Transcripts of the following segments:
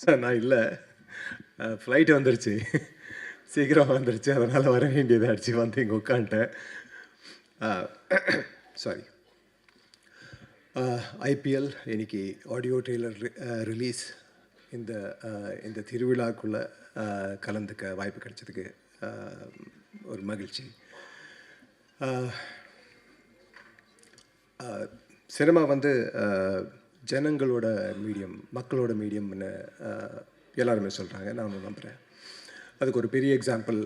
Sir நான் இல்லை, flight வந்துருச்சு, சீக்கிரம் வந்துருச்சு, அதனால் வர வேண்டியதாகிடுச்சு. வந்து இங்கே உட்காந்துட்டேன். சாரி. ஐபிஎல் இன்னைக்கு ஆடியோ ட்ரெய்லர் ரிலீஸ். இந்த இந்த திருவிழாக்குள்ளே கலந்துக்க வாய்ப்பு கிடைச்சதுக்கு ஒரு மகிழ்ச்சி. சினிமா வந்து ஜனங்களோட மீடியம், மக்களோட மீடியம்னு எல்லாருமே சொல்கிறாங்க, நான் நம்புகிறேன். அதுக்கு ஒரு பெரிய எக்ஸாம்பிள்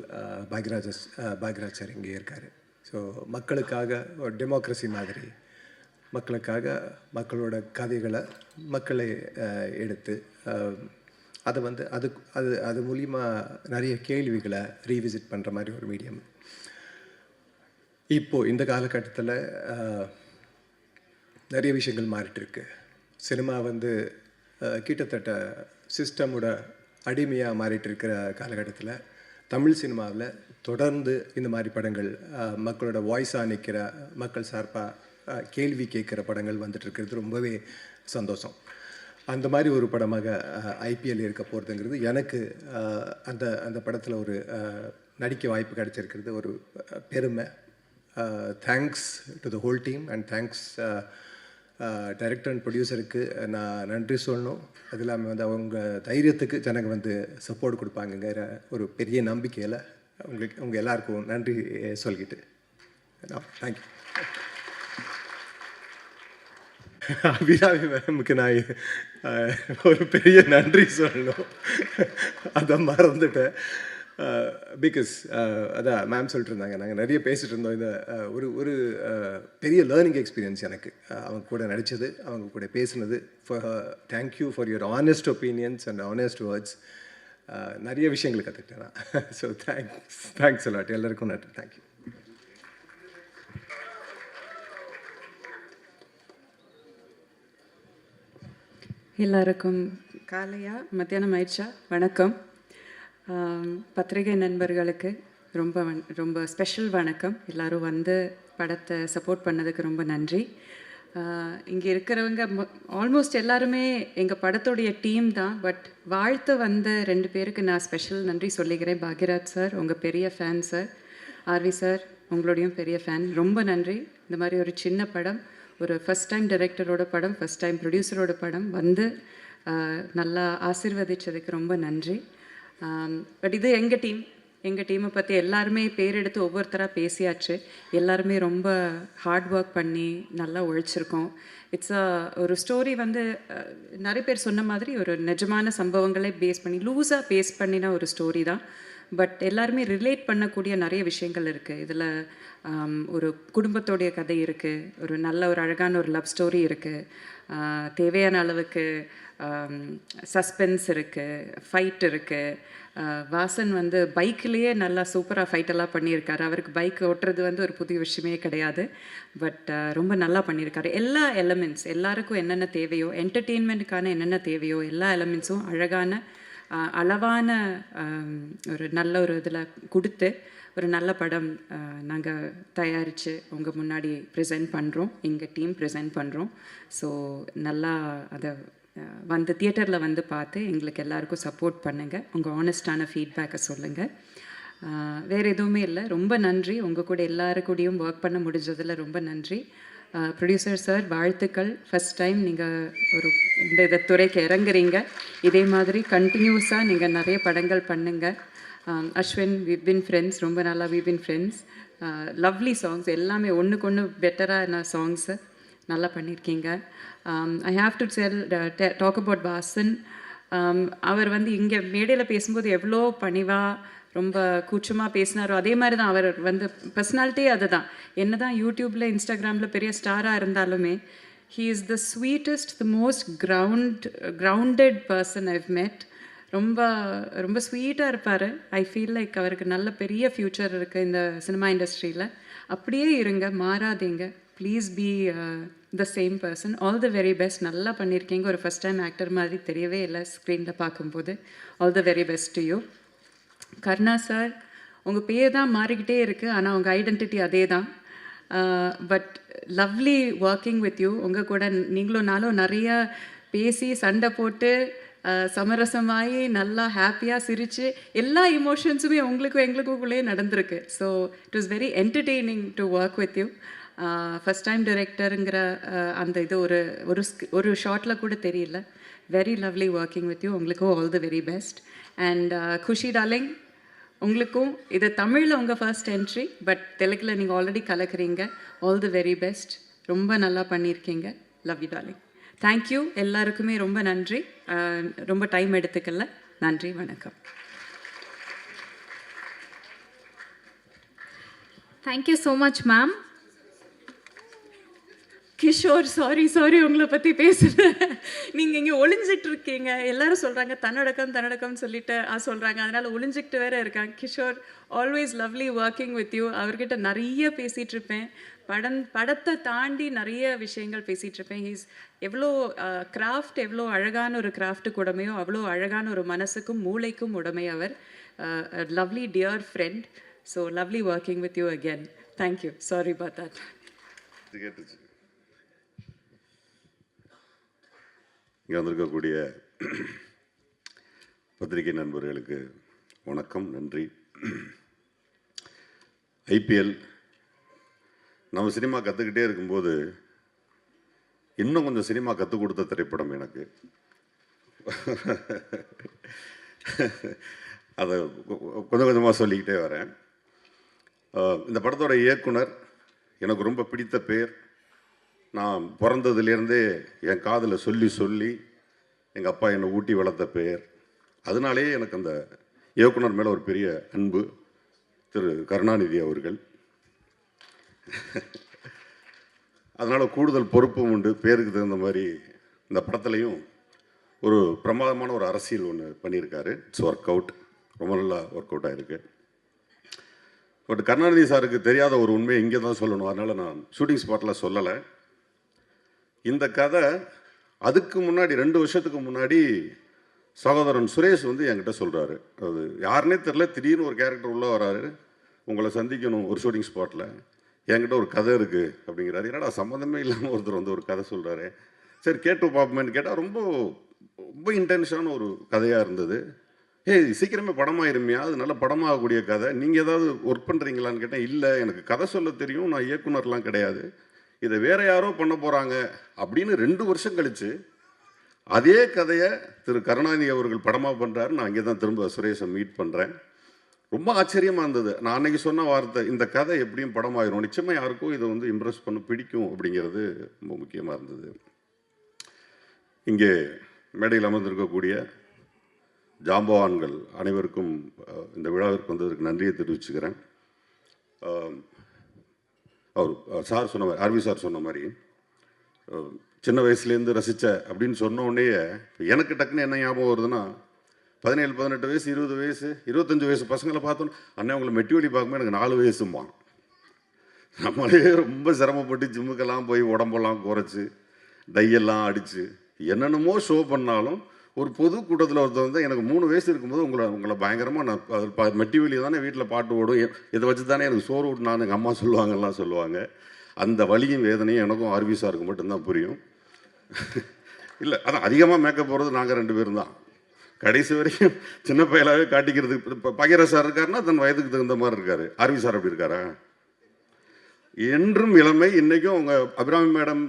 பாக்யராஜ் சார் இங்கே இருக்கார். ஸோ மக்களுக்காக ஒரு டெமோக்ரஸி மாதிரி மக்களுக்காக மக்களோட கதைகளை மக்களை எடுத்து அதை வந்து அது மூலிமா நிறைய கேள்விகளை ரீவிசிட் பண்ணுற மாதிரி ஒரு மீடியம். இப்போது இந்த காலகட்டத்தில் நிறைய விஷயங்கள் மாறிட்டுருக்கு. சினிமா வந்து கிட்டத்தட்ட சிஸ்டமோட அடிமையாக மாறிட்டு இருக்கிற காலகட்டத்தில் தமிழ் சினிமாவில் தொடர்ந்து இந்த மாதிரி படங்கள், மக்களோட வாய்ஸாக நிற்கிற, மக்கள் சார்பாக கேள்வி கேட்குற படங்கள் வந்துட்டுருக்கிறது ரொம்பவே சந்தோஷம். அந்த மாதிரி ஒரு படமாக ஐபிஎல் இருக்க போகிறதுங்கிறது எனக்கு அந்த அந்த படத்தில் ஒரு நடிக்க வாய்ப்பு கிடைச்சிருக்கிறது ஒரு பெருமை. Thanks to the whole team and thanks director and ப்ரொடியூசருக்கு நான் நன்றி சொல்லணும். அது இல்லாமல் வந்து அவங்க தைரியத்துக்கு ஜனங்க வந்து சப்போர்ட் கொடுப்பாங்கங்கிற ஒரு பெரிய நம்பிக்கையில் உங்கள் எல்லாருக்கும் நன்றி சொல்லிக்கிட்டு தேங்க்யூ. அபிராமி மேமுக்கு நான் ஒரு பெரிய நன்றி சொல்லணும், அதை மறந்துட்டேன். பிகாஸ் அதான் மேம் சொல்லிட்டு இருந்தாங்க, நாங்கள் நிறைய பேசிகிட்டு இருந்தோம். இந்த ஒரு பெரிய லேர்னிங் எக்ஸ்பீரியன்ஸ் எனக்கு அவங்க கூட நடித்தது, அவங்க கூட பேசுனது. Thank you for your honest opinions and honest words. நிறைய விஷயங்கள் கற்றுக்கிட்டேன் நான். So thanks a lot. எல்லாருக்கும் நன்றி. தேங்க்யூ. எல்லாருக்கும் காலையா மத்தியானம் ஆயிடுச்சா? வணக்கம். பத்திரிகை நண்பர்களுக்கு ரொம்ப ஸ்பெஷல் வணக்கம். எல்லோரும் வந்து படத்தை சப்போர்ட் பண்ணதுக்கு ரொம்ப நன்றி. இங்கே இருக்கிறவங்க ஆல்மோஸ்ட் எல்லாருமே எங்கள் படத்துடைய டீம் தான். பட் வாழ்த்து வந்த 2 பேருக்கு நான் ஸ்பெஷல் நன்றி சொல்லிக்கிறேன். பாக்யராஜ் சார் உங்கள் பெரிய ஃபேன் சார், ஆர்வி சார் உங்களுடையும் பெரிய ஃபேன். ரொம்ப நன்றி. இந்த மாதிரி ஒரு சின்ன படம், ஒரு ஃபஸ்ட் டைம் டைரக்டரோட படம், ஃபஸ்ட் டைம் ப்ரொடியூசரோட படம் வந்து நல்லா ஆசீர்வதித்ததுக்கு ரொம்ப நன்றி. பட் இது எங்கள் டீமை பற்றி எல்லாருமே பேர் எடுத்து ஒவ்வொருத்தராக பேசியாச்சு. எல்லாருமே ரொம்ப ஹார்ட் ஒர்க் பண்ணி நல்லா உழைச்சிருக்கோம். ஒரு ஸ்டோரி வந்து நிறைய பேர் சொன்ன மாதிரி ஒரு நிஜமான சம்பவங்களே லூஸாக பேஸ் பண்ணின ஒரு ஸ்டோரி தான். பட் எல்லாருமே ரிலேட் பண்ணக்கூடிய நிறைய விஷயங்கள் இருக்குது இதில். ஒரு குடும்பத்தோடைய கதை இருக்குது, ஒரு நல்ல ஒரு அழகான ஒரு லவ் ஸ்டோரி இருக்குது, தேவையான அளவுக்கு சஸ்பென்ஸ் இருக்குது, ஃபைட் இருக்குது. வாசன் வந்து பைக்கிலேயே நல்லா சூப்பராக ஃபைட்டெல்லாம் பண்ணியிருக்காரு. அவருக்கு பைக் ஓட்டுறது வந்து ஒரு புதிய விஷயமே கிடையாது. பட் ரொம்ப நல்லா பண்ணியிருக்காரு. எல்லா எலமெண்ட்ஸ் எல்லாருக்கும் என்னென்ன தேவையோ, என்டர்டெயின்மெண்ட்டுக்கான என்னென்ன தேவையோ எல்லா எலமெண்ட்ஸும் அழகான அளவான ஒரு நல்ல ஒரு இதில் கொடுத்து ஒரு நல்ல படம் நாங்கள் தயாரித்து உங்கள் முன்னாடி ப்ரெசென்ட் பண்ணுறோம். எங்கள் டீம் ப்ரெசென்ட் பண்ணுறோம். ஸோ நல்லா அதை வந்து தியேட்டரில் வந்து பார்த்து எங்களுக்கு எல்லாருக்கும் சப்போர்ட் பண்ணுங்கள். உங்கள் ஆனஸ்டான ஃபீட்பேக்கை சொல்லுங்கள். வேறு எதுவுமே இல்லை. ரொம்ப நன்றி. உங்கள் கூட எல்லாருக்கூடையும் ஒர்க் பண்ண முடிஞ்சதில் ரொம்ப நன்றி. ப்ரொடியூசர் சார் வாழ்த்துக்கள். ஃபஸ்ட் டைம் நீங்கள் ஒரு இந்த துறைக்கு இறங்குறீங்க. இதே மாதிரி கண்டினியூஸாக நீங்கள் நிறைய படங்கள் பண்ணுங்கள். அஸ்வின், we've been friends, ரொம்ப நாளாக we've been friends. Lovely songs எல்லாமே ஒன்றுக்கு ஒன்று பெட்டரான சாங்ஸு நல்லா பண்ணியிருக்கீங்க. I have to talk about Vasan. அவர் வந்து இங்கே மேடையில் பேசும்போது எவ்வளோ பணிவாக ரொம்ப கூச்சமாக பேசினாரோ அதே மாதிரி தான் அவர் வந்து பர்சனாலிட்டியே அது தான். என்ன தான் யூடியூப்பில் இன்ஸ்டாகிராமில் பெரிய ஸ்டாராக இருந்தாலுமே he is the sweetest, the most grounded person I've met. ரொம்ப ரொம்ப ஸ்வீட்டாக இருப்பார். ஐ ஃபீல் லைக் அவருக்கு நல்ல பெரிய ஃப்யூச்சர் இருக்குது இந்த சினிமா இண்டஸ்ட்ரியில். அப்படியே இருங்க, மாறாதீங்க. Please be the same person. All the very best. நல்லா பண்ணியிருக்கீங்க. ஒரு ஃபஸ்ட் டைம் ஆக்டர் மாதிரி தெரியவே இல்லை ஸ்க்ரீனில் பார்க்கும்போது. All the very best to you. Karna sir, உங்கள் பேர் தான் மாறிக்கிட்டே இருக்குது, ஆனால் உங்கள் ஐடென்டிட்டி அதே தான். But lovely working with you. உங்கள் கூட நீங்களும் நானும் நிறையா பேசி சண்டை போட்டு சமரசமாகி நல்லா ஹாப்பியாக சிரித்து எல்லா இமோஷன்ஸுமே உங்களுக்கும் எங்களுக்குள்ளேயே நடந்திருக்கு. So it was very entertaining to work with you. First time டைரக்டருங்கிற அந்த இது ஒரு ஷார்ட்டில் கூட தெரியல. Very lovely working with you. உங்களுக்கும் all the very best. And Kushi darling, உங்களுக்கும் இது தமிழில் உங்கள் ஃபர்ஸ்ட் என்ட்ரி, பட் தெலுங்கில் நீங்கள் ஆல்ரெடி கலக்குறீங்க. All the very best. ரொம்ப நல்லா பண்ணியிருக்கீங்க. Love you darling. தேங்க்யூ. எல்லாருக்குமே ரொம்ப நன்றி. ரொம்ப டைம் எடுத்துக்கல. நன்றி, வணக்கம். Thank you so much ma'am. Kishore, sorry உங்களை பற்றி பேசுகிறேன். நீங்கள் இங்கே ஒளிஞ்சிட்டு இருக்கீங்க. எல்லாரும் சொல்கிறாங்க தன்னடக்கம்னு சொல்லிட்டு சொல்கிறாங்க. அதனால் ஒளிஞ்சிக்கிட்டு வேற இருக்காங்க. Kishore, always lovely working with you. அவர்கிட்ட நிறைய பேசிகிட்டு இருப்பேன். படத்தை தாண்டி நிறைய விஷயங்கள் பேசிகிட்டு இருப்பேன். எவ்வளோ கிராஃப்ட், எவ்வளோ அழகான ஒரு கிராஃப்ட்டுக்கு உடமையோ அவ்வளோ அழகான ஒரு மனசுக்கும் மூளைக்கும் உடமை அவர். Lovely dear friend. So lovely working with you again. Thank you. Sorry about that. இங்கே வந்திருக்கக்கூடிய பத்திரிகை நண்பர்களுக்கு வணக்கம், நன்றி. ஐபிஎல் நம்ம சினிமா கற்றுக்கிட்டே இருக்கும்போது இன்னும் கொஞ்சம் சினிமா கற்றுக் கொடுத்த திரைப்படம் எனக்கு. அதை கொஞ்சம் கொஞ்சமாக சொல்லிக்கிட்டே வரேன். இந்த படத்தோட இயக்குனர் எனக்கு ரொம்ப பிடித்த பேர். நான் பிறந்ததுலேருந்தே என் காதில் சொல்லி எங்கள் அப்பா என்னை ஊட்டி வளர்த்த பெயர். அதனாலேயே எனக்கு அந்த இயக்குனர் மேலே ஒரு பெரிய அன்பு. திரு கருணாநிதி அவர்கள். அதனால் கூடுதல் பொறுப்பும் உண்டு. பேருக்கு தகுந்த மாதிரி இந்த படத்துலையும் ஒரு பிரமாதமான ஒரு அரசியல் ஒன்று பண்ணியிருக்காரு. It's work out. ரொம்ப நல்லா ஒர்க் அவுட் ஆகிருக்கு. பட் கருணாநிதி சாருக்கு தெரியாத ஒரு உண்மையை இங்கே தான் சொல்லணும். அதனால் நான் ஷூட்டிங் ஸ்பாட்டில் சொல்லலை. இந்த கதை அதுக்கு முன்னாடி 2 வருஷத்துக்கு முன்னாடி சகோதரன் சுரேஷ் வந்து என்கிட்ட சொல்கிறாரு. அது யாருன்னே தெரில, திடீர்னு ஒரு கேரக்டர் உள்ளே வராரு, உங்களை சந்திக்கணும் ஒரு ஷூட்டிங் ஸ்பாட்டில், என்கிட்ட ஒரு கதை இருக்குது அப்படிங்கிறாரு. என்னடா சம்மந்தமே இல்லாமல் ஒருத்தர் வந்து ஒரு கதை சொல்கிறாரு. சரி கேட்டு பார்ப்போமேன்னு கேட்டால் ரொம்ப ரொம்ப இன்டென்ஷனான ஒரு கதையாக இருந்தது. சீக்கிரமே படமாயிருமையா, அது நல்ல படமாகக்கூடிய கதை, நீங்கள் ஏதாவது ஒர்க் பண்ணுறீங்களான்னு கேட்டேன். இல்லை, எனக்கு கதை சொல்ல தெரியும், நான் இயக்குனர்லாம் கிடையாது, இதை வேற யாரோ பண்ண போகிறாங்க அப்படின்னு 2 வருஷம் கழித்து அதே கதையை திரு கருணாநிதி அவர்கள் படமாக பண்ணுறாரு. நான் இங்கே தான் திரும்ப சுரேஷை மீட் பண்ணுறேன். ரொம்ப ஆச்சரியமாக இருந்தது. நான் அன்றைக்கி சொன்ன வார்த்தை, இந்த கதை எப்படியும் படமாயிரும், நிச்சயமாக யாருக்கும் இதை வந்து இம்ப்ரெஸ் பண்ண பிடிக்கும் அப்படிங்கிறது ரொம்ப முக்கியமாக இருந்தது. இங்கே மேடையில் அமர்ந்திருக்கக்கூடிய ஜாம்பவான்கள் அனைவருக்கும் இந்த விழாவிற்கு வந்ததற்கு நன்றியை தெரிவிச்சுக்கிறேன். அவர் சார் சொன்ன மாதிரி, ஆர்வி சார் சொன்ன மாதிரி, சின்ன வயசுலேருந்து ரசித்த அப்படின்னு சொன்ன உடனே எனக்கு டக்குன்னு என்ன ஞாபகம் வருதுன்னா, 17, 18 வயசு, 20 வயசு, 25 வயசு பசங்களை பார்த்தோன்னு, அண்ணன் உங்களை மெட்டிவலி பார்க்கும்போது எனக்கு 4 வயசும்பான். நம்மளே ரொம்ப சிரமப்பட்டு ஜிம்முக்கெல்லாம் போய் உடம்பெல்லாம் குறைச்சி டையெல்லாம் அடித்து என்னென்னமோ ஷோ பண்ணாலும் ஒரு பொது கூட்டத்தில் ஒருத்தர் வந்து எனக்கு 3 வயசு இருக்கும்போது உங்களை பயங்கரமாக நான் மெட்டிவலி தானே வீட்டில் பாட்டு ஓடும், இதை வச்சு தானே எனக்கு சோறு விட்டுனான்னு எங்கள் அம்மா சொல்லுவாங்கலாம் சொல்லுவாங்க. அந்த வலியும் வேதனையும் எனக்கும் ஆர்வி சாருக்கு மட்டும்தான் புரியும். இல்லை, அதான் அதிகமாக மேக்கப் போகிறது நாங்கள் 2 பேரும் தான். கடைசி வரைக்கும் சின்ன பையலாகவே காட்டிக்கிறதுக்கு. இப்போ பகீர சார் இருக்காருன்னா தன் வயதுக்கு தகுந்த மாதிரி இருக்கார். ஆர்வி சார் அப்படி இருக்காரா? என்றும் இளமை. இன்றைக்கும் அவங்க அபிராமி மேடம்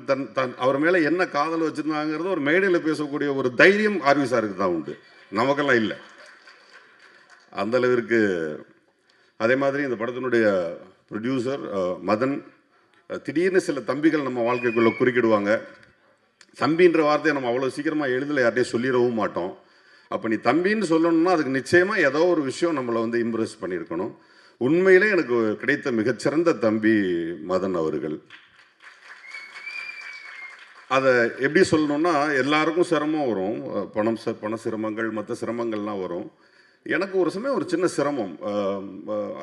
அவர் மேலே என்ன காதல் வச்சுருந்தாங்கிறது ஒரு மேடையில் பேசக்கூடிய ஒரு தைரியம் ஆர்வி சாருக்கு தான் உண்டு, நமக்கெல்லாம் இல்லை. அந்த அளவிற்கு. அதே மாதிரி இந்த படத்தினுடைய ப்ரொடியூசர் மதன், திடீர்னு சில தம்பிகள் நம்ம வாழ்க்கைக்குள்ளே குறுக்கிடுவாங்க. தம்பின்ற வார்த்தையை நம்ம அவ்வளோ சீக்கிரமாக எளிதில் யார்ட்டையும் சொல்லிடவும் மாட்டோம். அப்போ நீ தம்பின்னு சொல்லணும்னா அதுக்கு நிச்சயமாக ஏதோ ஒரு விஷயம் நம்மளை வந்து இம்ப்ரெஸ் பண்ணியிருக்கணும். உண்மையிலே எனக்கு கிடைத்த மிகச்சிறந்த தம்பி மதன் அவர்கள். அதை எப்படி சொல்லணும்னா, எல்லாருக்கும் சிரமம் வரும், பண சிரமங்கள், மற்ற சிரமங்கள்லாம் வரும். எனக்கு ஒரு சமயம் ஒரு சின்ன சிரமம்,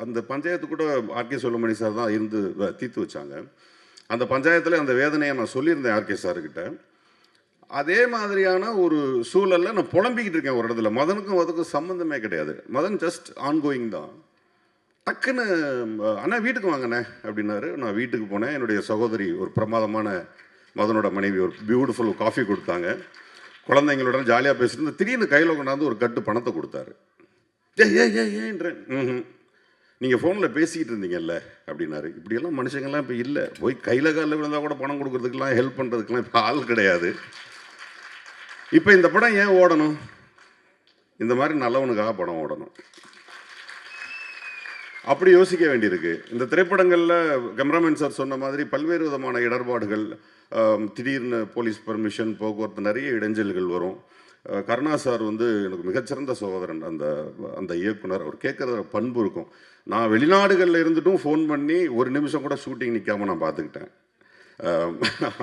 அந்த பஞ்சாயத்து கூட ஆர்கே சொல்லுமணி சார் தான் இருந்து தீர்த்து வச்சாங்க. அந்த பஞ்சாயத்தில் அந்த வேதனையை நான் சொல்லியிருந்தேன் ஆர்கே சார்கிட்ட. அதே மாதிரியான ஒரு சூழலில் நான் புலம்பிக்கிட்டு இருக்கேன் ஒரு இடத்துல. மதனுக்கும் அதுக்கும் சம்மந்தமே கிடையாது. மதன் ஜஸ்ட் ஆன்கோயிங் தான். டக்குன்னு அண்ணா வீட்டுக்கு வாங்கண்ணே அப்படின்னாரு. நான் வீட்டுக்கு போனேன். என்னுடைய சகோதரி, ஒரு பிரமாதமான மதனோட மனைவி, ஒரு பியூட்டிஃபுல் காஃபி கொடுத்தாங்க. குழந்தைங்களுடன் ஜாலியாக பேசிட்டு திடீர்னு கையில் கொண்டாந்து ஒரு கட்டு பணத்தை கொடுத்தாரு. ஏன்றேன். நீங்கள் ஃபோனில் பேசிக்கிட்டு இருந்தீங்கல்ல அப்படின்னாரு. இப்படியெல்லாம் மனுஷங்கள்லாம் இப்போ இல்லை. போய் கையில் காலில் விழுந்தால் கூட பணம் கொடுக்குறதுக்கெல்லாம் ஹெல்ப் பண்ணுறதுக்கெல்லாம் இப்போ ஆள் கிடையாது. இப்போ இந்த படம் ஏன் ஓடணும்? இந்த மாதிரி நல்லவனுக்காக படம் ஓடணும். அப்படி யோசிக்க வேண்டியிருக்கு. இந்த திரைப்படங்களில் கேமராமேன் சார் சொன்ன மாதிரி பல்வேறு விதமான இடர்பாடுகள், திடீர்னு போலீஸ் பர்மிஷன், போக்குவரத்து, நிறைய இடைஞ்சல்கள் வரும். கருணா சார் வந்து எனக்கு மிகச்சிறந்த சகோதரன். அந்த அந்த இயக்குனர் அவர் கேட்குற பண்பு இருக்கும். நான் வெளிநாடுகளில் இருந்துட்டும் ஃபோன் பண்ணி ஒரு நிமிஷம் கூட ஷூட்டிங் நிற்காமல் நான் பார்த்துக்கிட்டேன்.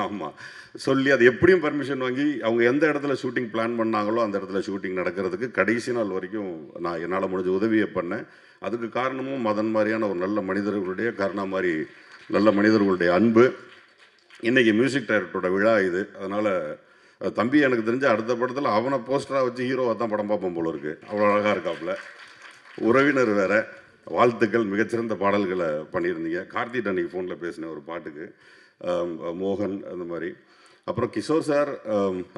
ஆமாம், சொல்லி அது எப்படியும் பர்மிஷன் வாங்கி அவங்க எந்த இடத்துல ஷூட்டிங் பிளான் பண்ணாங்களோ அந்த இடத்துல ஷூட்டிங் நடக்கிறதுக்கு கடைசி நாள் வரைக்கும் நான் என்னால் முடிஞ்ச உதவியை பண்ணேன். அதுக்கு காரணமும் மதன் மாதிரியான ஒரு நல்ல மனிதர்களுடைய, கருணா மாதிரி நல்ல மனிதர்களுடைய அன்பு. இன்றைக்கி மியூசிக் டைரக்டரோட விழா இது. அதனால் தம்பி எனக்கு தெரிஞ்ச அடுத்த படத்தில் அவனை போஸ்டராக வச்சு ஹீரோவாக தான் படம் பார்ப்போம் போல இருக்குது. அவ்வளோ அழகாக இருக்காப்புல. உறவினர் வேறு. வாழ்த்துக்கள். மிகச்சிறந்த பாடல்களை பண்ணியிருந்தீங்க. கார்த்திக் அன்றைக்கி ஃபோனில் பேசினேன் ஒரு பாட்டுக்கு. மோகன் அந்த மாதிரி. அப்புறம் கிஷோர் சார்,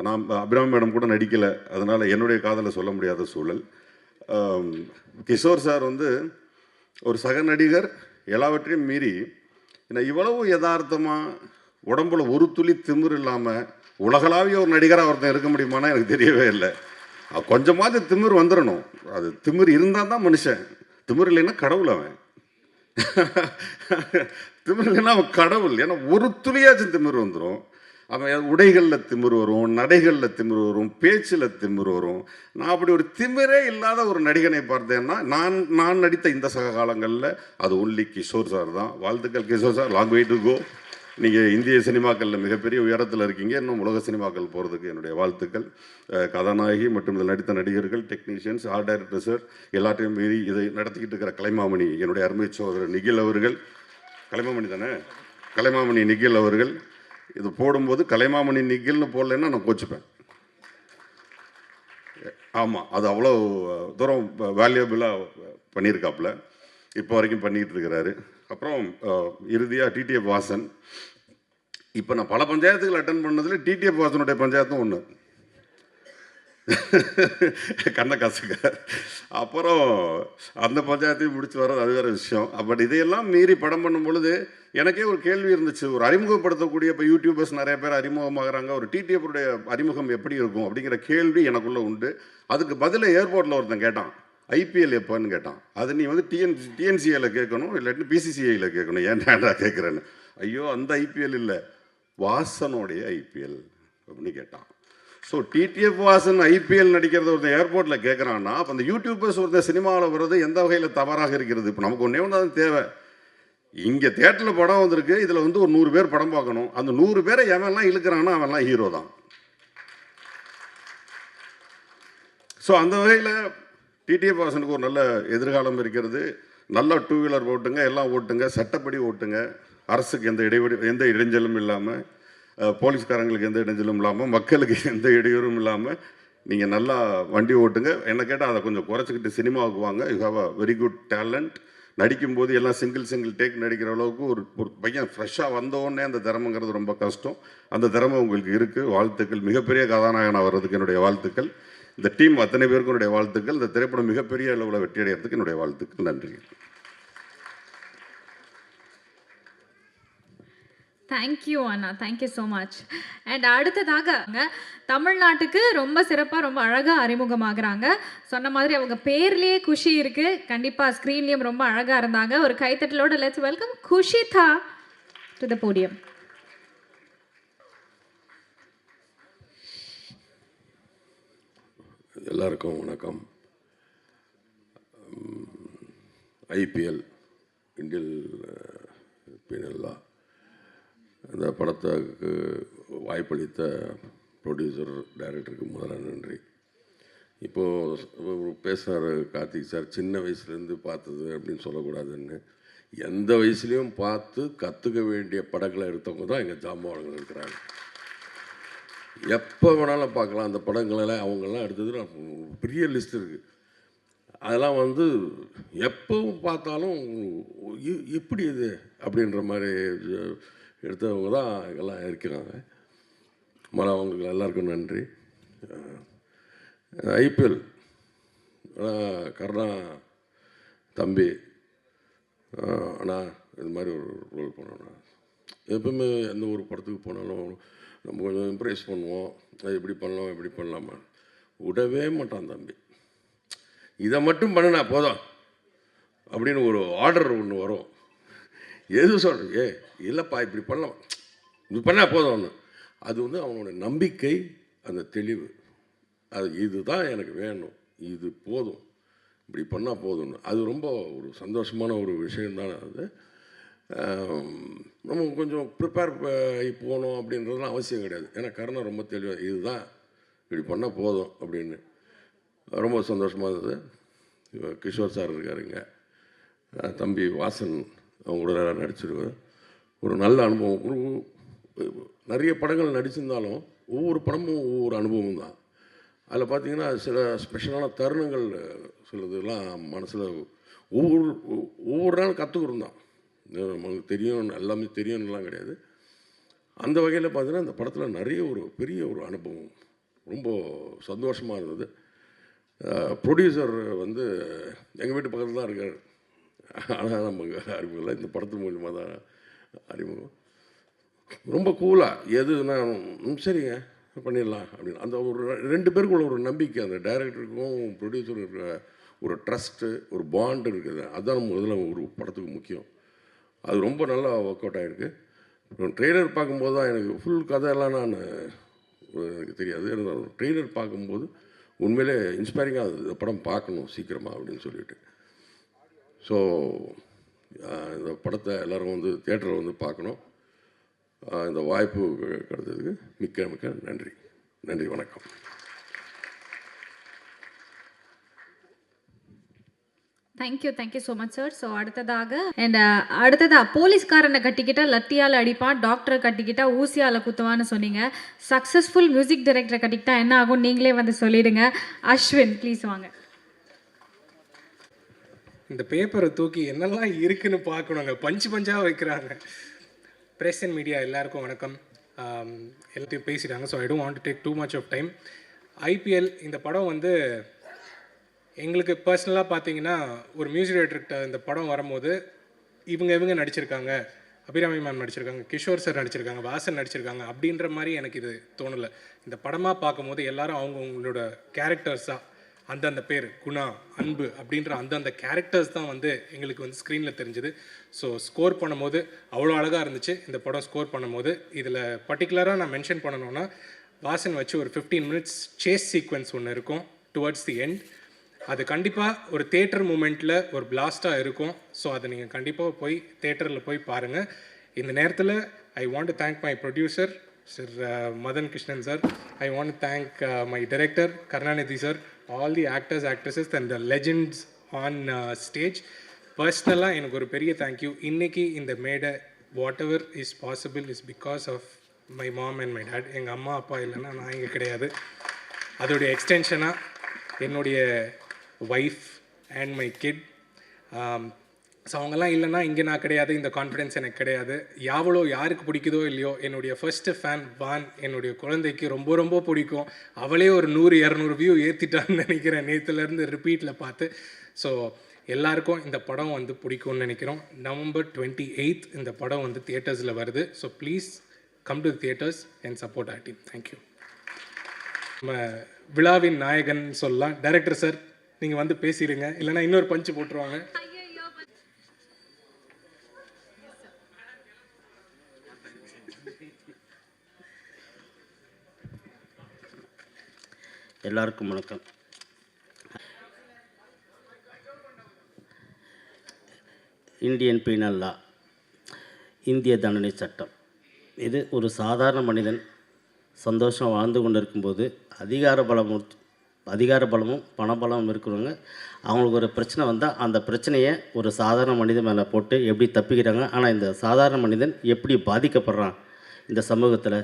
நான் அபிராமி மேடம் கூட நடிக்கலை, அதனால் என்னுடைய காதலை சொல்ல முடியாத சூழல். கிஷோர் சார் வந்து ஒரு சக நடிகர், எல்லாவற்றையும் மீறி என்ன இவ்வளவு யதார்த்தமாக உடம்புல ஒரு துளி திமிர் இல்லாமல் உலகளாவிய ஒரு நடிகராக ஒருத்தன் இருக்க முடியுமானா எனக்கு தெரியவே இல்லை. கொஞ்சமாவது திமிர் வந்துடணும். அது திமிர் இருந்தால் தான் மனுஷன். திமிர் இல்லைன்னா கடவுள் அவன். திமிர் இல்லைன்னா அவன் கடவுள். ஏன்னா ஒரு துளியாச்சும் திமிர் வந்துடும். அவன் உடைகளில் திமிர் வரும், நடைகளில் திமிர் வரும், பேச்சில் திமிர் வரும். நான் அப்படி ஒரு திமிரே இல்லாத ஒரு நடிகனை பார்த்தேன்னா நான் நடித்த இந்த சக காலங்களில் அது ஒன்லி கிஷோர் சார் தான். வாழ்த்துக்கள் Kishore sir. Long way to go. நீங்கள் இந்திய சினிமாக்களில் மிகப்பெரிய உயரத்தில் இருக்கீங்க. இன்னும் உலக சினிமாக்கள் போகிறதுக்கு என்னுடைய வாழ்த்துக்கள். கதாநாயகி மற்றும் இதில் நடித்த நடிகர்கள், டெக்னீஷியன்ஸ், ஆர்ட் டைரக்டர் சார், எல்லாத்தையும் மீறி இதை நடத்திக்கிட்டு இருக்கிற கலைமாமணி என்னுடைய அருமை சோதரர் நிகில் அவர்கள். கலைமாமணி தானே? கலைமாமணி நிகில் அவர்கள். இது போடும்போது கலைமாமணி நிகில்னு போடலைன்னா நான் கோச்சுப்பேன். ஆமாம், அது அவ்வளோ தூரம் வேல்யூபிளாக பண்ணியிருக்காப்புல. இப்போ வரைக்கும் பண்ணிக்கிட்டு இருக்கிறாரு. அப்புறம் இறுதியாக டிடிஎஃப் வாசன். இப்போ நான் பல பஞ்சாயத்துகள் அட்டன் பண்ணதில் டிடிஎஃப் வாசனுடைய பஞ்சாயத்தும் ஒன்று. கண்ணை கசுக்க. அப்புறம் அந்த பஞ்சாயத்தையும் முடிச்சு வர்றது அது வேறு விஷயம். பட் இதையெல்லாம் மீறி படம் பண்ணும் பொழுது எனக்கே ஒரு கேள்வி இருந்துச்சு. ஒரு அறிமுகப்படுத்தக்கூடிய இப்போ யூடியூபர்ஸ் நிறைய பேர் அறிமுகமாகறாங்க. ஒரு டிடிஎஃப்டைய அறிமுகம் எப்படி இருக்கும் அப்படிங்கிற கேள்வி எனக்குள்ளே உண்டு. அதுக்கு பதில் ஏர்போர்ட்டில் ஒருத்தன் கேட்டான், ஐபிஎல் எப்போன்னு கேட்டான். அது நீ வந்து டிஎன்சிஏல கேட்கணும், இல்லாட்டி பிசிசிஐயில் கேட்கணும். ஏன்டா கேட்குறேன்னு. ஐயோ, அந்த ஐபிஎல் இல்லை, வாசனுடைய ஐபிஎல் அப்படின்னு கேட்டான். ஸோ டிடிஎஃப் வாசன் ஐபிஎல் நடிக்கிறத ஒருத்தன் ஏர்போர்ட்டில் கேட்குறான்னா, அப்போ அந்த யூடியூபர்ஸ் ஒருத்தர் சினிமாவில் வர்றது எந்த வகையில் தவறாக இருக்கிறது? இப்போ நமக்கு ஒன்றே ஒன்று தான் தேவை. இங்கே தேட்டரில் படம் வந்திருக்கு, இதில் வந்து ஒரு 100 பேர் படம் பார்க்கணும். அந்த 100 பேரை எவன்லாம் இழுக்கிறானோ அவன்லாம் ஹீரோ தான். ஸோ அந்த வகையில் டிடிஎஃப் வாசனுக்கு ஒரு நல்ல எதிர்காலம் இருக்கிறது. நல்லா 2 வீலர் ஓட்டுங்க, எல்லாம் ஓட்டுங்க, சட்டப்படி ஓட்டுங்க. அரசுக்கு எந்த இடைஞ்சலும் இல்லாமல், போலீஸ்காரங்களுக்கு எந்த இடைஞ்சலும் இல்லாமல், மக்களுக்கு எந்த இடையூறும் இல்லாமல் நீங்கள் நல்லா வண்டி ஓட்டுங்க. என்ன கேட்டால் அதை கொஞ்சம் குறைச்சிக்கிட்டு சினிமாவுக்கு வாங்க. You have a very good talent. நடிக்கும்போது எல்லாம் சிங்கிள் டேக் நடிக்கிற அளவுக்கு ஒரு பையன் ஃப்ரெஷ்ஷாக வந்தோடனே அந்த திறமைங்கிறது ரொம்ப கஷ்டம். அந்த திறமை உங்களுக்கு இருக்குது. வாழ்த்துக்கள். மிகப்பெரிய கதாநாயகனாக வர்றதுக்கு என்னுடைய வாழ்த்துக்கள். இந்த டீம் அத்தனை பேருக்கும் என்னுடைய வாழ்த்துக்கள். இந்த திரைப்படம் மிகப்பெரிய அளவில் வெற்றி அடைகிறதுக்கு என்னுடைய வாழ்த்துக்கள். நன்றி. Thank you Anna, thank you so much. And அடுத்ததாக தமிழ்நாட்டுக்கு ரொம்ப சிறப்பாக ரொம்ப அழகாக அறிமுகமாகறாங்க. சொன்ன மாதிரி அவங்க பேர்லேயே குஷி இருக்குது. கண்டிப்பாக ஸ்க்ரீன்லேயும் ரொம்ப அழகாக இருந்தாங்க. ஒரு கைத்தட்டலோட let's welcome Kushitha to the podium. எல்லாருக்கும் வணக்கம். ஐபிஎல் இந்தியன் பீனல் லா அந்த படத்துக்கு வாய்ப்பளித்த ப்ரொடியூசர் டைரக்டருக்கு முதல்ல நன்றி. இப்போது பேசுகிறார் கார்த்திக் சார், சின்ன வயசுலேருந்து பார்த்தது அப்படின்னு சொல்லக்கூடாதுன்னு. எந்த வயசுலேயும் பார்த்து கற்றுக்க வேண்டிய படங்களை எடுத்தவங்க தான் எங்கள் ஜாம்பவான்கள் இருக்கிறாங்க. எப்போ வேணாலும் பார்க்கலாம் அந்த படங்களெல்லாம். அவங்கெல்லாம் எடுத்தது நான் பெரிய லிஸ்ட் இருக்குது. அதெல்லாம் வந்து எப்பவும் பார்த்தாலும் எப்படி இது அப்படின்ற மாதிரி எடுத்தவங்க தான் எல்லாம் இருக்கிறாங்க. அவங்களுக்கு எல்லாருக்கும் நன்றி. ஐபிஎல் கருணா தம்பி அண்ணா இது மாதிரி ஒரு ரோல் பண்ணோண்ணா. எப்பவுமே எந்த ஒரு படத்துக்கு போனாலும் நம்ம கொஞ்சம் இம்ப்ரெஸ் பண்ணுவோம், அது இப்படி பண்ணலாம் இப்படி பண்ணலாமா, விடவே மாட்டான் தம்பி. இதை மட்டும் பண்ணுனா போதும் அப்படின்னு ஒரு ஆர்டர் ஒன்று வரும். எது சொல்கிறேன், இல்லைப்பா இப்படி பண்ணலாம், இப்படி பண்ணால் போதும் ஒன்று. அது வந்து அவனோட நம்பிக்கை, அந்த தெளிவு, அது இதுதான் எனக்கு வேணும், இது போதும், இப்படி பண்ணால் போதும்னு. அது ரொம்ப ஒரு சந்தோஷமான ஒரு விஷயந்தான். அது நம்ம கொஞ்சம் ப்ரிப்பேர் போகணும் அப்படின்றதுலாம் அவசியம் கிடையாது. ஏன்னா கருணை ரொம்ப தெளிவாக இதுதான், இப்படி பண்ணால் போதும் அப்படின்னு. ரொம்ப சந்தோஷமாக இருந்தது. கிஷோர் சார் இருக்காருங்க, தம்பி வாசன் அவங்க கூட நடிச்சிருவேன். ஒரு நல்ல அனுபவம். ஒரு நிறைய படங்கள் நடிச்சிருந்தாலும் ஒவ்வொரு படமும் ஒவ்வொரு அனுபவம் தான். அதில் பார்த்திங்கன்னா சில ஸ்பெஷலான தருணங்கள் சிலதெல்லாம் மனசில் ஒவ்வொரு நாள் கற்றுக்குறோம் தான். நமக்கு தெரியும், எல்லாமே தெரியும்லாம் கிடையாது. அந்த வகையில் பார்த்தீங்கன்னா அந்த படத்தில் நிறைய ஒரு பெரிய ஒரு அனுபவம், ரொம்ப சந்தோஷமாக இருந்தது. ப்ரொடியூசர் வந்து எங்கள் வீட்டு பக்கத்தில் தான் இருக்கார். ஆனால் நமக்கு அறிமுகம் இல்லை, இந்த படத்து மூலியமாக தான் அறிமுகம். ரொம்ப கூலாக எதுனா சரிங்க பண்ணிடலாம் அப்படின்னு அந்த ஒரு 2 பேருக்குள்ள ஒரு நம்பிக்கை, அந்த டைரக்டருக்கும் ப்ரொடியூசரும் இருக்கிற ஒரு ட்ரஸ்ட்டு, ஒரு பாண்டு இருக்குது. அதுதான் நம்ம இதில் ஒரு படத்துக்கு முக்கியம். அது ரொம்ப நல்லா ஒர்க் அவுட் ஆகிருக்கு. ட்ரெய்லர் பார்க்கும்போது தான் எனக்கு ஃபுல் கதையெல்லாம் எனக்கு தெரியாது. இருந்தாலும் ட்ரெய்லர் பார்க்கும்போது உண்மையிலே இன்ஸ்பைரிங்காக அது இந்த படம் பார்க்கணும் சீக்கிரமாக அப்படின்னு சொல்லிட்டு. ஸோ இந்த படத்தை எல்லோரும் வந்து தியேட்டரில் வந்து பார்க்கணும். இந்த வாய்ப்பு கிடைத்ததுக்கு மிக்க மிக்க நன்றி. நன்றி, வணக்கம். Thank you so much sir. So அடுத்ததாக போலீஸ்காரனை கட்டிக்கிட்டா லத்தியால் அடிப்பான், டாக்டரை கட்டிக்கிட்டா ஊசியால் குத்துவான்னு சொன்னீங்க. சக்ஸஸ்ஃபுல் மியூசிக் டைரக்டரை கட்டிக்கிட்டா என்ன ஆகும் நீங்களே வந்து சொல்லிடுங்க. அஸ்வின் ப்ளீஸ் வாங்க. இந்த பேப்பரை தூக்கி என்னெல்லாம் இருக்குன்னு பார்க்கணுங்க, பஞ்சாக வைக்கிறாங்க. ப்ரெஸ் அண்ட் மீடியா எல்லாருக்கும் வணக்கம். எல்லாத்தையும் பேசிட்டாங்க. So I don't want to take too much of time. IPL இந்த படம் வந்து எங்களுக்கு பர்சனலாக பார்த்தீங்கன்னா ஒரு மியூசிக் டைரக்டர்கிட்ட இந்த படம் வரும்போது இவங்க நடிச்சிருக்காங்க, அபிராமி மேம் நடிச்சிருக்காங்க, கிஷோர் சார் நடிச்சிருக்காங்க, வாசன் நடிச்சிருக்காங்க அப்படின்ற மாதிரி எனக்கு இது தோணலை. இந்த படமாக பார்க்கும்போது எல்லாரும் அவங்களோட கேரக்டர்ஸாக அந்தந்த பேர் குணா, அன்பு அப்படின்ற அந்தந்த கேரக்டர்ஸ் தான் வந்து எங்களுக்கு வந்து ஸ்க்ரீனில் தெரிஞ்சுது. ஸோ ஸ்கோர் பண்ணும்போது அவ்வளோ அழகாக இருந்துச்சு இந்த படம் ஸ்கோர் பண்ணும்போது. இதில் பர்டிகுலராக நான் மென்ஷன் பண்ணணுன்னா வாசன் வச்சு ஒரு 15 minutes சேஸ் சீக்வன்ஸ் ஒன்று இருக்கும் டுவர்ட்ஸ் தி எண்ட். அது கண்டிப்பாக ஒரு தேட்டர் மூமெண்ட்டில் ஒரு பிளாஸ்ட்டாக இருக்கும். ஸோ அதை நீங்கள் கண்டிப்பாக போய் தேட்டரில் போய் பாருங்கள். இந்த நேரத்தில் I want to thank my producer sir Madhan Krishnan sir. I want to thank my director Karunanidhi sir, all the actors, actresses and the legends on stage. பர்சனலாக எனக்கு ஒரு பெரிய தேங்க்யூ. இன்றைக்கி இந்த மேடை whatever is possible is because of my mom and my dad. எங்கள் அம்மா அப்பா இல்லைன்னா நான் இங்கே கிடையாது. அதோடைய எக்ஸ்டென்ஷனாக என்னுடைய wife and my kid. So அவங்கெல்லாம் இல்லைன்னா இங்கே நான் கிடையாது, இந்த கான்ஃபிடென்ஸ் எனக்கு கிடையாது. யாருக்கு பிடிக்குதோ இல்லையோ, என்னுடைய ஃபர்ஸ்ட்டு ஃபேன் வான், என்னுடைய குழந்தைக்கு ரொம்ப ரொம்ப பிடிக்கும். அவளே ஒரு 100-200 வியூ ஏற்றிட்டான்னு நினைக்கிறேன் நேற்றுலேருந்து ரிப்பீட்டில் பார்த்து. ஸோ எல்லாருக்கும் இந்த படம் வந்து பிடிக்கும்னு நினைக்கிறோம். November 28th இந்த படம் வந்து தியேட்டர்ஸில் வருது. So please come to theatres and support our team. Thank you. நம்ம விழாவின் நாயகன் சொல்லலாம். டைரக்டர் சார் நீங்கள் வந்து பேசிடுங்க, இல்லைன்னா இன்னொரு பஞ்சு போட்டுருவாங்க. எல்லாருக்கும் வணக்கம். இந்தியன் பீனல் லா, இந்திய தண்டனை சட்டம், இது ஒரு சாதாரண மனிதன் சந்தோஷம் வாழ்ந்து கொண்டு இருக்கும்போது அதிகார பலமும் பணபலமும் இருக்கிறவங்க அவங்களுக்கு ஒரு பிரச்சனை வந்தால் அந்த பிரச்சனையை ஒரு சாதாரண மனிதன் மேலே போட்டு எப்படி தப்பிக்கிறாங்க, ஆனால் இந்த சாதாரண மனிதன் எப்படி பாதிக்கப்படுறான் இந்த சமூகத்தில்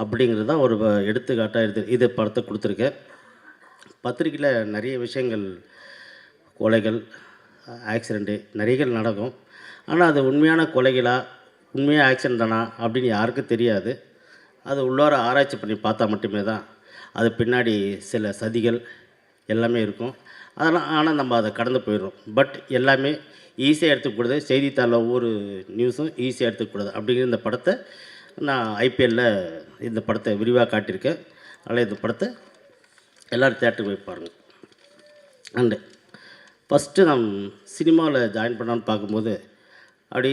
அப்படிங்கிறது தான் ஒரு எடுத்துக்காட்டாக இது படத்தை கொடுத்துருக்கேன். பத்திரிக்கையில் நிறைய விஷயங்கள், கொலைகள், ஆக்சிடெண்ட்டு நிறைய நடக்கும். ஆனால் அது உண்மையான கொலைகளா உண்மையாக ஆக்சிடென்ட் தானா அப்படின்னு யாருக்கும் தெரியாது. அது உள்ளார ஆராய்ச்சி பண்ணி பார்த்தா மட்டுமே தான் அது பின்னாடி சில சதிகள் எல்லாமே இருக்கும். அதெல்லாம் ஆனால் நம்ம அதை கடந்து போயிடுறோம். பட் எல்லாமே ஈஸியாக எடுத்துக்கூடாது. செய்தித்தாளில் ஒவ்வொரு நியூஸும் ஈஸியாக எடுத்துக்கூடாது. அப்படிங்கிற இந்த படத்தை நான் ஐபிஎல்லில் இந்த படத்தை விரிவாக காட்டியிருக்கேன். அதனால் இந்த படத்தை எல்லோரும் தேட்டருக்கு போய் பாருங்கள். அண்டு ஃபஸ்ட்டு நான் சினிமாவில் ஜாயின் பண்ணான்னு பார்க்கும்போது அப்படி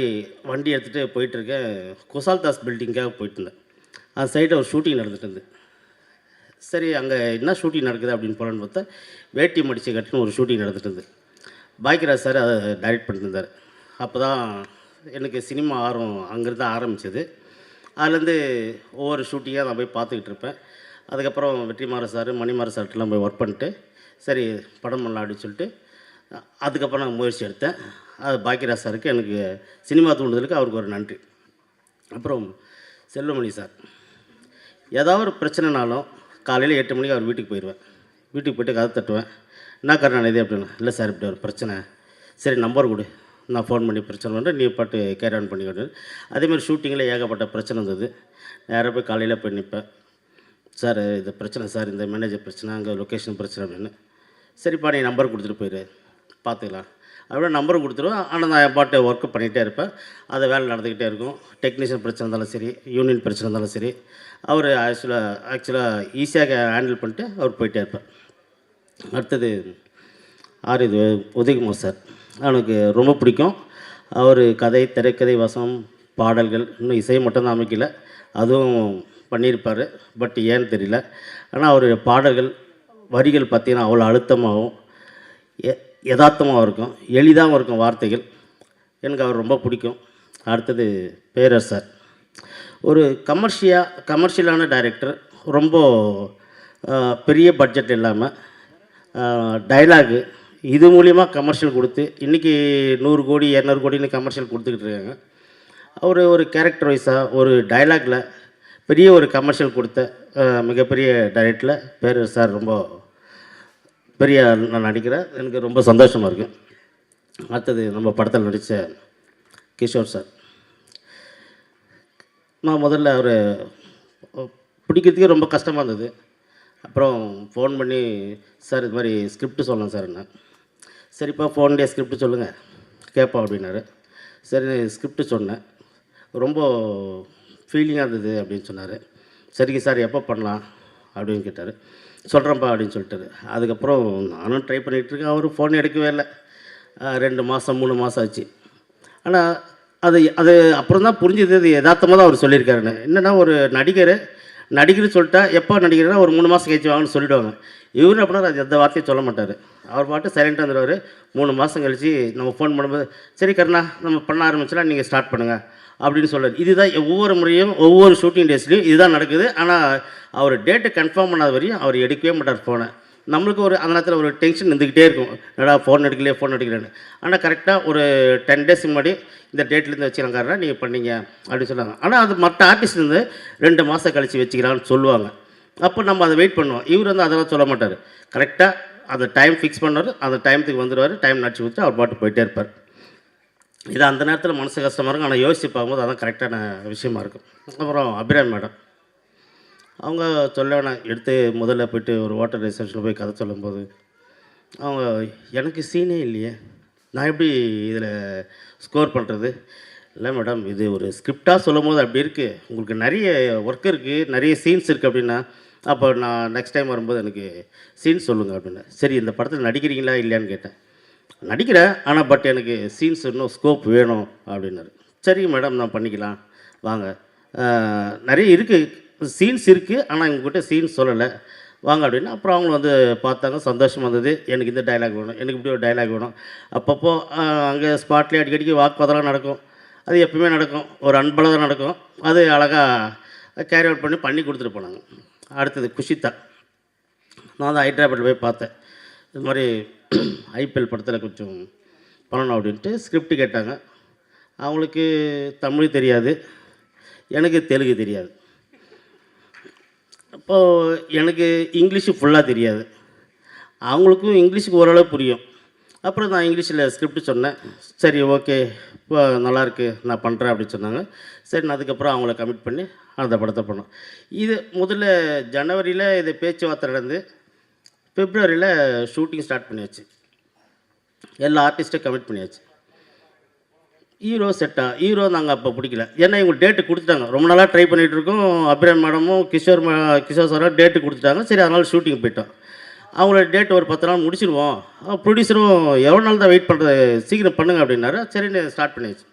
வண்டி எடுத்துகிட்டு போயிட்டுருக்கேன். குசால்தாஸ் பில்டிங்காக போயிட்டுருந்தேன். அந்த சைடில் ஒரு ஷூட்டிங் நடந்துட்டு இருந்து. சரி அங்கே என்ன ஷூட்டிங் நடக்குது அப்படின்னு போகலான்னு பார்த்தா வேட்டி மடித்து கட்டுன்னு ஒரு ஷூட்டிங் நடந்துட்டு இருந்து. பாக்கியராஜ் சார் அதை டைரக்ட் பண்ணியிருந்தார். அப்போ தான் எனக்கு சினிமா ஆர்வம் அங்கேருந்து ஆரம்பிச்சது. அதுலேருந்து ஒவ்வொரு ஷூட்டிங்காக நான் போய் பார்த்துக்கிட்டு இருப்பேன். அதுக்கப்புறம் வெற்றிமாறன் சார், மணிமாறன் சார்ட்டெலாம் போய் ஒர்க் பண்ணிட்டு சரி படம் பண்ணலாம் அப்படின்னு சொல்லிட்டு அதுக்கப்புறம் நான் முயற்சி எடுத்தேன். அது பாக்கியராஜ் சாருக்கு எனக்கு சினிமா தூண்டுதலுக்கு அவருக்கு ஒரு நன்றி. அப்புறம் செல்வமணி சார், ஏதாவது ஒரு பிரச்சனைனாலும் காலையில் 8 மணிக்கு அவர் வீட்டுக்கு போயிடுவேன். வீட்டுக்கு போய்ட்டு கதை தட்டுவேன். என்ன கருணாநிதி அப்படின்னா, இல்லை சார் இப்படி ஒரு பிரச்சனை, சரி நம்பர் கொடு, நான் ஃபோன் பண்ணி பிரச்சனை பண்ணுறேன், நீ பாட்டு கேரி ஆன் பண்ணிக்கிட்டு. அதேமாதிரி ஷூட்டிங்கில் ஏகப்பட்ட பிரச்சனை இருந்தது. நேராக போய் காலையில் போய் நிற்பேன். சார் இது பிரச்சனை சார், இந்த மேனேஜர் பிரச்சனை, அங்கே லொக்கேஷன் பிரச்சனை அப்படின்னு. சரிப்பா நீ நம்பர் கொடுத்துட்டு போயிடு பார்த்துக்கலாம் அப்படியே நம்பர் கொடுத்துருவேன். ஆனால் நான் என் பாட்டு ஒர்க்கு பண்ணிகிட்டே இருப்பேன். அது வேலை நடந்துக்கிட்டே இருக்கும். டெக்னீஷியன் பிரச்சனை இருந்தாலும் சரி, யூனியன் பிரச்சனை இருந்தாலும் சரி, அவர் ஆக்சுவலாக ஈஸியாக ஹேண்டில் பண்ணிட்டு அவர் போயிட்டே இருப்பேன். அடுத்தது இது உதயகுமார் சார், எனக்கு ரொம்ப பிடிக்கும். அவர் கதை, திரைக்கதை, வசனம், பாடல்கள், இன்னும் இசை மட்டும்தான் அமைக்கல, அதுவும் பண்ணியிருப்பார். பட் ஏன்னு தெரியல. ஆனால் அவர் பாடல்கள் வரிகள் பார்த்திங்கன்னா அவ்வளோ அழுத்தமாகவும் யதார்த்தமாகவும் இருக்கும், எளிதாகவும் இருக்கும் வார்த்தைகள். எனக்கு அவர் ரொம்ப பிடிக்கும். அடுத்தது பேரர் சார், ஒரு கமர்ஷியலான டைரக்டர். ரொம்ப பெரிய பட்ஜெட் இல்லாமல் டைலாகு இது மூலிமா கமர்ஷியல் கொடுத்து இன்றைக்கி 100 கோடி 200 கோடின்னு கமர்ஷியல் கொடுத்துக்கிட்டு இருக்காங்க. அவர் ஒரு கேரக்டர் வைஸாக ஒரு டைலாகில் பெரிய ஒரு கமர்ஷியல் கொடுத்த மிகப்பெரிய டைரக்டரில் பேரர் சார் ரொம்ப பெரிய நான் நடிக்கிறேன். எனக்கு ரொம்ப சந்தோஷமாக இருக்குது. அடுத்தது நம்ம படத்தில் நடித்த கிஷோர் சார், நான் முதல்ல அவர் பிடிக்கிறதுக்கே ரொம்ப கஷ்டமாக இருந்தது. அப்புறம் ஃபோன் பண்ணி சார் இது மாதிரி ஸ்கிரிப்ட் சொல்லலாம் சார் என்ன. சரிப்பா ஃபோன்லேயே ஸ்கிரிப்ட் சொல்லுங்கள் கேட்போம் அப்படின்னாரு. சரி ஸ்கிரிப்ட் சொன்னேன். ரொம்ப ஃபீலிங்காக இருந்தது அப்படின்னு சொன்னார். சரிங்க சார் எப்போ பண்ணலாம் அப்படின்னு கேட்டார். சொல்கிறேன்ப்பா அப்படின்னு சொல்லிட்டாரு. அதுக்கப்புறம் நானும் ட்ரை பண்ணிகிட்ருக்கேன். அவர் ஃபோன் எடுக்கவே இல்லை. 2 மாதம் 3 மாதம் ஆச்சு. ஆனால் அது அப்புறம் தான் புரிஞ்சுது, அது யதார்த்தமாக தான் அவர் சொல்லியிருக்காருன்னு. என்னென்னா ஒரு நடிகர் சொல்லிட்டா எப்போ நடிக்கிறேன்னா ஒரு 3 மாதம் கழிச்சு வாங்கன்னு சொல்லிவிடுவாங்க. இவரு அப்படின்னா அது எந்த வார்த்தையும் சொல்ல மாட்டார். அவர் பாட்டு சைலண்ட்டாக வந்துடுவார். 3 மாதம் கழிச்சு நம்ம ஃபோன் பண்ணும்போது சரி கருணா நம்ம பண்ண ஆரம்பிச்சலாம், நீங்கள் ஸ்டார்ட் பண்ணுங்கள் அப்படின்னு சொல்லுவார். இதுதான் ஒவ்வொரு முறையும் ஒவ்வொரு ஷூட்டிங் டேஸ்லையும் இதுதான் நடக்குது. ஆனால் அவர் டேட்டை கன்ஃபார்ம் பண்ணாத வரையும் அவர் எடுக்கவே மாட்டார் ஃபோனை. நம்மளுக்கு அந்த நேரத்தில் ஒரு டென்ஷன் இருந்துக்கிட்டே இருக்கும், என்னடா ஃபோன் எடுக்கலைன்னு. ஆனால் கரெக்டாக ஒரு 10 டேஸ் முன்னாடி இந்த டேட்லேருந்து வச்சுக்கிறாங்க நீங்கள் பண்ணீங்க அப்படின்னு சொல்லுவாங்க. ஆனால் அது மற்ற ஆர்டிஸ்ட்லேருந்து 2 மாதம் கழித்து வச்சுக்கிறான்னு சொல்லுவாங்க. அப்போ நம்ம அதை வெயிட் பண்ணுவோம். இவர் அதெல்லாம் சொல்ல மாட்டார். கரெக்டாக அந்த டைம் ஃபிக்ஸ் பண்ணுவார், அந்த டைமுக்கு வந்துடுவார், டைம் நடிச்சு கொடுத்து அவர் பாட்டு போயிட்டே இருப்பார். இது அந்த நேரத்தில் மனசு கஷ்டமாக இருக்கும். ஆனால் யோசித்து பார்க்கும்போது அதான் கரெக்டான விஷயமா இருக்கும். அப்புறம் அபிராமி மேடம், அவங்க சொல்ல வேணாம், எடுத்து முதல்ல போய்ட்டு ஒரு வாட்டர் ரிசர்ச்சில் போய் கதை சொல்லும்போது அவங்க எனக்கு சீனே இல்லையே, நான் எப்படி இதில் ஸ்கோர் பண்ணுறது. இல்லை மேடம் இது ஒரு ஸ்கிரிப்டாக சொல்லும் போது அப்படி இருக்குது, உங்களுக்கு நிறைய ஒர்க் இருக்குது, நிறைய சீன்ஸ் இருக்குது அப்படின்னா, அப்போ நான் நெக்ஸ்ட் டைம் வரும்போது எனக்கு சீன்ஸ் சொல்லுங்கள் அப்படின்னு. சரி இந்த படத்தில் நடிக்கிறீங்களா இல்லையான்னு கேட்டேன். நடிக்கிறேன், ஆனால் பட் எனக்கு சீன்ஸ் இன்னும் ஸ்கோப் வேணும் அப்படின்னாரு. சரிங்க மேடம் நான் பண்ணிக்கலாம் வாங்க, நிறைய இருக்குது சீன்ஸ் இருக்குது, ஆனால் எங்ககிட்ட சீன்ஸ் சொல்லலை வாங்க அப்படின்னா. அப்புறம் அவங்க வந்து பார்த்தாங்க, சந்தோஷமாக இருந்தது. எனக்கு இந்த டைலாக் வேணும், எனக்கு இப்படி ஒரு டைலாக் வேணும். அப்பப்போ அங்கே ஸ்பாட்லேயே அடிக்கடிக்கு வாக்குவாதெல்லாம் நடக்கும். அது எப்பவுமே நடக்கும், ஒரு அன்பளவு தான் நடக்கும். அது அழகாக கேரி அவுட் பண்ணி கொடுத்துட்டு போனாங்க. அடுத்தது குஷிதா, நான் தான் ஹைட்ராபாடில் போய் பார்த்தேன். இது மாதிரி ஐபிஎல் படத்தில் கொஞ்சம் பண்ணணும் அப்படின்ட்டு ஸ்கிரிப்ட் கேட்டாங்க. அவங்களுக்கு தமிழ் தெரியாது, எனக்கு தெலுங்கு தெரியாது. அப்போது எனக்கு இங்கிலீஷு ஃபுல்லாக தெரியாது, அவங்களுக்கும் இங்கிலீஷுக்கு ஓரளவு புரியும். அப்புறம் நான் இங்கிலீஷில் ஸ்கிரிப்ட் சொன்னேன். சரி ஓகே இப்போ நல்லாயிருக்கு நான் பண்ணுறேன் அப்படின்னு சொன்னாங்க. சரி நான் அதுக்கப்புறம் அவங்கள கமிட் பண்ணி அந்த படத்தை பண்ணோம். இது முதல்ல ஜனவரியில் இது பேச்சுவார்த்தை நடந்து பிப்ரவரியில் ஷூட்டிங் ஸ்டார்ட் பண்ணியாச்சு. எல்லா ஆர்டிஸ்ட்டும் கமிட் பண்ணியாச்சு. ஹீரோ ஹீரோ நாங்கள் அப்போ பிடிக்கல. ஏன்னா இவங்க டேட்டு கொடுத்துட்டாங்க. ரொம்ப நாளாக ட்ரை பண்ணிகிட்டு இருக்கோம். அபிராம் மேடமும் கிஷோர் சாரும் டேட்டு கொடுத்துட்டாங்க. சரி, அதனால் ஷூட்டிங் போயிட்டோம். அவங்களோட டேட் ஒரு 10 நாள் முடிச்சிடுவோம். ப்ரொடியூசரும் எவ்வளோ நாள் தான் வெயிட் பண்ணுறது, சீக்கிரம் பண்ணுங்க அப்படின்னாரு. சரின்னு ஸ்டார்ட் பண்ணியாச்சு.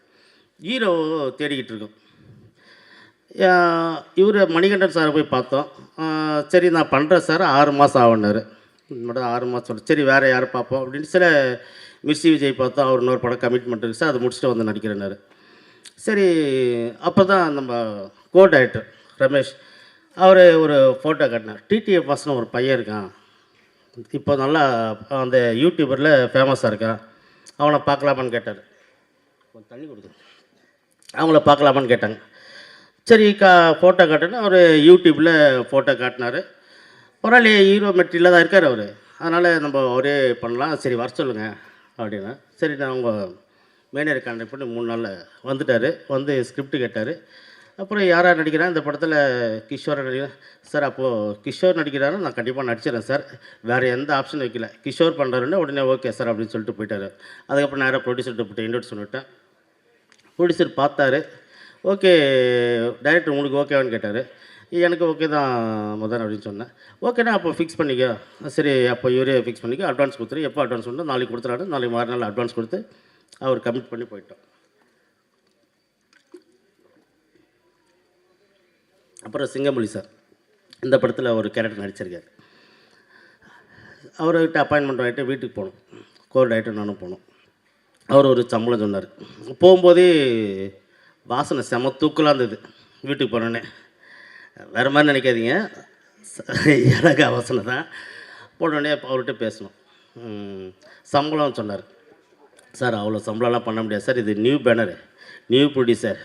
ஹீரோ தேடிக்கிட்டு இருக்கோம். இவர் மணிகண்டன் சாரை போய் பார்த்தோம். சரி நான் பண்ணுறேன் சார், 6 மாதம் ஆகுனாரு. மேடம் 6 மாதம் சொல்ல, சரி வேறு யாரை பார்ப்போம் அப்படின்னு சில மிர்சி விஜய் பார்த்தோம். அவர் இன்னொரு படம் கமிட்மெண்ட் இருக்குது சார், அதை முடிச்சுட்டு வந்து நடிக்கிறேன்னாரு. சரி, அப்போ தான் நம்ம கோ டைரக்டர் ரமேஷ் அவர் ஒரு ஃபோட்டோ காட்டினார். டிடிஎஃப் வாசன் ஒரு பையன் இருக்கான், இப்போ நல்லா அந்த யூடியூபரில் ஃபேமஸாக இருக்கான், அவனை பார்க்கலாமான்னு கேட்டார். கொஞ்சம் தண்ணி கொடுத்து அவங்கள பார்க்கலாமான்னு கேட்டாங்க. சரி, ஃபோட்டோ காட்டுன்னு அவர் யூடியூப்பில் ஃபோட்டோ காட்டினார். பரவாயில்லையே, ஹீரோ மெட்டீரியலாக தான் இருக்கார் அவர், அதனால் நம்ம அவரே பண்ணலாம், சரி வர சொல்லுங்கள் அப்படின்னா. சரி, நான் உங்கள் மேனேஜர் கான்டாக்ட் பண்ணி 3 நாளில் வந்துட்டார். வந்து ஸ்கிரிப்ட் கேட்டார். அப்புறம் யாராக நடிக்கிறேன் இந்த படத்தில், கிஷோரை நடிக்கிறேன் சார். அப்போது கிஷோர் நடிக்கிறாரு, நான் கண்டிப்பாக நடிச்சிடறேன் சார், வேறு எந்த ஆப்ஷன் வைக்கல. கிஷோர் பண்ணுறாருன்னு உடனே ஓகே சார் அப்படின்னு சொல்லிட்டு போயிட்டார். அதுக்கப்புறம் நேராக ப்ரொடியூசர்கிட்ட போய்ட்டு இன்ட்ரோட் சொல்லிவிட்டேன். ப்ரொடியூசர் பார்த்தாரு. ஓகே டைரக்டர் உங்களுக்கு ஓகேவான்னு கேட்டார். எனக்கு ஓகே தான் முதன் அப்படின்னு சொன்னேன். ஓகேண்ணா அப்போ ஃபிக்ஸ் பண்ணிக்கோ. சரி, அப்போ இவரே ஃபிக்ஸ் பண்ணிக்கோ, அட்வான்ஸ் கொடுத்துரு. எப்போ அட்வான்ஸ் கொடுத்தோம், நாளைக்கு கொடுத்துறாரு. நாளைக்கு மறுநாள் அட்வான்ஸ் கொடுத்து அவர் கமிட் பண்ணி போயிட்டோம். அப்புறம் சிங்கமொழி சார் இந்த படத்தில் ஒரு கேரக்டர் நடிச்சிருக்கார். அவர்கிட்ட அப்பாயின்மெண்ட் ஆகிட்டு வீட்டுக்கு போனோம். கோர் டைரக்டர் நானும் போனோம். அவர் ஒரு சம்பளம் சொன்னார். போகும்போதே வாசனை செம தூக்கலாக இருந்தது. வீட்டுக்கு போனோன்னே வேறு மாதிரி நினைக்காதீங்க, எனக்கு வாசனை தான். போனோடனே அவர்கிட்ட பேசணும். சம்பளம் சொன்னார். சார் அவ்வளோ சம்பளம்லாம் பண்ண முடியாது சார், இது new banner, new producer,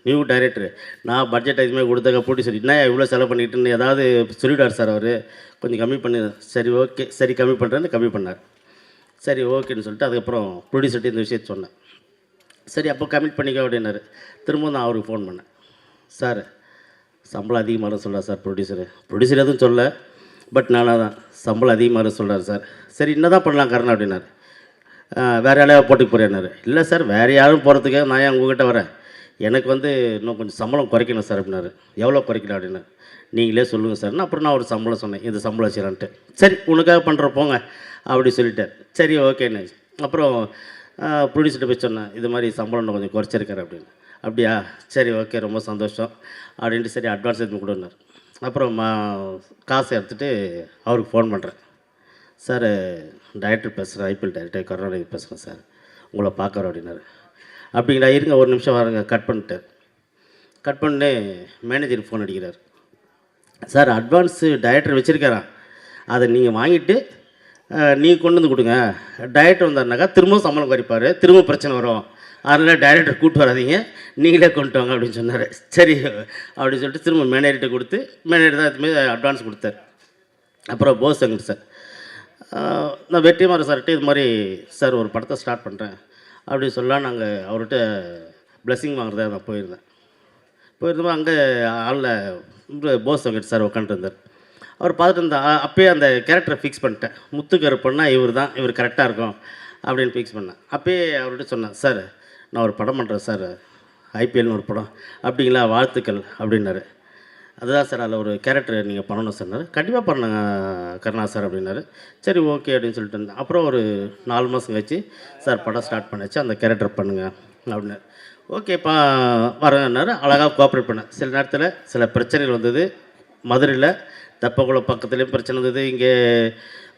new director, நான் பட்ஜெட் எதுவுமே கொடுத்தாங்க ப்ரொடியூசர் என்ன இவ்வளோ செலவு பண்ணிக்கிட்டுன்னு ஏதாவது சொல்லிவிடார் சார் அவர், கொஞ்சம் கம்மி பண்ணி. சரி ஓகே, சரி கம்மி பண்ணுறேன்னு கம்மி பண்ணார். சரி ஓகேன்னு சொல்லிட்டு அதுக்கப்புறம் ப்ரொடியூசர்கிட்ட இந்த விஷயத்தை சொன்னேன். சரி அப்போ கமிட் பண்ணிக்க அப்படின்னாரு. திரும்ப நான் அவருக்கு ஃபோன் பண்ணேன். சார் சம்பளம் அதிகமாக சொல்கிறார் சார் ப்ரொடியூசர் எதுவும் சொல்ல, பட் நானாக தான் சம்பளம் அதிகமாக சொல்கிறார் சார். சரி என்ன தான் பண்ணலாம் கரண் அப்படின்னாரு. வேறு யாரையாவது போட்டுக்கு போகிறேன்னாரு. இல்லை சார் வேறு யாரும் போகிறதுக்காக நான் ஏன் உங்ககிட்ட வரேன், எனக்கு இன்னும் கொஞ்சம் சம்பளம் குறைக்கணும் சார் அப்படின்னாரு. எவ்வளோ குறைக்கணும் அப்படின்னா நீங்களே சொல்லுங்கள் சார்னு. அப்புறம் நான் ஒரு சம்பளம் சொன்னேன், இது சம்பளம் வச்சுலான்ட்டு. சரி உனக்காக பண்ணுற போங்க அப்படி சொல்லிட்டார். சரி ஓகேன்னு. அப்புறம் ப்ரொடியூசர்கிட்ட போய் சொன்னேன், இது மாதிரி சம்பளம் கொஞ்சம் குறைச்சிருக்காரு அப்படின்னு. அப்படியா, சரி ஓகே ரொம்ப சந்தோஷம் அப்படின்ட்டு சரி அட்வான்ஸ் எடுத்து கொடுன்னார். அப்புறம் காசை எடுத்துகிட்டு அவருக்கு ஃபோன் பண்ணுறேன். சார் டைரக்டர் பேசுகிறேன், ஐபிஎல் டைரக்டர் கருணாநிதி பேசுகிறேன் சார், உங்களை பார்க்குறோம் அப்படின்னாரு. அப்படிங்களா, இருங்க ஒரு நிமிஷம் வரங்க. கட் பண்ணிட்டார். கட் பண்ணி மேனேஜருக்கு ஃபோன் அடிக்கிறார். சார் அட்வான்ஸு டைரக்டர் வச்சுருக்காரான், அதை நீங்கள் வாங்கிட்டு நீங்கள் கொண்டு வந்து கொடுங்க. டைரக்டர் வந்தாருனாக்கா திரும்பவும் சம்பளம் குறைப்பார், திரும்ப பிரச்சனை வரும், அதனால் டைரக்டர் கூப்பிட்டு வராதிங்க, நீங்களே கொண்டு வாங்க அப்படின்னு சொன்னார். சரி அப்படின்னு சொல்லிட்டு திரும்ப மேனேஜர்கிட்ட கொடுத்து மேனேஜர் தான் இதுமாரி அட்வான்ஸ் கொடுத்தார். அப்புறம் போஸ் சங்கர் சார், நான் வெற்றிமாறன் சார்கிட்ட இது மாதிரி சார் ஒரு படத்தை ஸ்டார்ட் பண்ணுறேன் அப்படின்னு சொல்லலாம். நாங்கள் அவர்கிட்ட பிளெஸிங் வாங்குறதா நான் போயிருந்தோம். அங்கே ஆளில் போஸ் சங்கர் சார் உட்காந்துருந்தார். அவர் பார்த்துட்டு இருந்தால் அப்போயே அந்த கேரக்டரை ஃபிக்ஸ் பண்ணிட்டேன். முத்துக்கருப்பன்னா இவர் கரெக்டாக இருக்கும் அப்படின்னு ஃபிக்ஸ் பண்ணேன். அப்போயே அவர்கிட்ட சொன்னேன், சார் நான் ஒரு படம் பண்ணுறேன் சார், ஐபிஎல்னு ஒரு படம். அப்படிங்களா, வாழ்த்துக்கள் அப்படின்னாரு. அதுதான் சார் அதில் ஒரு கேரக்டர் நீங்கள் பண்ணணும் சார். கண்டிப்பாக பண்ணுங்க கருணா சார் அப்படின்னாரு. சரி ஓகே அப்படின்னு சொல்லிட்டு இருந்தேன். அப்புறம் ஒரு 4 மாதம் கழிச்சு சார் படம் ஸ்டார்ட் பண்ணிச்சு, அந்த கேரக்டர் பண்ணுங்க அப்படின்னாரு. ஓகேப்பா வரேன்னாரு. அழகாக கோஆப்ரேட் பண்ணேன். சில நேரத்தில் சில பிரச்சனைகள் வந்தது. மதுரையில் தெப்பக்குளம் பக்கத்துலேயும் பிரச்சனை வந்தது, இங்கே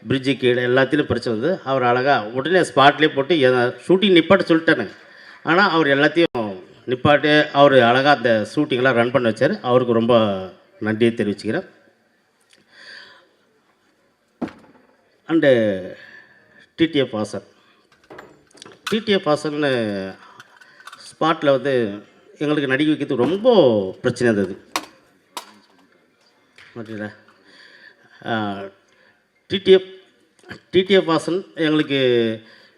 பிரிட்ஜு கீழே எல்லாத்துலேயும் பிரச்சனை வந்தது. அவர் அழகாக உடனே ஸ்பாட்லேயே போட்டு ஷூட்டிங் நிப்பாட்ட சொல்லிட்டானே, ஆனால் அவர் எல்லாத்தையும் நிப்பாட்டு அவர் அழகாக அந்த ஷூட்டிங்கெலாம் ரன் பண்ண வச்சார். அவருக்கு ரொம்ப நன்றியை தெரிவிச்சுக்கிறேன். அண்டு டிடிஎஃப் வாசன் ஸ்பாட்டில் எங்களுக்கு நடிக்க வைக்கிறது ரொம்ப பிரச்சனை இருந்தது. ஓகேங்களா, டிடிஎஃப் வாசன் எங்களுக்கு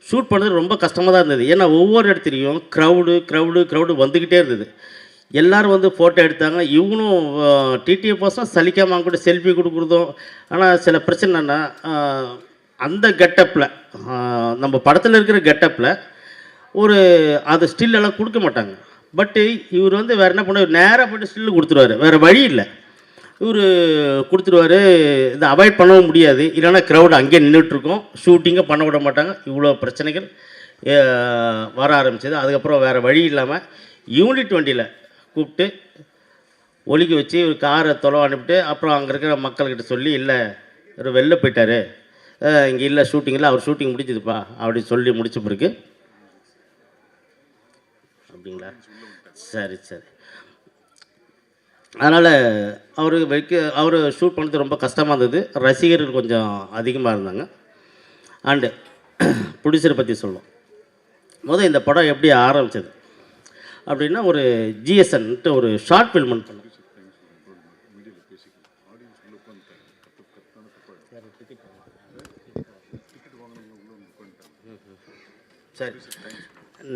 ஷூட் பண்ணுறது ரொம்ப கஷ்டமாக தான் இருந்தது. ஏன்னா ஒவ்வொரு இடத்துலையும் க்ரௌடு வந்துக்கிட்டே இருந்தது. எல்லோரும் வந்து ஃபோட்டோ எடுத்தாங்க. இவனும் டிடிஏ பர்சன் சலிக்காமல் கூட செல்ஃபி கொடுக்குறதும். ஆனால் சில பிரச்சனைன்னா அந்த கெட்டப்பில் நம்ம படத்தில் இருக்கிற கெட்டப்பில் ஒரு அது ஸ்டில்லெல்லாம் கொடுக்க மாட்டாங்க. பட்டு இவர் வந்து வேறு என்ன பண்ணுவார், நேராக போய்ட்டு ஸ்டில்லு கொடுத்துருவார். வேறு வழி இல்லை, இவர் கொடுத்துருவார். இதை அவாய்ட் பண்ணவும் முடியாது, இல்லைன்னா க்ரௌட் அங்கேயே நின்றுட்டுருக்கோம், ஷூட்டிங்கை பண்ண விட மாட்டாங்க. இவ்வளோ பிரச்சனைகள் வர ஆரம்பிச்சது. அதுக்கப்புறம் வேறு வழி இல்லாமல் யூனிட் வண்டியில் கூப்பிட்டு ஒலிக்க வச்சு ஒரு காரை தொலைவ அனுப்பிட்டு, அப்புறம் அங்கே இருக்கிற மக்கள்கிட்ட சொல்லி, இல்லை ஒரு வெளில போயிட்டார், இங்கே இல்லை ஷூட்டிங்கில், அவர் ஷூட்டிங் முடிஞ்சுதுப்பா அப்படின்னு சொல்லி முடிச்ச பிறகு, அப்படிங்களா, சரி சரி. அதனால் அவர் ஷூட் பண்ணது ரொம்ப கஷ்டமாக இருந்தது. ரசிகர்கள் கொஞ்சம் அதிகமாக இருந்தாங்க. அண்டு ப்ரொடியூசரை பற்றி சொல்லணும். முதல் இந்த படம் எப்படி ஆரம்பித்தது அப்படின்னா, ஒரு ஜிஎஸ்என்ட்டு ஒரு ஷார்ட் ஃபில்ம் பண்ணோம். சரி,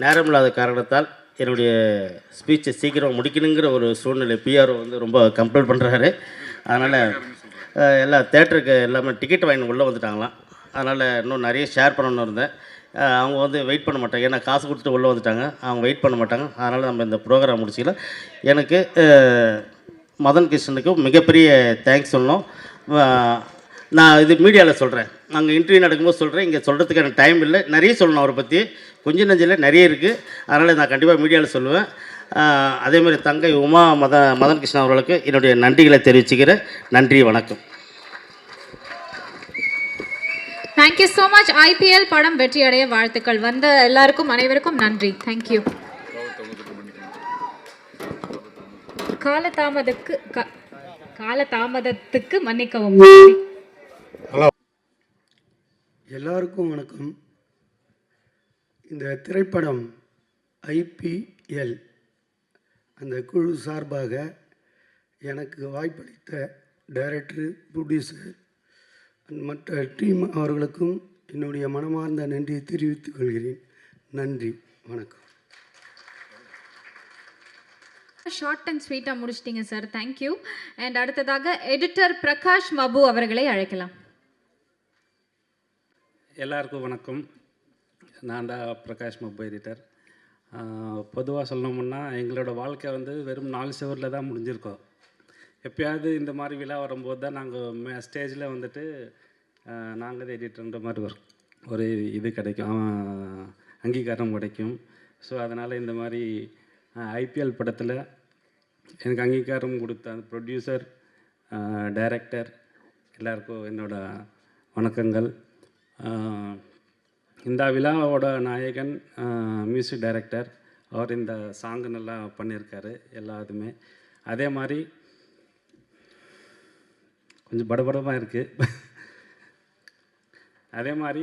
நேரம் இல்லாத காரணத்தால் என்னுடைய ஸ்பீச்சை சீக்கிரம் முடிக்கணுங்கிற ஒரு சூழ்நிலை பிஆர்ஓ வந்து ரொம்ப கம்ப்ளைண்ட் பண்ணுறாரு. அதனால் எல்லா தேட்டருக்கு எல்லாமே டிக்கெட் வாங்கி உள்ளே வந்துட்டாங்களாம். அதனால் இன்னும் நிறைய ஷேர் பண்ணணுன்னு இருந்தேன். அவங்க வந்து வெயிட் பண்ண மாட்டாங்க, ஏன்னா காசு கொடுத்துட்டு உள்ளே வந்துட்டாங்க, அவங்க வெயிட் பண்ண மாட்டாங்க. அதனால் நம்ம இந்த ப்ரோக்ராம் முடிச்சிக்கலாம். எனக்கு மதன் கிருஷ்ணனுக்கு மிகப்பெரிய தேங்க்ஸ் சொல்லணும். நான் இது மீடியாவில் சொல்கிறேன், அங்கே இன்டர்வியூ நடக்கும்போது சொல்கிறேன், இங்கே சொல்கிறதுக்கு எனக்கு டைம் இல்லை. நிறைய சொல்லணும் அவரை பற்றி, கொஞ்சம் நெஞ்சில் நிறைய இருக்குது. அதனால் நான் கண்டிப்பாக மீடியாவில் சொல்லுவேன். அதேமாதிரி தங்கை உமா மதன் கிருஷ்ணன் அவர்களுக்கு என்னுடைய நன்றிகளை தெரிவிச்சுக்கிறேன். நன்றி, வணக்கம். Thank you so much. ஐபிஎல் படம் வெற்றியடைய வாழ்த்துக்கள். வந்த எல்லாருக்கும் அனைவருக்கும் நன்றி. தேங்க்யூ. காலதாமதத்துக்கு மன்னிக்கவும். எல்லாருக்கும் வணக்கம். இந்த திரைப்படம் ஐபிஎல் அந்த குழு சார்பாக எனக்கு வாய்ப்பளித்த டைரக்டர், ப்ரொடியூசர், மற்ற டீம் அவர்களுக்கும் என்னுடைய மனமார்ந்த நன்றியை தெரிவித்துக் கொள்கிறேன். நன்றி, வணக்கம். ஷார்ட் அண்ட் ஸ்வீட்டாக முடிச்சிட்டிங்க சார், தேங்க்யூ. அண்ட் அடுத்ததாக எடிட்டர் பிரகாஷ் மபு அவர்களை அழைக்கலாம். எல்லாருக்கும் வணக்கம். நான் தான் பிரகாஷ் மபு, எடிட்டர். பொதுவாக சொல்லணும்னா எங்களோட வாழ்க்கை வந்து வெறும் 4 செவரில் தான் முடிஞ்சிருக்கோம். எப்போயாவது இந்த மாதிரி விழா வரும்போது தான் நாங்கள் ஸ்டேஜில் வந்துட்டு நாங்கள் தான் எடிட்டர்ன்ற மாதிரி ஒரு இது கிடைக்கும், அங்கீகாரம் கிடைக்கும். ஸோ அதனால் இந்த மாதிரி ஐபிஎல் படத்தில் எனக்கு அங்கீகாரம் கொடுத்த அந்த ப்ரொடியூசர், டைரக்டர் எல்லாருக்கும் என்னோட வணக்கங்கள். இந்த விழாவோட நாயகன் மியூசிக் டைரக்டர், அவர் இந்த சாங்கு நல்லா பண்ணியிருக்காரு எல்லா இதுவுமே. அதே மாதிரி கொஞ்சம் படபடமாக இருக்குது. அதே மாதிரி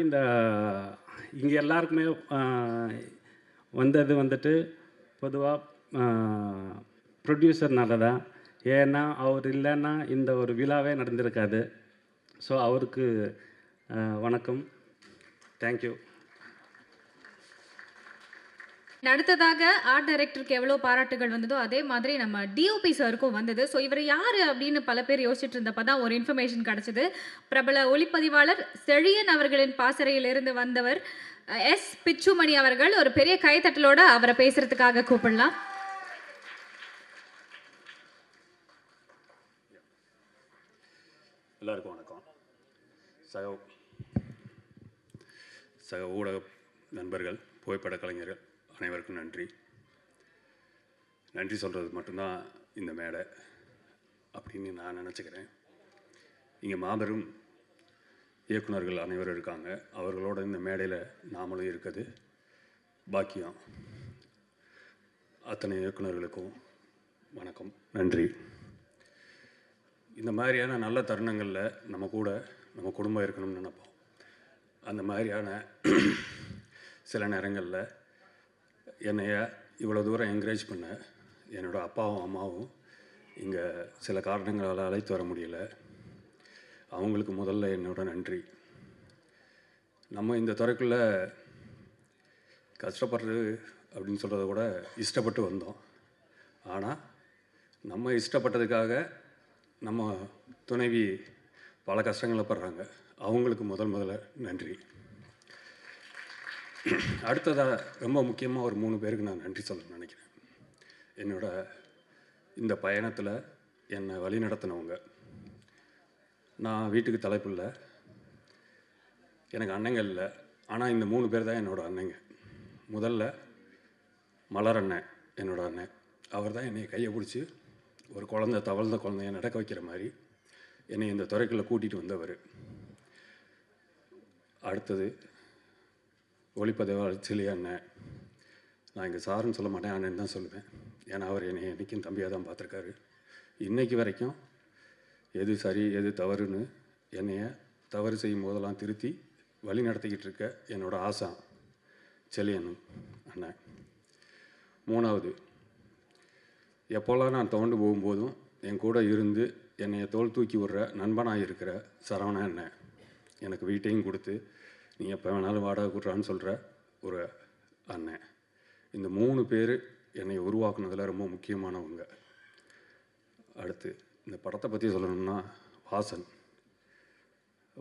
இங்கே எல்லாருக்குமே வந்தது வந்துட்டு பொதுவாக ப்ரொடியூசர்னால தான். ஏன்னா அவர் இல்லைன்னா இந்த ஒரு விழாவே நடந்திருக்காது. ஸோ அவருக்கு வணக்கம், தேங்க்யூ. அடுத்ததாக ஆர்ட் டைரக்டருக்கு எவ்வளோ பாராட்டுகள் வந்ததோ அதே மாதிரி நம்ம டிஓபி சாருக்கும் வந்தது. ஸோ இவர் யார் அப்படின்னு பல பேர் யோசிச்சுட்டு இருந்தப்போ தான் ஒரு இன்ஃபர்மேஷன் கிடச்சிது. பிரபல ஒளிப்பதிவாளர் செழியன் அவர்களின் பாசறையிலிருந்து வந்தவர் எஸ் பிச்சுமணி அவர்கள். ஒரு பெரிய கைத்தட்டலோடு அவரை பேசுறதுக்காக கூப்பிடலாம். எல்லாருக்கும் வணக்கம். சக ஊடக நண்பர்கள், புகைப்பட கலைஞர்கள் அனைவருக்கும் நன்றி. நன்றி சொல்கிறது மட்டும்தான் இந்த மேடை அப்படின்னு நான் நினச்சிக்கிறேன். இங்கே மாபெரும் இயக்குனர்கள் அனைவரும் இருக்காங்க. அவர்களோட இந்த மேடையில் நாமளும் இருக்குது பாக்கியம். அத்தனை இயக்குனர்களுக்கும் வணக்கம், நன்றி. இந்த மாதிரியான நல்ல தருணங்களில் நம்ம கூட நம்ம குடும்பம் இருக்கணும்னு நினைப்போம். அந்த மாதிரியான சில நேரங்களில் என்னைய இவ்வளோ தூரம் என்கரேஜ் பண்ண என்னோடய அப்பாவும் அம்மாவும் இங்கே சில காரணங்களால் அழைத்து வர முடியலை. அவங்களுக்கு முதல்ல என்னோட நன்றி. நம்ம இந்த துறைக்குள்ளே கஷ்டப்படுறது அப்படின்னு சொல்கிறத கூட இஷ்டப்பட்டு வந்தோம். ஆனால் நம்ம இஷ்டப்பட்டதுக்காக நம்ம துணைவி பல கஷ்டங்களை படுறாங்க. அவங்களுக்கு முதல்ல நன்றி. அடுத்ததாக ரொம்ப முக்கியமாக ஒரு 3 பேருக்கு நான் நன்றி சொல்ல நினைக்கிறேன். இந்த பயணத்தில் என்னை வழி நடத்தினவங்க. நான் வீட்டுக்கு தலைப்பில்லை, எனக்கு அண்ணங்க இல்லை, ஆனால் இந்த 3 பேர் தான் என்னோடய அண்ணங்க. முதல்ல மலர் அண்ணன், என்னோட அண்ணன். அவர் தான் என்னை கையை பிடிச்சி ஒரு தவழ்ந்த குழந்தைய நடக்க வைக்கிற மாதிரி என்னை இந்த துறைக்குள்ளே கூட்டிகிட்டு வந்தவர். அடுத்தது ஒளிப்பதிவாளர் சிலி அண்ணன். நான் இங்கே சாருன்னு சொல்ல மாட்டேன், அண்ணன் தான் சொல்லுவேன். ஏன்னா அவர் என்னை என்றைக்கும் தம்பியாக தான் பார்த்துருக்காரு. இன்றைக்கு வரைக்கும் எது சரி எது தவறுன்னு என்னைய தவறு செய்யும் போதெல்லாம் திருத்தி வழி நடத்திக்கிட்டு இருக்க என்னோடய ஆசா செலியன் அண்ணன். 3வது, எப்போல்லாம் நான் தோண்டு போகும்போதும் என் கூட இருந்து என்னைய தோள் தூக்கி விடுற நண்பனாக இருக்கிற சரவண அண்ணன். எனக்கு வீட்டையும் கொடுத்து நீ எப்போ வேணாலும் வாடகை கொடுறான்னு சொல்கிற ஒரு அண்ணன். இந்த 3 பேர் என்னை உருவாக்குனதில் ரொம்ப முக்கியமானவங்க. அடுத்து இந்த படத்தை பற்றி சொல்லணும்னா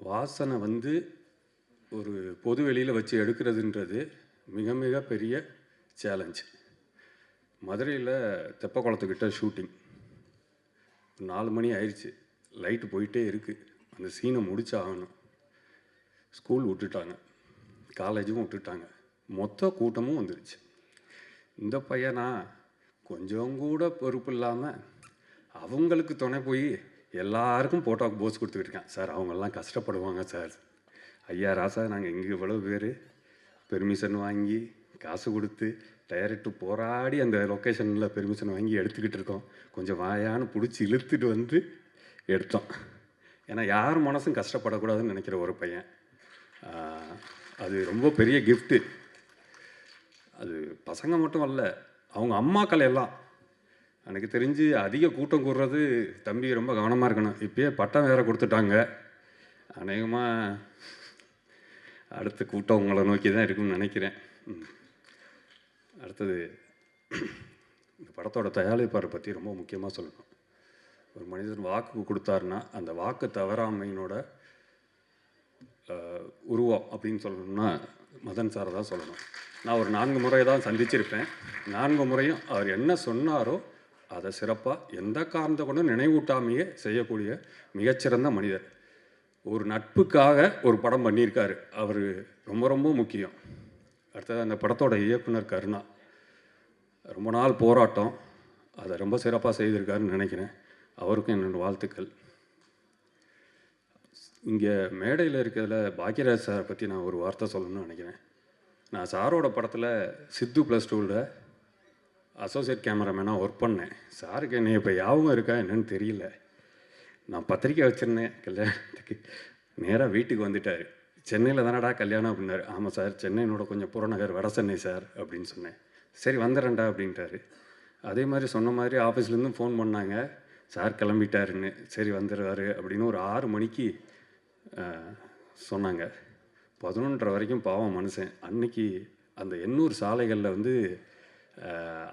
வாசனை ஒரு பொது வெளியில் வச்சு எடுக்கிறதுன்றது மிக மிக பெரிய சேலஞ்ச். மதுரையில் தெப்பக்குளத்துக்கிட்ட ஷூட்டிங் 4 மணி ஆயிடுச்சு, லைட்டு போயிட்டே இருக்குது. அந்த சீனை முடிச்சாகணும். ஸ்கூல் விட்டுட்டாங்க, காலேஜும் விட்டுட்டாங்க, மொத்த கூட்டமும் வந்துடுச்சு. இந்த பையனா கொஞ்சம் கூட பொறுப்பு இல்லாமல் அவங்களுக்கு துணை போய் எல்லாருக்கும் ஃபோட்டோவுக்கு போஸ் கொடுத்துக்கிட்டு இருக்கேன். சார் அவங்கெல்லாம் கஷ்டப்படுவாங்க சார். ஐயா ராசா, நாங்கள் இங்கே இவ்வளோ பேர் பெர்மிஷன் வாங்கி காசு கொடுத்து டைரக்ட் போராடி அந்த லொக்கேஷனில் பெர்மிஷன் வாங்கி எடுத்துக்கிட்டு இருக்கோம். கொஞ்சம் வாயான்னு பிடிச்சி இழுத்துட்டு எடுத்தோம். ஏன்னா யார் மனசும் கஷ்டப்படக்கூடாதுன்னு நினைக்கிற ஒரு பையன். அது ரொம்ப பெரிய கிஃப்ட்டு. அது பசங்க மட்டும் அல்ல, அவங்க அம்மாக்கள் எல்லாம் எனக்கு தெரிஞ்சு அதிக கூட்டம் கூடுறது தம்பி ரொம்ப கவனமாக இருக்கணும். இப்போயே பட்டம் வேறு கொடுத்துட்டாங்க. அநேகமாக அடுத்த கூட்டம் உங்களை நோக்கி தான் இருக்குன்னு நினைக்கிறேன். அடுத்தது இந்த படத்தோட தயாரிப்பாளரை பற்றி ரொம்ப முக்கியமாக சொல்லணும். ஒரு மனிதன் வாக்கு கொடுத்தாருன்னா அந்த வாக்கு தவறாமையினோட உருவம் அப்படின்னு சொல்லணும்னா மதன் சாரை தான் சொல்லணும். நான் ஒரு 4 முறை தான் சந்திச்சிருப்பேன். 4 முறையும் அவர் என்ன சொன்னாரோ அதை சிறப்பாக எந்த காரணத்தை கொண்டு நினைவூட்டாமையே செய்யக்கூடிய மிகச்சிறந்த மனிதர். ஒரு நட்புக்காக ஒரு படம் பண்ணியிருக்காரு, அவர் ரொம்ப ரொம்ப முக்கியம். அடுத்தது அந்த படத்தோட இயக்குனர் கருணா, ரொம்ப நாள் போராட்டம், அதை ரொம்ப சிறப்பாக செய்திருக்காருன்னு நினைக்கிறேன். அவருக்கும் என்னோடய வாழ்த்துக்கள். இங்கே மேடையில் இருக்கிறதுல பாக்யராஜ் சாரை பற்றி நான் ஒரு வார்த்தை சொல்லணும்னு நினைக்கிறேன். நான் சாரோட படத்தில் சித்து +2ல் அசோசியேட் கேமராமேனாக ஒர்க் பண்ணேன். சாருக்கு என்னை இப்போ யாவும் இருக்கா என்னன்னு தெரியல. நான் பத்திரிக்கை வச்சுருந்தேன் கல்யாணத்துக்கு, நேராக வீட்டுக்கு வந்துட்டார். சென்னையில் தானடா கல்யாணம் அப்படின்னாரு. ஆமாம் சார், சென்னையினோட கொஞ்சம் புறநகர் வட சென்னை சார் அப்படின்னு சொன்னேன். சரி வந்துடுறேன்டா அப்படின்ட்டாரு. அதே மாதிரி சொன்ன மாதிரி ஆஃபீஸ்லேருந்து ஃபோன் பண்ணாங்க, சார் கிளம்பிட்டாருன்னு. சரி வந்துடுவார் அப்படின்னு ஒரு 6 மணிக்கு சொன்னாங்க. 11:30 வரைக்கும் பாவம் மனுஷன். அன்னைக்கு அந்த எண்ணூர் சாலைகளில்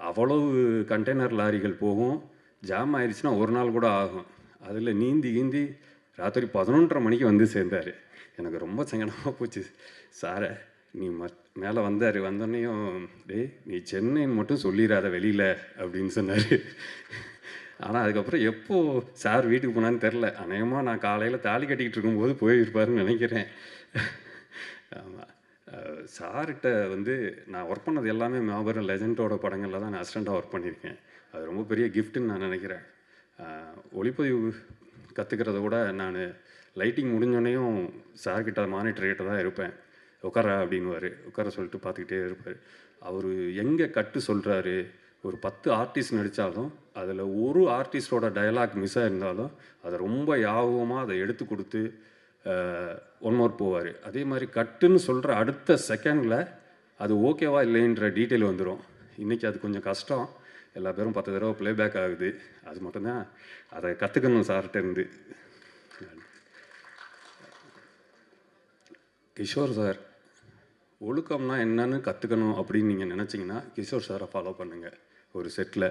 அவ்வளவு கண்டெய்னர் லாரிகள் போகும், ஜாம் ஆயிடுச்சுன்னா ஒரு நாள் கூட ஆகும். அதில் நீந்தி ராத்திரி 11:30 மணிக்கு சேர்ந்தார். எனக்கு ரொம்ப சங்கடமாக போச்சு. சாரை நீ மேலே வந்தோடனையும் டேய் நீ சென்னைன்னு மட்டும் சொல்லிடாத வெளியில் அப்படின்னு சொன்னார். ஆனால் அதுக்கப்புறம் எப்போது சார் வீட்டுக்கு போனான்னு தெரில. அநேகமாக நான் காலையில் தாலி கட்டிக்கிட்டு இருக்கும்போது போயிருப்பாருன்னு நினைக்கிறேன். ஆமாம், சார்கிட்ட நான் ஒர்க் பண்ணது எல்லாமே மாபெரும் லெஜண்டோட படங்களில் தான் நான் அசிஸ்டண்ட்டாக ஒர்க் பண்ணியிருக்கேன். அது ரொம்ப பெரிய கிஃப்ட்டுன்னு நான் நினைக்கிறேன். ஒளிப்பதிவு கற்றுக்கிறத விட நான் லைட்டிங் முடிஞ்சோடனையும் சார்கிட்ட மானிட்டர்கிட்ட தான் இருப்பேன். உட்கார அப்படின்னுவார். உட்கார சொல்லிட்டு பார்த்துக்கிட்டே இருப்பார். அவர் எங்கே கட்டு சொல்கிறாரு, ஒரு 10 ஆர்டிஸ்ட் நடித்தாலும் அதில் ஒரு ஆர்டிஸ்டோட டயலாக் மிஸ் ஆகிருந்தாலும் அதை ரொம்ப யாபகமாக அதை எடுத்து கொடுத்து ஒன் மோர் போவார். அதே மாதிரி கட்டுன்னு சொல்கிற அடுத்த செகண்டில் அது ஓகேவா இல்லைன்ற டீட்டெயில் வந்துடும். இன்றைக்கி அது கொஞ்சம் கஷ்டம். எல்லா பேரும் 10 தடவை ப்ளேபேக் ஆகுது. அது மட்டும்தான் அதை கற்றுக்கணும் சார்கிட்ட இருந்து. கிஷோர் சார், ஒழுக்கம்னா என்னன்னு கற்றுக்கணும் அப்படின்னு நீங்கள் நினச்சிங்கன்னா கிஷோர் சாரை ஃபாலோ பண்ணுங்கள். ஒரு செட்டில்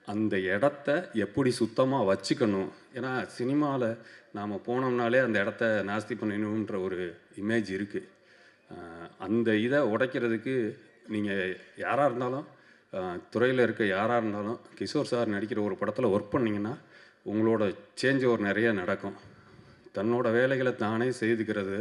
அந்த இடத்த எப்படி சுத்தமாக வச்சுக்கணும். ஏன்னா சினிமாவில் நாம் போனோம்னாலே அந்த இடத்த நாஸ்தி பண்ணணுன்ற ஒரு இமேஜ் இருக்குது. அந்த இதை உடைக்கிறதுக்கு நீங்கள் யாராக இருந்தாலும், துறையில் இருக்க யாராக இருந்தாலும், கிஷோர் சார் நடிக்கிற ஒரு படத்தில் ஒர்க் பண்ணிங்கன்னா உங்களோட சேஞ்ச் ஓவர் நிறைய நடக்கும். தன்னோட வேலைகளை தானே செய்துக்கிறது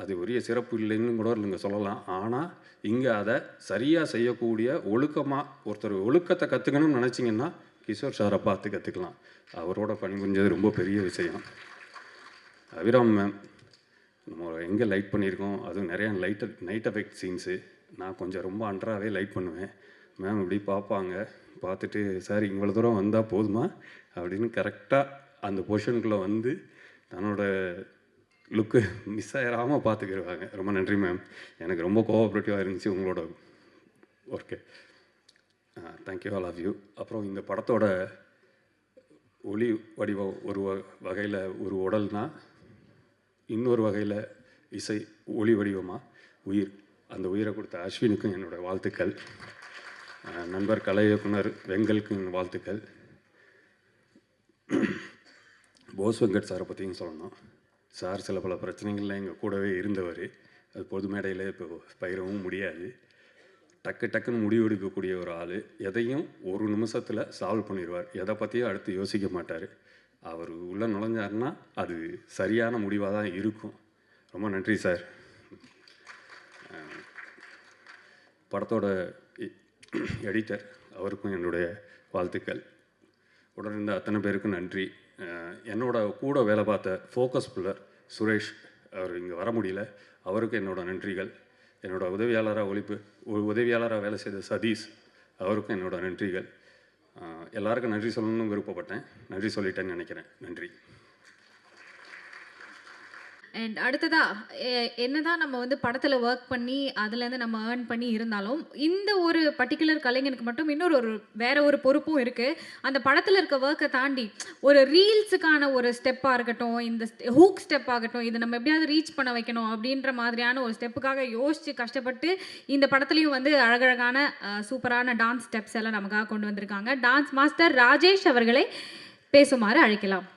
அது உரிய சிறப்பு இல்லைன்னு கூட நீங்கள் சொல்லலாம். ஆனால் இங்கே அதை சரியாக செய்யக்கூடிய ஒழுக்கமாக ஒருத்தர் ஒழுக்கத்தை கற்றுக்கணும்னு நினச்சிங்கன்னா கிஷோர் சாரை பார்த்து கற்றுக்கலாம். அவரோட பணிபுரிஞ்சது ரொம்ப பெரிய விஷயம். அபிராம் மேம் நம்ம எங்கே லைட் பண்ணியிருக்கோம், அதுவும் நிறையா நைட் எஃபெக்ட் சீன்ஸு நான் கொஞ்சம் ரொம்ப அன்றாவே லைட் பண்ணுவேன். மேம் இப்படி பார்ப்பாங்க, பார்த்துட்டு சார் இவ்வளோ தூரம் வந்தால் போதுமா அப்படின்னு கரெக்டாக அந்த பொசிஷனுக்குள்ளே வந்து தன்னோட லுக்கு மிஸ் ஆகிடாமல் பார்த்துக்கிடுவாங்க. ரொம்ப நன்றி மேம். எனக்கு ரொம்ப கோஆப்ரேட்டிவாக இருந்துச்சு உங்களோட work. Thank you, all of you. அப்புறம் இந்த படத்தோட ஒளி வடிவம் ஒரு வகையில் ஒரு உடல்னா, இன்னொரு வகையில் இசை ஒளி வடிவமாக உயிர். அந்த உயிரை கொடுத்த அஸ்வினுக்கும் என்னோடய வாழ்த்துக்கள். நண்பர் கலை இயக்குனர் வெங்கலுக்கும் என் வாழ்த்துக்கள். போஸ் வெங்கட் சாரை பற்றியும் சொல்லணும். சார் சில பல பிரச்சனைகள்லாம் எங்கள் கூடவே இருந்தவர். அது பொது மேடையில் இப்போ பயிரவும் முடியாது. டக்குன்னு முடிவு எடுக்கக்கூடிய ஒரு ஆள். எதையும் ஒரு நிமிஷத்தில் சால்வ் பண்ணிடுவார். எதை பற்றியும் அடுத்து யோசிக்க மாட்டார். அவர் உள்ளே நுழைஞ்சாருன்னா அது சரியான முடிவாக தான் இருக்கும். ரொம்ப நன்றி சார். படத்தோட எடிட்டர் அவருக்கும் என்னுடைய வாழ்த்துக்கள். உடன் இருந்த அத்தனை பேருக்கும் நன்றி. என்னோட கூட வேலை பார்த்த ஃபோக்கஸ் புல்லர் சுரேஷ், அவர் இங்கே வர முடியல, அவருக்கு என்னோடய நன்றிகள். என்னோட உதவியாளராக வேலை செய்த சதீஷ், அவருக்கும் என்னோட நன்றிகள். எல்லாருக்கும் நன்றி சொல்லணும்னு விருப்பப்பட்டேன். நன்றி சொல்லிட்டேன்னு நினைக்கிறேன். நன்றி. அண்ட் அடுத்ததாக என்னதான் நம்ம வந்து படத்தில் ஒர்க் பண்ணி அதுலேருந்து நம்ம ஏர்ன் பண்ணி இருந்தாலும் இந்த ஒரு பர்டிகுலர் கலைஞனுக்கு மட்டும் வேற ஒரு பொறுப்பும் இருக்குது. அந்த படத்தில் இருக்க ஒர்க்கை தாண்டி ஒரு ரீல்ஸுக்கான ஒரு ஸ்டெப்பாக இருக்கட்டும், இந்த ஹூக் ஸ்டெப் ஆகட்டும், இதை நம்ம எப்படியாவது ரீச் பண்ண வைக்கணும் அப்படின்ற மாதிரியான ஒரு ஸ்டெப்புக்காக யோசித்து கஷ்டப்பட்டு இந்த படத்துலையும் வந்து அழகழகான சூப்பரான டான்ஸ் ஸ்டெப்ஸ் எல்லாம் நமக்காக கொண்டு வந்திருக்காங்க. டான்ஸ் மாஸ்டர் ராஜேஷ் அவர்களை பேசுமாறு அழைக்கலாம்.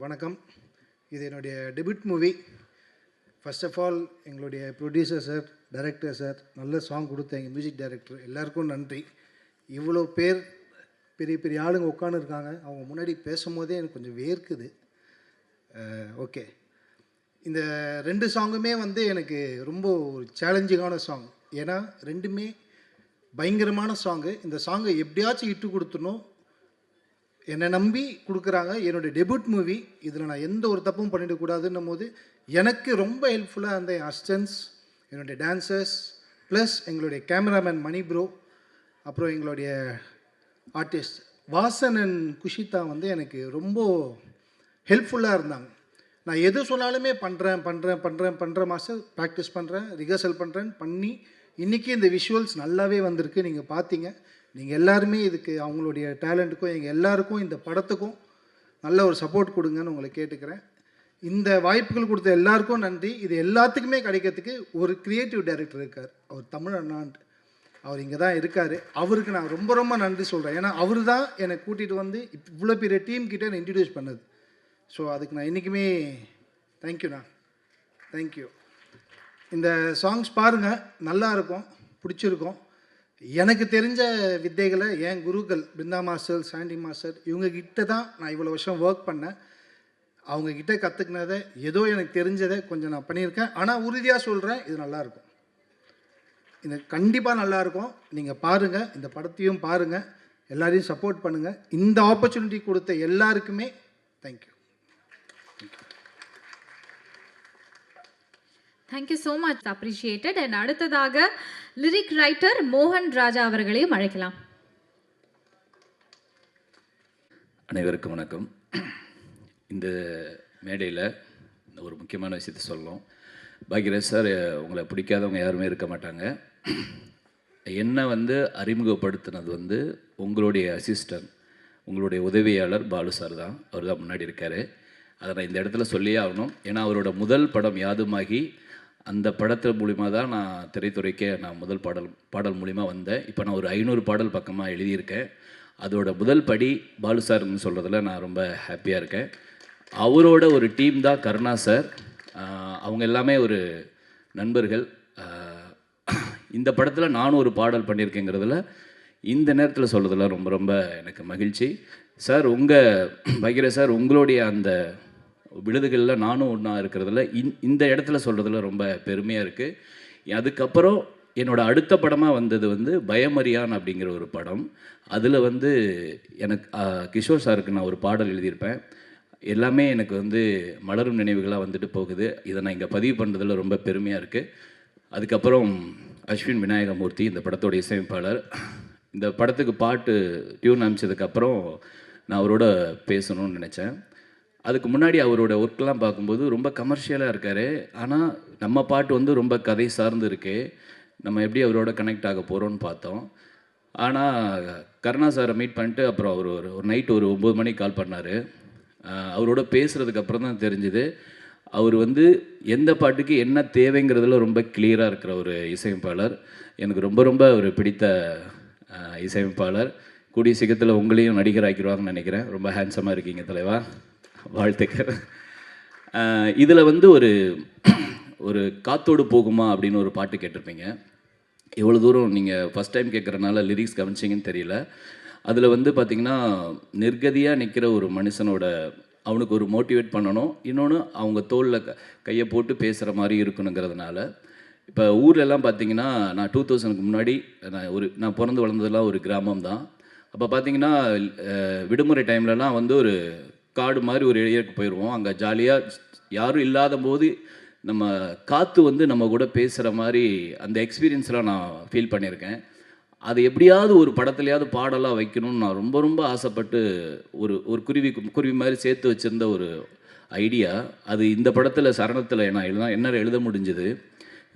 வணக்கம். இது என்னுடைய debut movie. First of all எங்களுடைய ப்ரொடியூசர் சார், டைரக்டர் சார், நல்ல சாங் கொடுத்த எங்கள் மியூசிக் டைரக்டர் எல்லாருக்கும் நன்றி. இவ்வளோ பேர் பெரிய பெரிய ஆளுங்க உட்காந்துருக்காங்க. அவங்க முன்னாடி பேசும்போதே எனக்கு கொஞ்சம் வேர்க்குது. ஓகே, இந்த 2 சாங்குமே வந்து எனக்கு ரொம்ப ஒரு சேலஞ்சிங்கான சாங். ஏன்னா ரெண்டுமே பயங்கரமான சாங்கு. இந்த சாங்கை எப்படியாச்சும் இட்டு கொடுத்துடணும், என்னை நம்பி கொடுக்குறாங்க. என்னுடைய டெபியூட் மூவி, இதில் நான் எந்த ஒரு தப்பும் பண்ணிடக்கூடாதுன்னும் போது எனக்கு ரொம்ப ஹெல்ப்ஃபுல்லாக இருந்த என் அசிஸ்டன்ஸ், என்னுடைய டான்சர்ஸ், ப்ளஸ் எங்களுடைய கேமராமேன் மணி ப்ரோ, அப்புறம் எங்களுடைய ஆர்டிஸ்ட் வாசன் அண்ட் குஷிதா வந்து எனக்கு ரொம்ப ஹெல்ப்ஃபுல்லாக இருந்தாங்க. நான் எது சொன்னாலுமே பண்ணுறேன் மாஸ்டர், ப்ராக்டிஸ் பண்ணுறேன், ரிஹர்சல் பண்ணி இன்றைக்கி இந்த விஷுவல்ஸ் நல்லாவே வந்திருக்கு. நீங்கள் பார்த்தீங்க. நீங்கள் எல்லாருமே இதுக்கு அவங்களுடைய டேலண்ட்டுக்கும் எங்கள் எல்லாருக்கும் இந்த படத்துக்கும் நல்ல ஒரு சப்போர்ட் கொடுங்கன்னு உங்களை கேட்டுக்கிறேன். இந்த வாய்ப்புகள் கொடுத்த எல்லாருக்கும் நன்றி. இது எல்லாத்துக்குமே கிடைக்கிறதுக்கு ஒரு க்ரியேட்டிவ் டைரக்டர் இருக்கார், அவர் தமிழ் அண்ணான். அவர் இங்கே தான் இருக்கார். அவருக்கு நான் ரொம்ப ரொம்ப நன்றி சொல்கிறேன். ஏன்னா அவர் தான் என்னை கூட்டிகிட்டு வந்து இவ்வளோ பெரிய டீம் கிட்டே என்னை இன்ட்ரடியூஸ் பண்ணது. ஸோ அதுக்கு நான் என்றைக்குமே தேங்க்யூண்ணா, தேங்க்யூ. இந்த சாங்ஸ் பாருங்கள், நல்லா இருக்கும், பிடிச்சிருக்கும். எனக்கு தெரிஞ்ச வித்தைகளை என் குருக்கள் பிருந்தா மாஸ்டர், சாண்டி மாஸ்டர், இவங்கக்கிட்ட தான் நான் இவ்வளோ வருஷம் ஒர்க் பண்ணேன். அவங்கக்கிட்ட கற்றுக்கினதை ஏதோ எனக்கு தெரிஞ்சதை கொஞ்சம் நான் பண்ணியிருக்கேன். ஆனால் உறுதியாக சொல்கிறேன், இது நல்லாயிருக்கும். இது கண்டிப்பாக நல்லாயிருக்கும். நீங்கள் பாருங்கள், இந்த படத்தையும் பாருங்கள், எல்லாரையும் சப்போர்ட் பண்ணுங்கள். இந்த ஆப்பர்ச்சுனிட்டி கொடுத்த எல்லாருக்குமே thank you. Thank you so much, appreciated. And அடுத்ததாக லிரிக் ரைட்டர் மோகன் ராஜா அவர்களையும் அழைக்கலாம். அனைவருக்கும் வணக்கம். இந்த மேடையில் ஒரு முக்கியமான விஷயத்தை சொல்லணும். பாக்யராஜ் சார், உங்களை பிடிக்காதவங்க யாருமே இருக்க மாட்டாங்க. என்னை வந்து அறிமுகப்படுத்தினது வந்து உங்களுடைய அசிஸ்டன்ட், உங்களுடைய உதவியாளர் பாலு சார் தான். அவர் தான் முன்னாடி இருக்கார். அதை நான் இந்த இடத்துல சொல்லியே ஆகணும். ஏன்னா அவரோட முதல் படம் யாதுமாகி அந்த படத்தில் மூலிமா தான் நான் திரைத்துறைக்கே நான் முதல் பாடல் மூலிமா வந்தேன். இப்போ நான் ஒரு 500 பாடல் பக்கமாக எழுதியிருக்கேன். அதோட முதல் படி பாலு சார்னு சொல்கிறதுல நான் ரொம்ப ஹாப்பியாக இருக்கேன். அவரோட ஒரு டீம் தான் கருணா சார். அவங்க எல்லாமே ஒரு நண்பர்கள். இந்த படத்தில் நானும் ஒரு பாடல் பண்ணியிருக்கேங்கிறதுல இந்த நேரத்தில் சொல்கிறதுல ரொம்ப ரொம்ப எனக்கு மகிழ்ச்சி. சார் பகீரா சார் உங்களுடைய அந்த விழுதுகளில் நானும் ஒன்றா இருக்கிறதுல இந்த இடத்துல சொல்கிறதுல ரொம்ப பெருமையாக இருக்குது. அதுக்கப்புறம் என்னோடய அடுத்த படமாக வந்தது வந்து பயமறியான் அப்படிங்கிற ஒரு படம். அதில் வந்து எனக்கு கிஷோர் சாருக்கு நான் ஒரு பாடல் எழுதியிருப்பேன். எல்லாமே எனக்கு வந்து மலரும் நினைவுகளாக வந்துட்டு போகுது. இதை நான் இங்கே பதிவு பண்ணுறதுல ரொம்ப பெருமையாக இருக்குது. அதுக்கப்புறம் அஸ்வின் விநாயகமூர்த்தி இந்த படத்தோட இசையமைப்பாளர். இந்த படத்துக்கு பாட்டு டியூன் அமைச்சதுக்கப்புறம் நான் அவரோட பேசணும்னு நினச்சேன். அதுக்கு முன்னாடி அவரோட ஒர்க்கெலாம் பார்க்கும்போது ரொம்ப கமர்ஷியலாக இருக்கார். ஆனால் நம்ம பாட்டு வந்து ரொம்ப கதை சார்ந்து இருக்கு. நம்ம எப்படி அவரோட கனெக்ட் ஆக போகிறோன்னு பார்த்தோம். ஆனால் கருணா சாரை மீட் பண்ணிட்டு அப்புறம் அவர் ஒரு நைட்டு ஒரு 9 மணிக்கு கால் பண்ணார். அவரோட பேசுகிறதுக்கு அப்புறம் தான் தெரிஞ்சுது அவர் வந்து எந்த பாட்டுக்கு என்ன தேவைங்கிறதுல ரொம்ப கிளியராக இருக்கிற ஒரு இசையமைப்பாளர். எனக்கு ரொம்ப ரொம்ப ஒரு பிடித்த இசையமைப்பாளர். கூடிய சீக்கிரத்தில் உங்களையும் நடிகர் ஆக்கிடுவாங்கன்னு நினைக்கிறேன். ரொம்ப ஹேண்ட்ஸமாக இருக்கீங்க தலைவா, வாழ்த்துக்கள். இதில் வந்து ஒரு காத்தோடு போகுமா அப்படின்னு ஒரு பாட்டு கேட்டிருப்பீங்க. எவ்வளோ தூரம் நீங்கள் ஃபஸ்ட் டைம் கேட்குறனால லிரிக்ஸ் கவனிச்சிங்கன்னு தெரியல. அதில் வந்து பார்த்திங்கன்னா நிர்கதியாக நிற்கிற ஒரு மனுஷனோட அவனுக்கு ஒரு மோட்டிவேட் பண்ணணும், இன்னொன்று அவங்க தோளில் கையை போட்டு பேசுகிற மாதிரி இருக்கணுங்கிறதுனால. இப்போ ஊர்லெலாம் பார்த்திங்கன்னா நான் 2000க்கு முன்னாடி நான் பிறந்து வளர்ந்ததெல்லாம் ஒரு கிராமம் தான். அப்போ பார்த்திங்கன்னா விடுமுறை டைம்லலாம் வந்து ஒரு காடு மாதிரி ஒரு ஏரியாவுக்கு போயிடுவோம். அங்கே ஜாலியாக யாரும் இல்லாத போது நம்ம காற்று வந்து நம்ம கூட பேசுகிற மாதிரி அந்த எக்ஸ்பீரியன்ஸ்லாம் நான் ஃபீல் பண்ணியிருக்கேன். அது எப்படியாவது ஒரு படத்துலையாவது பாடலாக வைக்கணும்னு நான் ரொம்ப ரொம்ப ஆசைப்பட்டு ஒரு குருவி மாதிரி சேர்த்து வச்சுருந்த ஒரு ஐடியா. அது இந்த படத்தில் சரணத்தில் நான் என்னால் எழுத முடிஞ்சுது.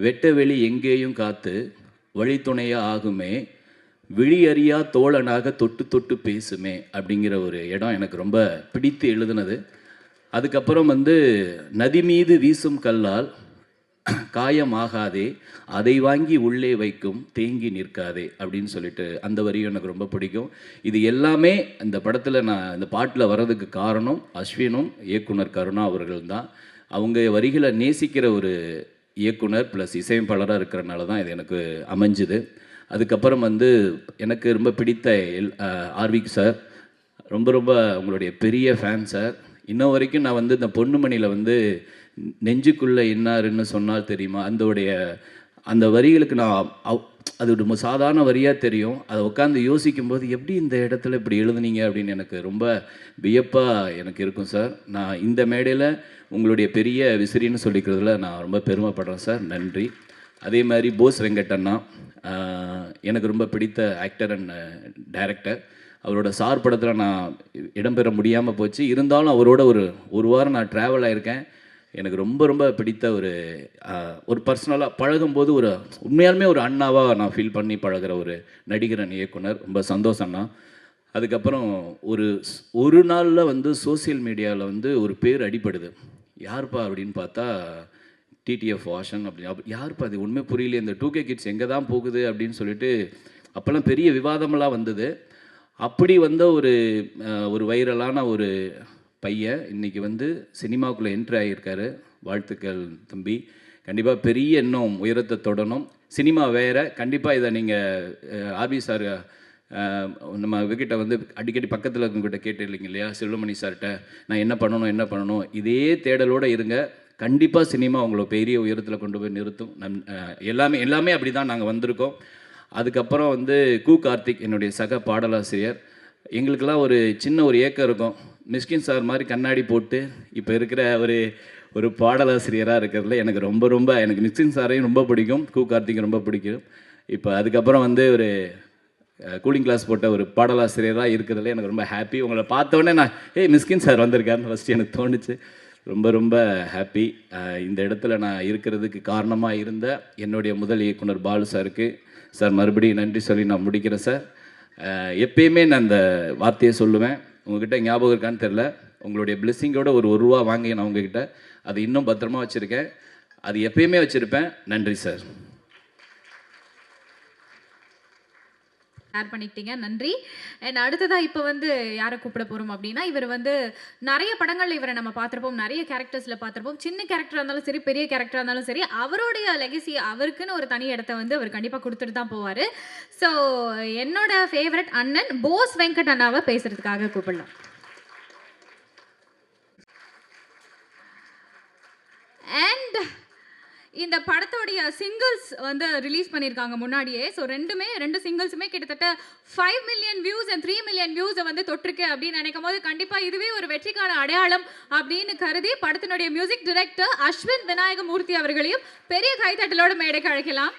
வெட்ட வெளி எங்கேயும் காத்து வழித்துணையாக ஆகுமே, விழி அறியா தோழனாக தொட்டு தொட்டு பேசுமே அப்படிங்கிற ஒரு இடம் எனக்கு ரொம்ப பிடித்து எழுதுனது. அதுக்கப்புறம் வந்து நதி மீது வீசும் கல்லால் காயமாகாதே, அதை வாங்கி உள்ளே வைக்கும் தேங்கி நிற்காதே அப்படின்னு சொல்லிட்டு அந்த வரியும் எனக்கு ரொம்ப பிடிக்கும். இது எல்லாமே இந்த படத்தில் நான் இந்த பாட்டில் வர்றதுக்கு காரணம் அஸ்வினும் இயக்குனர் கருணா அவர்கள் தான். அவங்க வரிகளை நேசிக்கிற ஒரு இயக்குனர் ப்ளஸ் இசையமைப்பாளராக இருக்கிறனால தான் இது எனக்கு அமைஞ்சுது. அதுக்கப்புறம் வந்து எனக்கு ரொம்ப பிடித்த ஆர்விக் சார், ரொம்ப ரொம்ப உங்களுடைய பெரிய ஃபேன் சார். இன்ன வரைக்கும் நான் வந்து இந்த பொன்னுமணியில் வந்து நெஞ்சுக்குள்ளே என்னாருன்னு சொன்னால் தெரியுமா அந்த வரிகளுக்கு நான் அது ஒரு சாதாரண வரியாக தெரியும். அதை உட்காந்து யோசிக்கும்போது எப்படி இந்த இடத்துல இப்படி எழுதுனீங்க அப்படின்னு எனக்கு ரொம்ப வியப்பாக எனக்கு இருக்கும் சார். நான் இந்த மேடையில் உங்களுடைய பெரிய விசிறின்னு சொல்லிக்கிறதுல நான் ரொம்ப பெருமைப்படுறேன் சார், நன்றி. அதே மாதிரி போஸ் வெங்கட்டண்ணா எனக்கு ரொம்ப பிடித்த ஆக்டர் அண்ட் டைரக்டர். அவரோட சார் படத்தில் நான் இடம்பெற முடியாமல் போச்சு. இருந்தாலும் அவரோட ஒரு வாரம் நான் ட்ராவல் ஆகியிருக்கேன். எனக்கு ரொம்ப ரொம்ப பிடித்த ஒரு பர்சனலாக பழகும்போது உண்மையாலுமே ஒரு அண்ணாவாக நான் ஃபீல் பண்ணி பழகிற ஒரு நடிகரன் இயக்குனர். ரொம்ப சந்தோஷம்ண்ணா. அதுக்கப்புறம் ஒரு நாளில் வந்து சோசியல் மீடியாவில் வந்து ஒரு பேர் அடிப்படுது. யாருப்பா அப்படின்னு பார்த்தா டிடிஎஃப் வாஷன் அப்படின்னு. யாருப்பா அது உண்மை புரியல, இந்த 2K கிட்ஸ் எங்கே தான் போகுது அப்படின்னு சொல்லிட்டு அப்போல்லாம் பெரிய விவாதமெல்லாம் வந்தது. அப்படி வந்த ஒரு வைரலான ஒரு பையன் இன்றைக்கி வந்து சினிமாவுக்குள்ளே என்ட்ரி ஆகியிருக்காரு. வாழ்த்துக்கள் தம்பி. கண்டிப்பாக பெரிய இன்னும் உயரத்தை தொடணும். சினிமா வேறு. கண்டிப்பாக இதை நீங்கள் ஆர்வி சார் நம்ம இவகிட்ட வந்து அடிக்கடி பக்கத்தில் இருக்கவங்கிட்ட கேட்டு இல்லைங்க இல்லையா, செல்வமணி சார்கிட்ட நான் என்ன பண்ணணும் இதே தேடலோடு இருங்க. கண்டிப்பாக சினிமா உங்களை பெரிய உயரத்தில் கொண்டு போய் நிறுத்தும். எல்லாமே அப்படி தான் நாங்கள் வந்திருக்கோம். அதுக்கப்புறம் வந்து கார்த்திக் என்னுடைய சக பாடலாசிரியர். எங்களுக்கெல்லாம் ஒரு சின்ன ஏக்கம் இருக்கும், மிஸ்கின் சார் மாதிரி கண்ணாடி போட்டு இப்போ இருக்கிற ஒரு பாடலாசிரியராக இருக்கிறதுல எனக்கு ரொம்ப ரொம்ப எனக்கு மிஸ்கின் சாரையும் ரொம்ப பிடிக்கும், கார்த்திக் ரொம்ப பிடிக்கும். இப்போ அதுக்கப்புறம் வந்து கூலிங் கிளாஸ் போட்ட ஒரு பாடலாசிரியராக இருக்கிறதுல எனக்கு ரொம்ப ஹாப்பி. உங்களை பார்த்தோன்னே நான் மிஸ்கின் சார் வந்திருக்காருன்னு ஃபஸ்ட்டு எனக்கு தோணுச்சு. ரொம்ப ரொம்ப ஹாப்பி. இந்த இடத்துல நான் இருக்கிறதுக்கு காரணமாக இருந்த என்னுடைய முதல் இயக்குனர் பாலு சாருக்கு சார் மறுபடியும் நன்றி சொல்லி நான் முடிக்கிறேன் சார். எப்பயுமே நான் அந்த வார்த்தையை சொல்லுவேன். உங்கள்கிட்ட ஞாபகம் இருக்கான்னு தெரில, உங்களுடைய பிளெஸ்ஸிங்கோட ஒரு ரூபா வாங்கி நான் உங்ககிட்ட அதை இன்னும் பத்திரமா வச்சுருக்கேன். அது எப்பயுமே வச்சுருப்பேன். நன்றி சார். ஷேர் பண்ணிக்கிட்டீங்க, நன்றி. அண்ட் அடுத்ததாக இப்போ வந்து யாரை கூப்பிட போகிறோம் அப்படின்னா, இவர் வந்து நிறைய படங்களில் இவரை நம்ம பார்த்துருப்போம், நிறைய கேரக்டர்ஸில் பார்த்துருப்போம். சின்ன கேரக்டராக இருந்தாலும் சரி, பெரிய கேரக்டராக இருந்தாலும் சரி, அவருடைய லெகசி, அவருக்குன்னு ஒரு தனி இடத்த வந்து அவர் கண்டிப்பாக கொடுத்துட்டு தான் போவார். ஸோ என்னோட ஃபேவரட் அண்ணன் போஸ் வெங்கட் அண்ணாவை பேசுகிறதுக்காக கூப்பிடலாம். அண்ட் இந்த படத்தோடைய சிங்கிள்ஸ் வந்து ரிலீஸ் பண்ணியிருக்காங்க முன்னாடியே. ஸோ ரெண்டு சிங்கிள்ஸுமே கிட்டத்தட்ட 5 மில்லியன் வியூஸ் அண்ட் 3 மில்லியன் வியூஸை வந்து தொட்டிருக்கு அப்படின்னு நினைக்கும் போது கண்டிப்பாக இதுவே ஒரு வெற்றிக்கான அடையாளம் அப்படின்னு கருதி படத்தினுடைய மியூசிக் டைரக்டர் அஸ்வின் விநாயகமூர்த்தி அவர்களையும் பெரிய கைத்தட்டலோடு மேடைக்கு அழைக்கலாம்.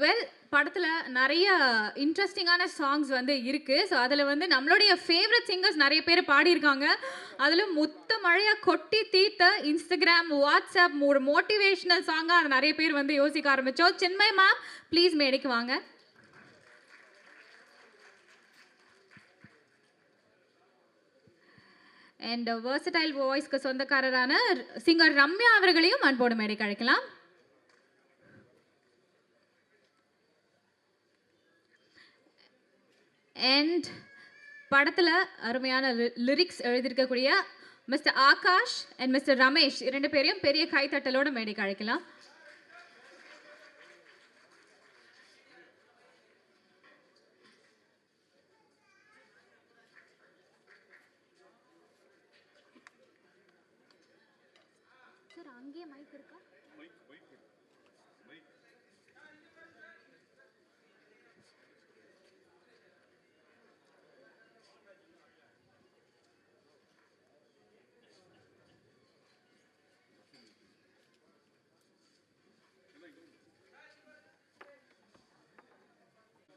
வெல், படத்தில் நிறைய இன்ட்ரெஸ்டிங்கான சாங்ஸ் வந்து இருக்குது. ஸோ அதில் வந்து நம்மளுடைய ஃபேவரட் சிங்கர்ஸ் நிறைய பேர் பாடியிருக்காங்க. அதில் மொத்த மழையாக கொட்டி தீர்த்த இன்ஸ்டாகிராம், வாட்ஸ்அப் ஒரு மோட்டிவேஷ்னல் சாங்காக அதை நிறைய பேர் வந்து யோசிக்க ஆரம்பித்தோம். சின்மய் மேம், ப்ளீஸ் மேடைக்கு வாங்க. அண்ட் வெர்சடைல் வாய்ஸ்க்கு சொந்தக்காரரான சிங்கர் ரம்யா அவர்களையும் அன்போடு மேடைக்கு அழைக்கலாம். அண்ட் படத்தில் அருமையான லிரிக்ஸ் எழுதியிருக்கக்கூடிய mister Akash and mister Ramesh 2 பேரையும் பெரிய கைத்தட்டலோடு மேடைக்கு அழைக்கலாம். சார் அங்கேயே மைக் இருக்கா?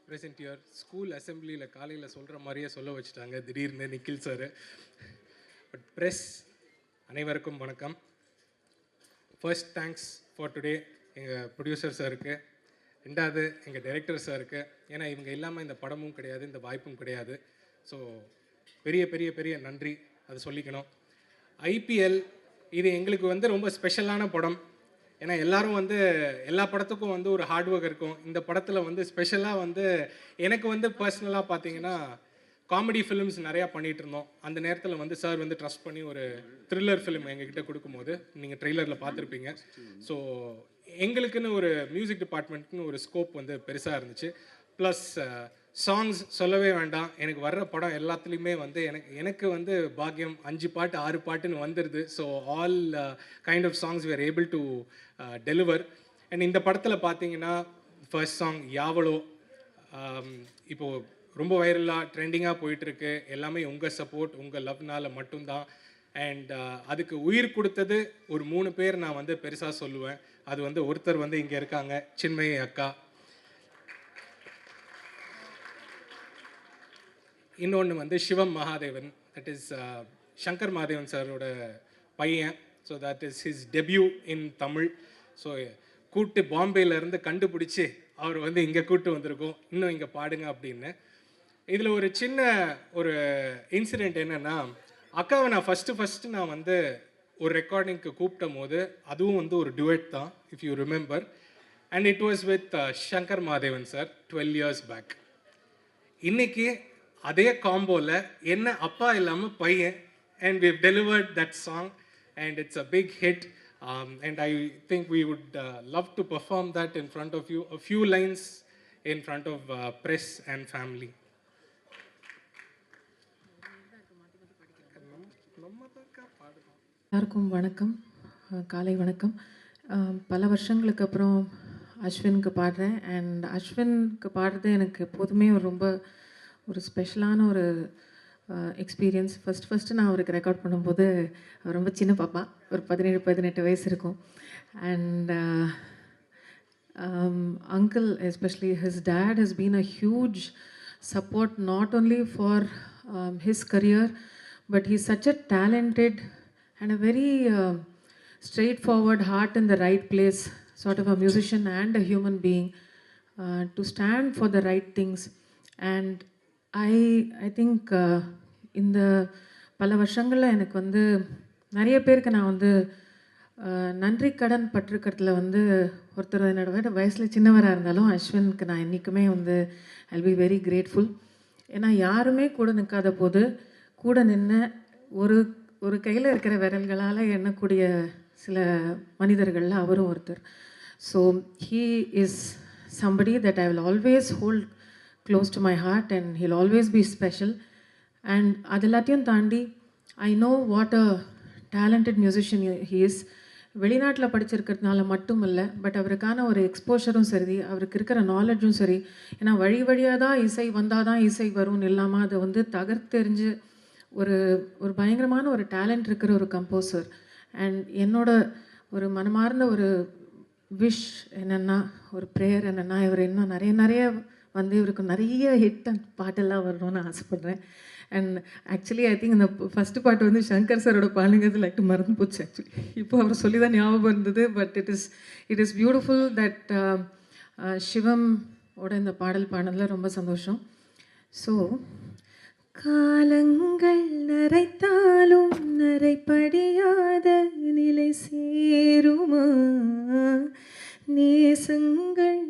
ப்ரெசென்ட் இயர் ஸ்கூல் அசம்பிளியில் காலையில் சொல்கிற மாதிரியே சொல்ல வச்சுட்டாங்க திடீர்னு நிக்கில் சார். பட் ப்ரெஸ் அனைவருக்கும் வணக்கம். ஃபர்ஸ்ட் தேங்க்ஸ் ஃபார் டுடே எங்கள் ப்ரொடியூசர் சாருக்கு, ரெண்டாவது எங்கள் டைரக்டர் சாருக்கு. ஏன்னா இவங்க இல்லாமல் இந்த படமும் கிடையாது, இந்த வாய்ப்பும் கிடையாது. ஸோ பெரிய பெரிய பெரிய நன்றி அது சொல்லிக்கணும். ஐபிஎல் இது எங்களுக்கு வந்து ரொம்ப ஸ்பெஷலான படம். ஏன்னா எல்லோரும் வந்து எல்லா படத்துக்கும் வந்து ஒரு ஹார்ட் ஒர்க் இருக்கும். இந்த படத்தில் வந்து ஸ்பெஷலாக வந்து எனக்கு வந்து பர்சனலாக பார்த்தீங்கன்னா காமெடி ஃபிலிம்ஸ் நிறையா பண்ணிகிட்டு இருந்தோம். அந்த நேரத்தில் வந்து சார் வந்து ட்ரஸ்ட் பண்ணி ஒரு த்ரில்லர் ஃபிலிம் எங்ககிட்ட கொடுக்கும்போது நீங்கள் ட்ரெய்லரில் பார்த்துருப்பீங்க. ஸோ எங்களுக்குன்னு ஒரு மியூசிக் டிபார்ட்மெண்ட்னு ஒரு ஸ்கோப் வந்து பெருசாக இருந்துச்சு. ப்ளஸ் சாங்ஸ் சொல்லவே வேண்டாம். எனக்கு வர்ற படம் எல்லாத்துலேயுமே வந்து எனக்கு வந்து பாக்கியம் 5 பாட்டு 6 பாட்டுன்னு வந்துடுது. So all kind of songs we are able to deliver. And இந்த படத்தில் பார்த்தீங்கன்னா ஃபர்ஸ்ட் சாங் யாவளோ இப்போது ரொம்ப வைரலாக ட்ரெண்டிங்காக போயிட்டுருக்கு. எல்லாமே உங்கள் சப்போர்ட், உங்கள் லவ்னால மட்டும்தான். அண்ட் அதுக்கு உயிர் கொடுத்தது ஒரு 3 பேர் நான் வந்து பெருசாக சொல்லுவேன். அது வந்து ஒருத்தர் வந்து இங்கே இருக்காங்க, சின்மயி அக்கா. இன்னொன்று வந்து சிவம் மகாதேவன், தட் இஸ் சங்கர் மகாதேவன் சாரோட பையன். So that is his debut in Tamil. So கூட்டு பாம்பேலேருந்து கண்டுபிடிச்சி அவர் வந்து இங்கே கூட்டு வந்திருக்கோம், இன்னும் இங்கே பாடுங்க அப்படின்னு. இதில் ஒரு சின்ன ஒரு இன்சிடெண்ட் என்னென்னா, அக்காவை நான் ஃபஸ்ட்டு நான் வந்து ஒரு ரெக்கார்டிங்க்கு கூப்பிட்டும் போது அதுவும் வந்து ஒரு டுவெட் தான், if you remember. And it was with Shankar Mahadevan sir 12 years பேக். இன்றைக்கி அதே காம்போவில் என்ன அப்பா இல்லாமல் பையன், and we've delivered that song and it's a big hit. And I think we would love to perform that in front of you, a few lines in front of press and family. எல்லாருக்கும் வணக்கம், காலை வணக்கம். பல வருஷங்களுக்கு அப்புறம் அஸ்வினுக்கு பாடுறேன். And அஸ்வினுக்கு பாடுறது எனக்கு எப்போதுமே ரொம்ப ஒரு ஸ்பெஷலான ஒரு எக்ஸ்பீரியன்ஸ். ஃபஸ்ட்டு நான் அவருக்கு ரெக்கார்ட் பண்ணும்போது அவர் ரொம்ப சின்ன பாப்பா, ஒரு 17-18 வயசு இருக்கும். And uncle, especially his dad, has been a huge support not only for his career, but he's such a talented and a very straightforward, heart in the right place sort of a musician and a human being, to stand for the right things. And I think இந்த பல வருஷங்களில் எனக்கு வந்து நிறைய பேருக்கு நான் வந்து நன்றி கடன் பட்டிருக்கிறதுல வந்து ஒருத்தர் என்னோட விட வயசில் சின்னவராக இருந்தாலும் அஸ்வினுக்கு நான் என்றைக்குமே வந்து ஐல் பி வெரி கிரேட்ஃபுல். ஏன்னா யாருமே கூட நிற்காத போது கூட நின்று ஒரு ஒரு கையில் இருக்கிற விரல்களால் எண்ணக்கூடிய சில மனிதர்களில் அவரும் ஒருத்தர். So he is somebody that I will always hold close to my heart and he'll always be special. And அது எல்லாத்தையும் தாண்டி I know what a talented musician he is. வெளிநாட்டில் படிச்சிருக்கிறதுனால மட்டும் இல்லை, பட் அவருக்கான ஒரு எக்ஸ்போஷரும் சரி, அவருக்கு இருக்கிற நாலேஜும் சரி. ஏன்னா வழி வழியாக தான் இசை வந்தால் தான் இசை வரும்னு இல்லாமல் அதை வந்து தகர்த்தெறிஞ்சு ஒரு ஒரு பயங்கரமான ஒரு டேலண்ட் இருக்கிற ஒரு கம்போசர். அண்ட் என்னோட ஒரு மனமார்ந்த ஒரு விஷ் என்னென்னா, ஒரு ப்ரேயர் என்னென்னா, இவர் இன்னும் நிறைய வந்து இவருக்கு நிறைய ஹிட் அண்ட் பாட்டெல்லாம் வரணும்னு ஆசைப்பட்றேன். அண்ட் ஆக்சுவலி ஐ திங்க் இந்த ஃபஸ்ட்டு பாட்டு வந்து சங்கர் சாரோட பாடுங்கிறது லைட்டு மறந்து போச்சு. ஆக்சுவலி இப்போ அவர் சொல்லி தான் ஞாபகம் இருந்தது. But it is beautiful that Sivam ஓட இந்த பாடல் பாடினதில் ரொம்ப சந்தோஷம். ஸோ காலங்கள் நரைத்தாலும் நரைப்படியாத நிலை சேருமா, நேசங்கள்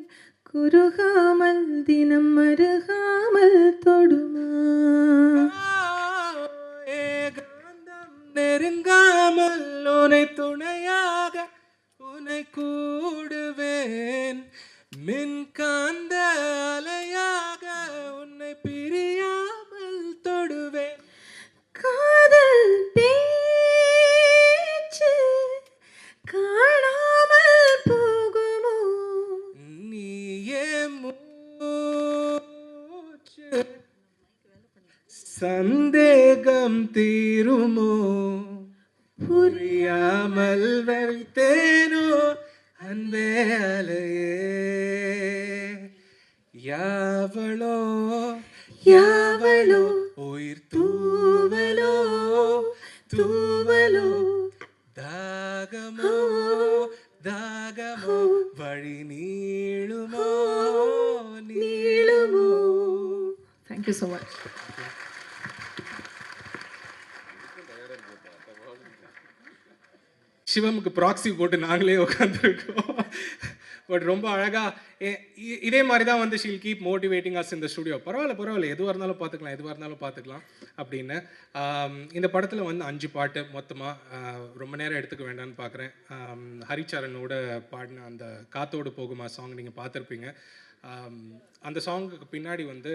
குறுகாமல் தினம் மருகாமல் தொடுமா, ஏகாந்தம் நெருங்காமல் உனை துணையாக உனை கூடுவேன், மின்காந்த அலையாக உன்னை பிரியாமல் தொடுவேன். காதல் பேச்சு காணாமல் போகுமோ, நீயே மூச்சு சந்தேகம் தீருமோ, புரியாமல் வைத்தேனோ அன்பே அலையே, யாவளோ யாவளோ உயிர் தூவலோ தூவலோ, தாகமோ தாகமோ வழி நீளுமோ நீளுமோ. Thank you so much. சிவமுக்கு ப்ராக்ஸி போட்டு நாங்களே உட்காந்துருக்கோம். பட் ரொம்ப அழகாக இதே மாதிரி தான் வந்து ஷீல் கீப் மோட்டிவேட்டிங் அஸ் இந்த ஸ்டுடியோ. பரவாயில்ல எதுவாக இருந்தாலும் பார்த்துக்கலாம் அப்படின்னு. இந்த படத்தில் வந்து 5 பாட்டு மொத்தமாக ரொம்ப நேரம் எடுத்துக்க வேண்டாம்னு பார்க்குறேன். ஹரிச்சரனோட பாடின அந்த காத்தோடு போகுமா சாங் நீங்கள் பார்த்துருப்பீங்க. அந்த சாங்குக்கு பின்னாடி வந்து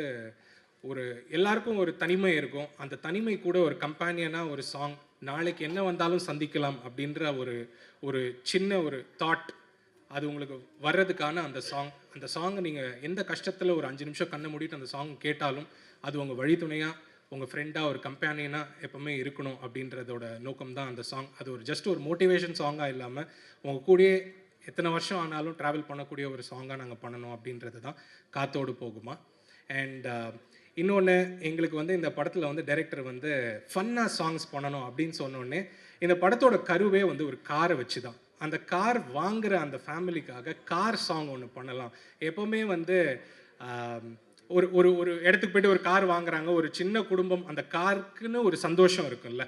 ஒரு எல்லாருக்கும் ஒரு தனிமை இருக்கும். அந்த தனிமை கூட ஒரு கம்பேனியனாக ஒரு சாங், நாளைக்கு என்ன வந்தாலும் சந்திக்கலாம் அப்படின்ற ஒரு சின்ன ஒரு தாட் அது உங்களுக்கு வர்றதுக்கான அந்த சாங்கை நீங்கள் எந்த கஷ்டத்தில் ஒரு 5 நிமிஷம் கண்ணை மூடிட்டு அந்த சாங் கேட்டாலும் அது உங்கள் வழித்துணையாக, உங்கள் ஃப்ரெண்டாக, ஒரு கம்பேனியனாக எப்போவுமே இருக்கணும் அப்படின்றதோட நோக்கம் தான் அந்த சாங். அது ஒரு ஜஸ்ட் ஒரு மோட்டிவேஷன் சாங்காக இல்லாமல் உங்கள் கூடயே எத்தனை வருஷம் ஆனாலும் ட்ராவல் பண்ணக்கூடிய ஒரு சாங்காக நாங்கள் பண்ணணும் அப்படின்றது தான் காத்தோடு போகுமா. அண்ட் இன்னொன்று, எங்களுக்கு வந்து இந்த படத்தில் வந்து டைரக்டர் வந்து ஃபன்னாக சாங்ஸ் பண்ணணும் அப்படின்னு சொன்னோடனே இந்த படத்தோட கருவே வந்து ஒரு காரை வச்சு தான். அந்த கார் வாங்குகிற அந்த ஃபேமிலிக்காக கார் சாங் ஒன்று பண்ணலாம். எப்போவுமே வந்து ஒரு ஒரு ஒரு இடத்துக்கு போய்ட்டு ஒரு கார் வாங்குறாங்க, ஒரு சின்ன குடும்பம், அந்த காருக்குன்னு ஒரு சந்தோஷம் இருக்குல்ல.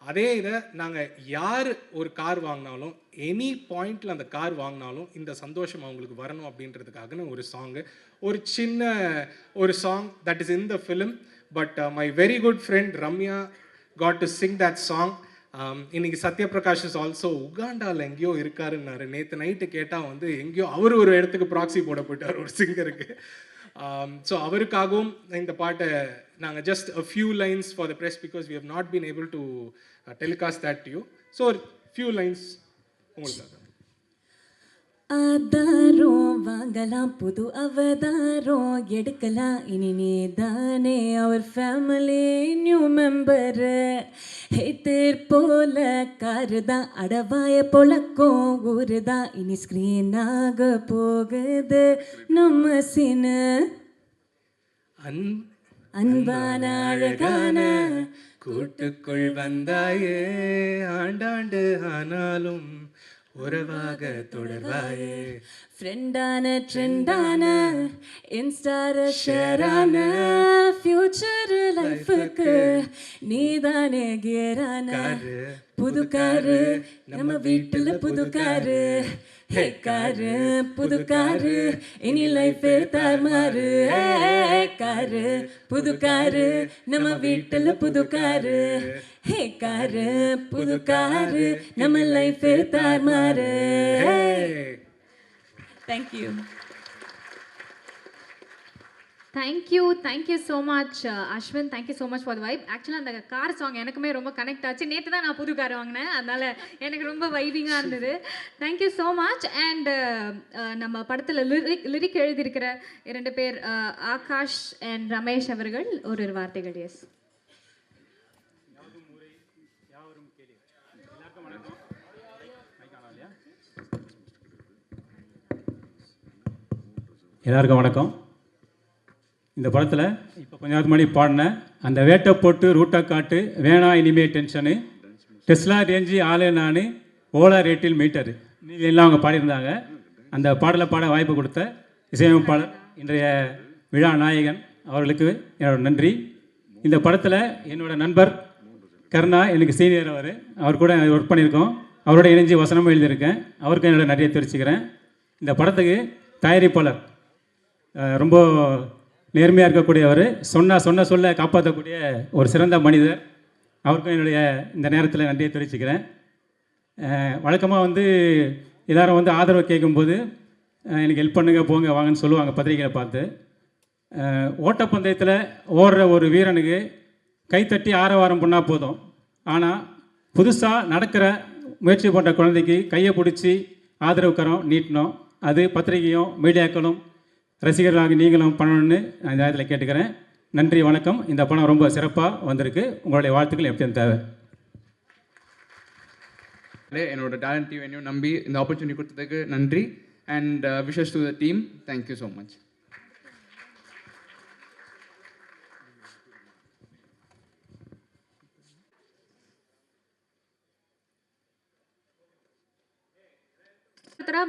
அதே இதை நாங்கள் யார் ஒரு கார் வாங்கினாலும் எனி பாயிண்டில் அந்த கார் வாங்கினாலும் இந்த சந்தோஷம் அவங்களுக்கு வரணும் அப்படின்றதுக்காகன்னு ஒரு சாங்கு, ஒரு சின்ன ஒரு song that is in the film. But my very good friend Ramya got to sing that song. இன்னைக்கு சத்யபிரகாஷ் இஸ் ஆல்சோ உகாண்டாவில் எங்கேயோ இருக்காருன்னாரு. நேற்று நைட்டு கேட்டால் வந்து எங்கேயோ அவர் ஒரு இடத்துக்கு ப்ராக்ஸி போட போயிட்டார் ஒரு சிங்கருக்கு. ஸோ அவருக்காகவும் இந்த பாட்டை நாங்கள் just a few lines for the press because we have not been able to telecast that to you. So a few lines உங்களுக்காக. ஆதாரம் வாங்கலாம், புது அவதாரம் எடுக்கலாம், இனி நீ தானே அவர் ஃபேமிலி நியூ மெம்பரு. ஹேத்தர் போல காரு தான், அடவாய பொழக்கும் ஊரு தான், இனி ஸ்க்ரீனாக போகுது நம்ம சீனு. அன்பான அழகான கூட்டுக்குள் வந்தாயே, ஆண்டாண்டு ஆனாலும் உறவாக தொடர்வாயே. ஃப்ரெண்டான ட்ரெண்டான இன்ஸ்டார ஷேரான ஃபியூச்சர் லைஃபுக்கு நீதானே கியரான புது காரு நம்ம வீட்டுல புது காரு. ஹே காரு புது காரு இனி லைஃபே தார்மாரு. காரு புது காரு நம்ம வீட்டுல புது காரு. ஹே காரு புது காரு நம்ம லைஃபே தார்மாரு. Thank you. Thank you so much Ashwin. Thank you so much for the vibe. ஆக்சுவலாக அந்த கார் சாங் எனக்குமே ரொம்ப கனெக்ட் ஆச்சு. நேற்று தான் நான் புது கார் வாங்கினேன், அதனால் எனக்கு ரொம்ப வைபிங்காக இருந்தது. Thank you so much. அண்ட் நம்ம படத்தில் லிரிக் எழுதியிருக்கிற 2 பேர் ஆகாஷ் அண்ட் ரமேஷ் அவர்கள் ஒரு வார்த்தைகள். எஸ், எல்லாருக்கும் வணக்கம். இந்த படத்தில் இப்போ கொஞ்ச நேரத்துக்கு முன்னாடி பாடினேன் அந்த வேட்டை போட்டு ரூட்டை காட்டு வேணா இனிமே டென்ஷனு டெஸ்லா ரேஞ்சு ஆளு நான் ஓலா ரேட்டில் மீட்டரு எல்லாம் அவங்க பாடியிருந்தாங்க. அந்த பாடலை பாட வாய்ப்பு கொடுத்த இசையமைப்பாளர் இன்றைய விழா நாயகன் அவர்களுக்கு என்னோட நன்றி. இந்த படத்தில் என்னோட நண்பர் கருணா எனக்கு சீனியர், அவர் கூட ஒர்க் பண்ணியிருக்கோம். அவரோட இணைஞ்சு வசனமும் எழுதியிருக்கேன். அவருக்கும் என்னோட நன்றியை தெரிவிச்சுக்கிறேன். இந்த படத்துக்கு தயாரிப்பாளர் ரொம்ப நேர்மையாக இருக்கக்கூடியவர், சொன்ன சொல்ல காப்பாற்றக்கூடிய ஒரு சிறந்த மனிதர். அவருக்கும் என்னுடைய இந்த நேரத்தில் நன்றியை தெரிவிச்சுக்கிறேன். வழக்கமாக எல்லோரும் ஆதரவு கேட்கும்போது எனக்கு ஹெல்ப் பண்ணுங்க போங்க வாங்கன்னு சொல்லுவாங்க பத்திரிகையை பார்த்து. ஓட்டப்பந்தயத்தில் ஓடுற ஒரு வீரனுக்கு கைத்தட்டி ஆரவாரம் பண்ணால் போதும். ஆனால் புதுசாக நடக்கிற முயற்சி பண்ணுற குழந்தைக்கு கையை பிடிச்சி ஆதரவு கரம் நீட்டணும். அது பத்திரிகையும் மீடியாக்களும் ரசிகர்களாக நீங்களும் பண்ணணும்னு நான் இந்த நேரத்தில் கேட்டுக்கிறேன். நன்றி, வணக்கம். இந்த படம் ரொம்ப சிறப்பாக வந்திருக்கு. உங்களுடைய வாழ்த்துக்கள் எப்படி தேவை. என்னோட டேலண்ட் டீமையும் நம்பி இந்த ஆப்பர்ச்சுனிட்டி கொடுத்ததுக்கு நன்றி. And wishes to the team. Thank you so much.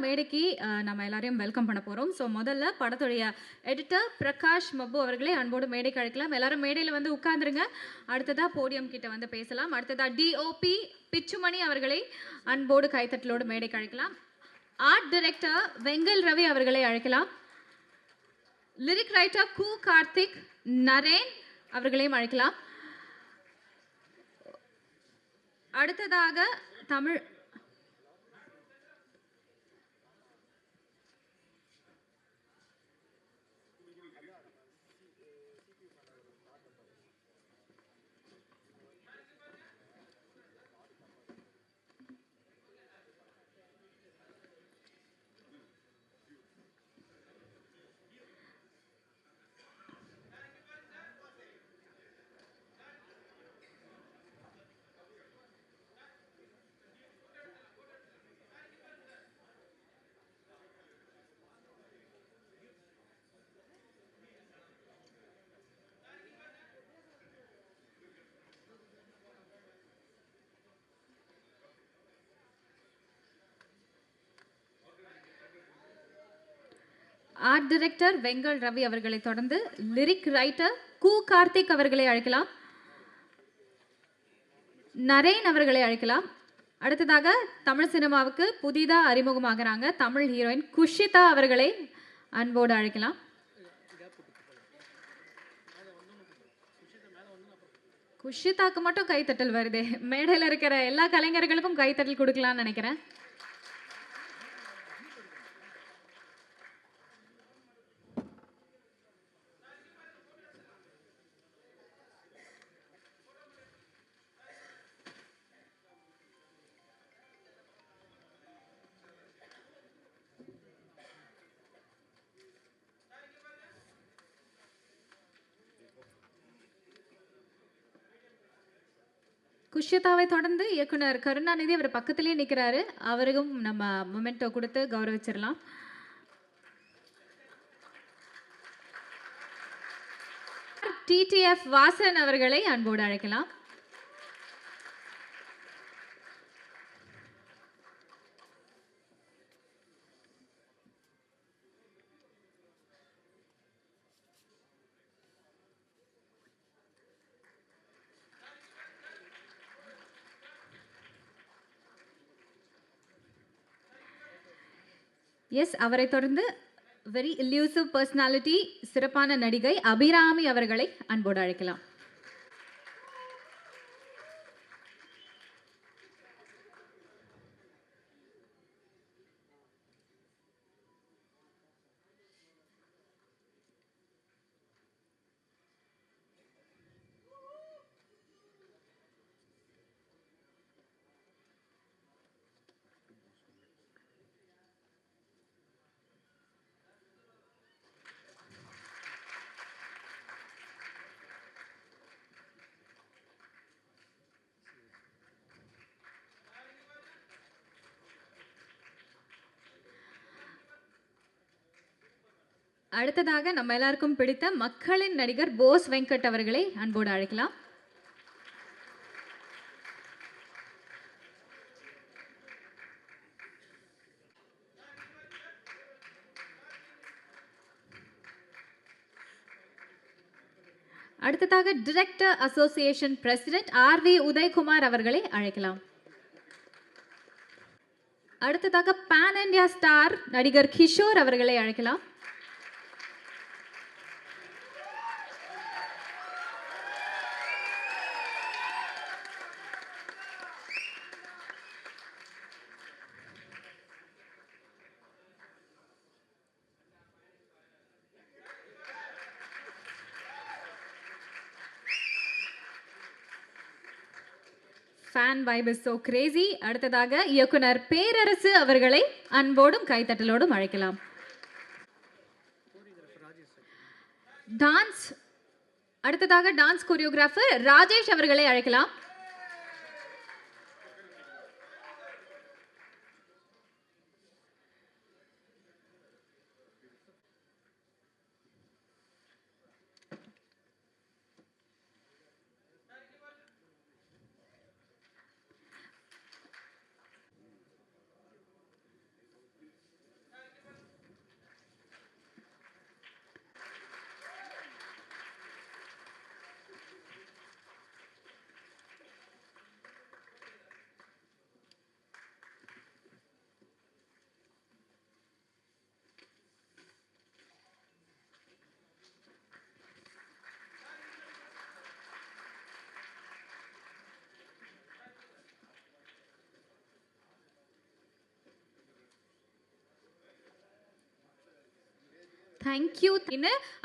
மேடைக்கு நம்ம எல்லாரையும் வெல்கம் பண்ண போகிறோம். ஸோ முதல்ல படத்துடைய எடிட்டர் பிரகாஷ் மப்பு அவர்களே அன்போடு மேடைக்கு அழைக்கலாம். எல்லாரும் மேடையில் உட்காந்துருங்க. அடுத்ததாக போடியம் கிட்ட பேசலாம். அடுத்ததாக டிஓபி பிச்சுமணி அவர்களை அன்போடு கைத்தட்டலோடு மேடைக்கு அழைக்கலாம். ஆர்ட் டைரக்டர் வெங்கல் ரவி அவர்களை அழைக்கலாம். லிரிக் ரைட்டர் கு கார்த்திக் நரேன் அவர்களையும் அழைக்கலாம். அடுத்ததாக தமிழ் ஆர்ட் டைரக்டர் வெங்கல் ரவி அவர்களை தொடர்ந்து லிரிக் ரைட்டர் கு கார்த்திக் அவர்களை அழைக்கலாம். நரேன் அவர்களை அழைக்கலாம். அடுத்ததாக தமிழ் சினிமாவுக்கு புதிதாக அறிமுகமாகறாங்க தமிழ் ஹீரோயின் குஷிதா அவர்களை அன்போடு அழைக்கலாம். குஷிதாக்கு மட்டும் கைத்தட்டல் வருதே, மேடையில் இருக்கிற எல்லா கலைஞர்களுக்கும் கைத்தட்டல் கொடுக்கலாம்னு நினைக்கிறேன். குஷிதாவை தொடர்ந்து இயக்குனர் கருணாநிதி அவர் பக்கத்திலே நிற்கிறாரு. அவருக்கும் நம்ம மொமெண்டோ கொடுத்து கௌரவிச்சிடலாம். டிடிஎஃப் வாசன் அவர்களை அன்போடு அழைக்கலாம். எஸ், அவரை தொடர்ந்து வெரி இல்யூசிவ் பர்சனாலிட்டி, சிறப்பான நடிகை அபிராமி அவர்களை அன்போடு அழைக்கலாம். அடுத்ததாக நம்ம எல்லாருக்கும் பிடித்த மக்களின் நடிகர் போஸ் வெங்கட் அவர்களை அன்போடு அழைக்கலாம். அடுத்ததாக director association president R V. Udhayakumar அவர்களை அழைக்கலாம். அடுத்ததாக பான் இந்தியா ஸ்டார் நடிகர் கிஷோர் அவர்களை அழைக்கலாம். Fan vibe is so Crazy. அடுத்ததாக இயக்குனர் பேரரசு அவர்களை அன்போடும் கைத்தட்டலோடும் அழைக்கலாம். டான்ஸ் அடுத்ததாக டான்ஸ் கோரியோகிராஃபர் ராஜேஷ் அவர்களை அழைக்கலாம். தேங்க்யூ.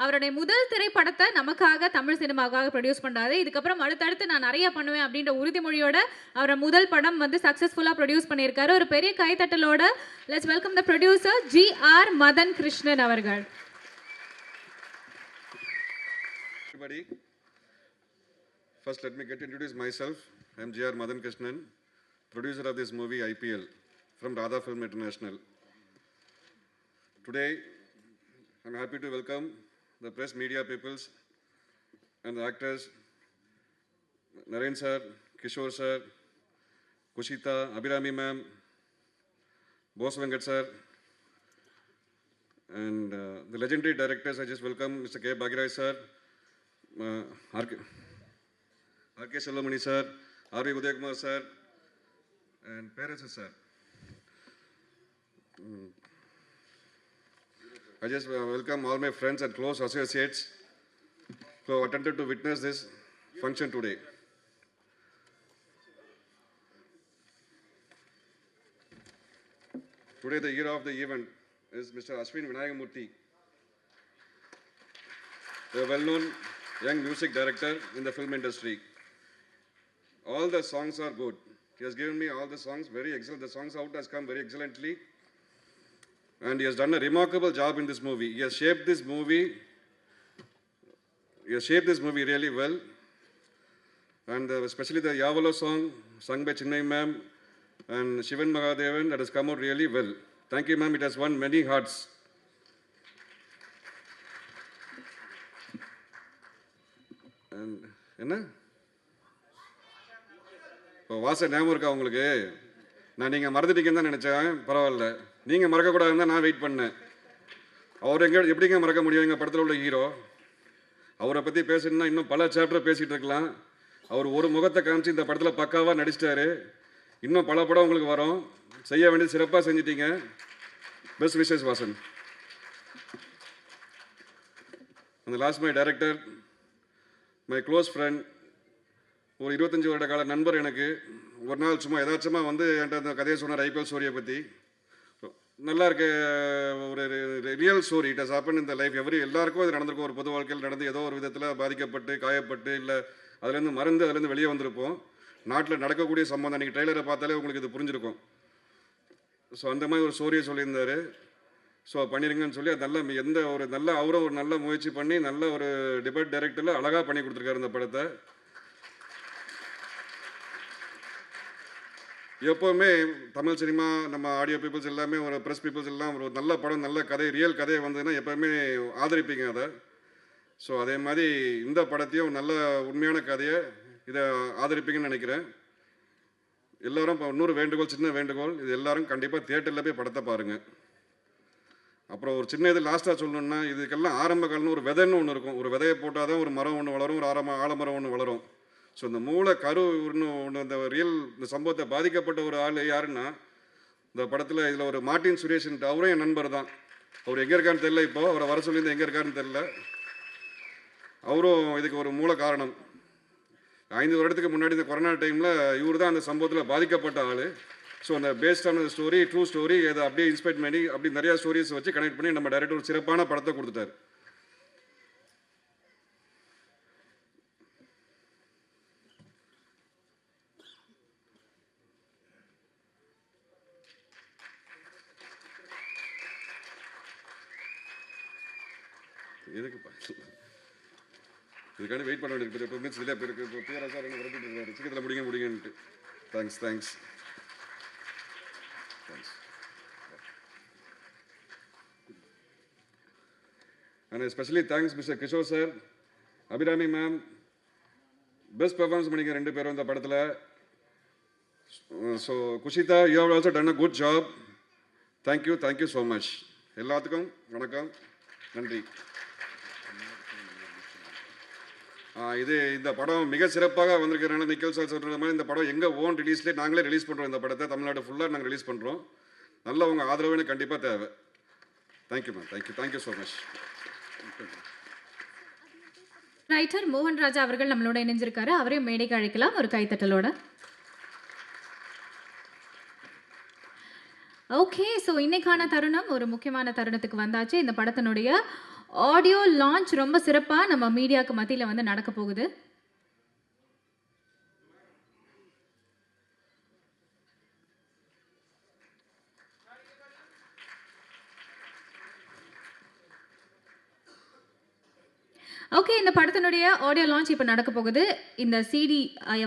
அவருடைய முதல் திரைப்படத்தை நமக்காக தமிழ் சினிமாவுக்காக ப்ரொடியூஸ் பண்ணாரு. இதுக்கப்புறம் அடுத்தடுத்து நான் நிறைய பண்ணுவேன் அப்படின்ற உறுதிமொழியோட அவரை முதல் படம் வந்து சக்ஸஸ்ஃபுல்லாக ப்ரொடியூஸ் பண்ணியிருக்காரு. ஒரு பெரிய கைத்தட்டலோட let's welcome the producer G.R. Madan Krishnan அவர்கள். Everybody, first let me get to introduce myself. I am G.R. Madan Krishnan, producer of this movie IPL from Radha Film International. Today, I am happy to welcome the press media peoples and the actors, Naren sir, Kishore sir, Kushita, Abhirami ma'am, Bose Venkat sir, and the legendary directors. I just welcome Mr. K. Bhagirai sir, R.K. Selvamani sir, R.V. Udayakumar sir, and Perez sir. I just welcome all my friends and close associates who have attempted to witness this function today. Today the hero of the event is Mr. Ashwin Vinayagamurthy, a well-known young music director in the film industry. All the songs are good. He has given me all the songs very excellent. The songs out has come very excellently. And he has done a remarkable job in this movie. He has shaped this movie really well. And especially the Yavalo song sung by Chinnai ma'am and Shivan Mahadevan, that has come out really well. Thank you, ma'am. It has won many hearts. And என்ன இப்போ வாச ஞாபகம் இருக்கா உங்களுக்கு? நான் நீங்கள் மறந்துட்டீங்கன்னு தான் நினச்சேன். பரவாயில்ல, நீங்கள் மறக்கக்கூடாதுன்னு தான் நான் வெயிட் பண்ணேன். அவர் எப்படிங்க மறக்க முடியும்? எங்கள் படத்தில் உள்ள ஹீரோ. அவரை பற்றி பேசணுன்னா இன்னும் பல சாப்டர் பேசிகிட்டு இருக்கலாம். அவர் ஒரு முகத்தை காமிச்சு இந்த படத்தில் பக்காவாக நடிச்சிட்டாரு. இன்னும் பல படம் உங்களுக்கு வரும். செய்ய வேண்டியது சிறப்பாக செஞ்சிட்டீங்க. Best wishes Vasan. அந்த last my director, my close friend, ஒரு 25 வருட கால நண்பர். எனக்கு ஒரு நாள் சும்மா எதாச்சமாக வந்து என்கிட்ட அந்த கதையை சொன்னார் ஐபிஎல் ஸ்டோரியை பற்றி. நல்லா இருக்க ஒரு real story. It has happen in the life. எல்லாருக்கும் அது நடந்திருக்கும். ஒரு பொது வாழ்க்கையில் நடந்து ஏதோ ஒரு விதத்தில் பாதிக்கப்பட்டு காயப்பட்டு இல்லை அதுலேருந்து மறந்து அதுலேருந்து வெளியே வந்திருப்போம். நாட்டில் நடக்கக்கூடிய சம்பந்தம் நீங்கள் ட்ரெய்லரை பார்த்தாலே உங்களுக்கு இது புரிஞ்சிருக்கும். ஸோ அந்த மாதிரி ஒரு ஸ்டோரியை சொல்லியிருந்தார். ஸோ பண்ணிடுங்கன்னு சொல்லி அது நல்ல எந்த ஒரு நல்ல அவரும் ஒரு நல்ல முயற்சி பண்ணி நல்ல ஒரு டிபேட் டைரக்டரில் அழகாக பண்ணி கொடுத்துருக்காரு இந்த படத்தை. எப்போவுமே தமிழ் சினிமா நம்ம ஆடியோ பீப்புள்ஸ் எல்லாமே ஒரு ப்ரெஸ் பீப்புள்ஸ் எல்லாம் ஒரு நல்ல படம் நல்ல கதை ரியல் கதை வந்ததுன்னா எப்போவுமே ஆதரிப்பீங்க அதை. ஸோ அதே மாதிரி இந்த படத்தையும் நல்ல உண்மையான கதையை இதை ஆதரிப்பீங்கன்னு நினைக்கிறேன். எல்லோரும் இப்போ இன்னொரு வேண்டுகோள், சின்ன வேண்டுகோள், இது எல்லோரும் கண்டிப்பாக தியேட்டரில் போய் படத்தை பாருங்கள். அப்புறம் ஒரு சின்ன இது லாஸ்ட்டாக சொல்லணுன்னா, இதுக்கெல்லாம் ஆரம்ப காலம்னு ஒரு விதைன்னு ஒன்று இருக்கும். ஒரு விதையை போட்டால் தான் ஒரு மரம் ஒன்று வளரும், ஒரு ஆலமரம் ஒன்று வளரும். ஸோ இந்த மூளை கரு ஒன்று இந்த இந்த சம்பவத்தை பாதிக்கப்பட்ட ஒரு ஆள் யாருன்னா இந்த படத்தில் இதில் ஒரு மார்ட்டின் சுரேஷன்ட்டு, அவரும் என் நண்பர் தான். அவர் எங்கே இருக்கான்னு தெரில, இப்போது அவரை வர சொல்லியிருந்தேன், எங்கே இருக்காருன்னு தெரில. அவரும் இதுக்கு ஒரு மூல காரணம். 5 வருடத்துக்கு முன்னாடி இந்த கொரோனா டைமில் இவர் தான் அந்த சம்பவத்தில் பாதிக்கப்பட்ட ஆள். ஸோ அந்த பேஸ்டான ஸ்டோரி, ட்ரூ ஸ்டோரி, அதை அப்படியே இன்ஸ்பைர் பண்ணி அப்படி நிறையா ஸ்டோரிஸ் வச்சு கனெக்ட் பண்ணி நம்ம டைரக்டர் ஒரு சிறப்பான படத்தை கொடுத்துட்டார். எதுக்குப்பா இதுக்காண்டி வெயிட் பண்ண வேண்டியது. இப்போ மீன்ஸ் இல்லையா பேருக்கு இப்போ பிஆர்ஆர் சார் என்ன விரட்டிட்டு இருக்காரு, சீக்கிரத்தில் முடிங்கன்ட்டு. Thanks. And especially thanks mister Kishore sir, Abhirami ma'am. Best performance பண்ணிக்க 2 பேரும் இந்த படத்தில். So Kushitha, you have also done a good job. Thank you so much. எல்லாத்துக்கும் வணக்கம், நன்றி. இந்த படம் மிக சிறப்பாக வந்திருக்கிறனால நிக்கல் சார் சொல்கிற மாதிரி இந்த படம் எங்கள் ஓன் ரிலீஸ்லேயே நாங்களே ரிலீஸ் பண்ணுறோம். இந்த படத்தை தமிழ்நாடு ஃபுல்லாக நாங்கள் ரிலீஸ் பண்ணுறோம். நல்ல உங்கள் ஆதரவு எனக்கு கண்டிப்பாக தேவை. Thank you ma'am. Thank you so much. Writer மோகன் ராஜா அவர்கள் நம்மளோட இணைஞ்சிருக்காரு. அவரையும் மேடைக்கு அழைக்கலாம் ஒரு கைத்தட்டலோட. ஓகே, ஸோ இன்னைக்கான தருணம் ஒரு முக்கியமான தருணத்துக்கு வந்தாச்சு. இந்த படத்தினுடைய ஆடியோ லான்ச் ரொம்ப சிறப்பாக நம்ம மீடியாவுக்கு மத்தியில் வந்து நடக்க போகுது. ஓகே, இந்த படத்தினுடைய ஆடியோ லான்ச் இப்போ நடக்க போகுது. இந்த சிடி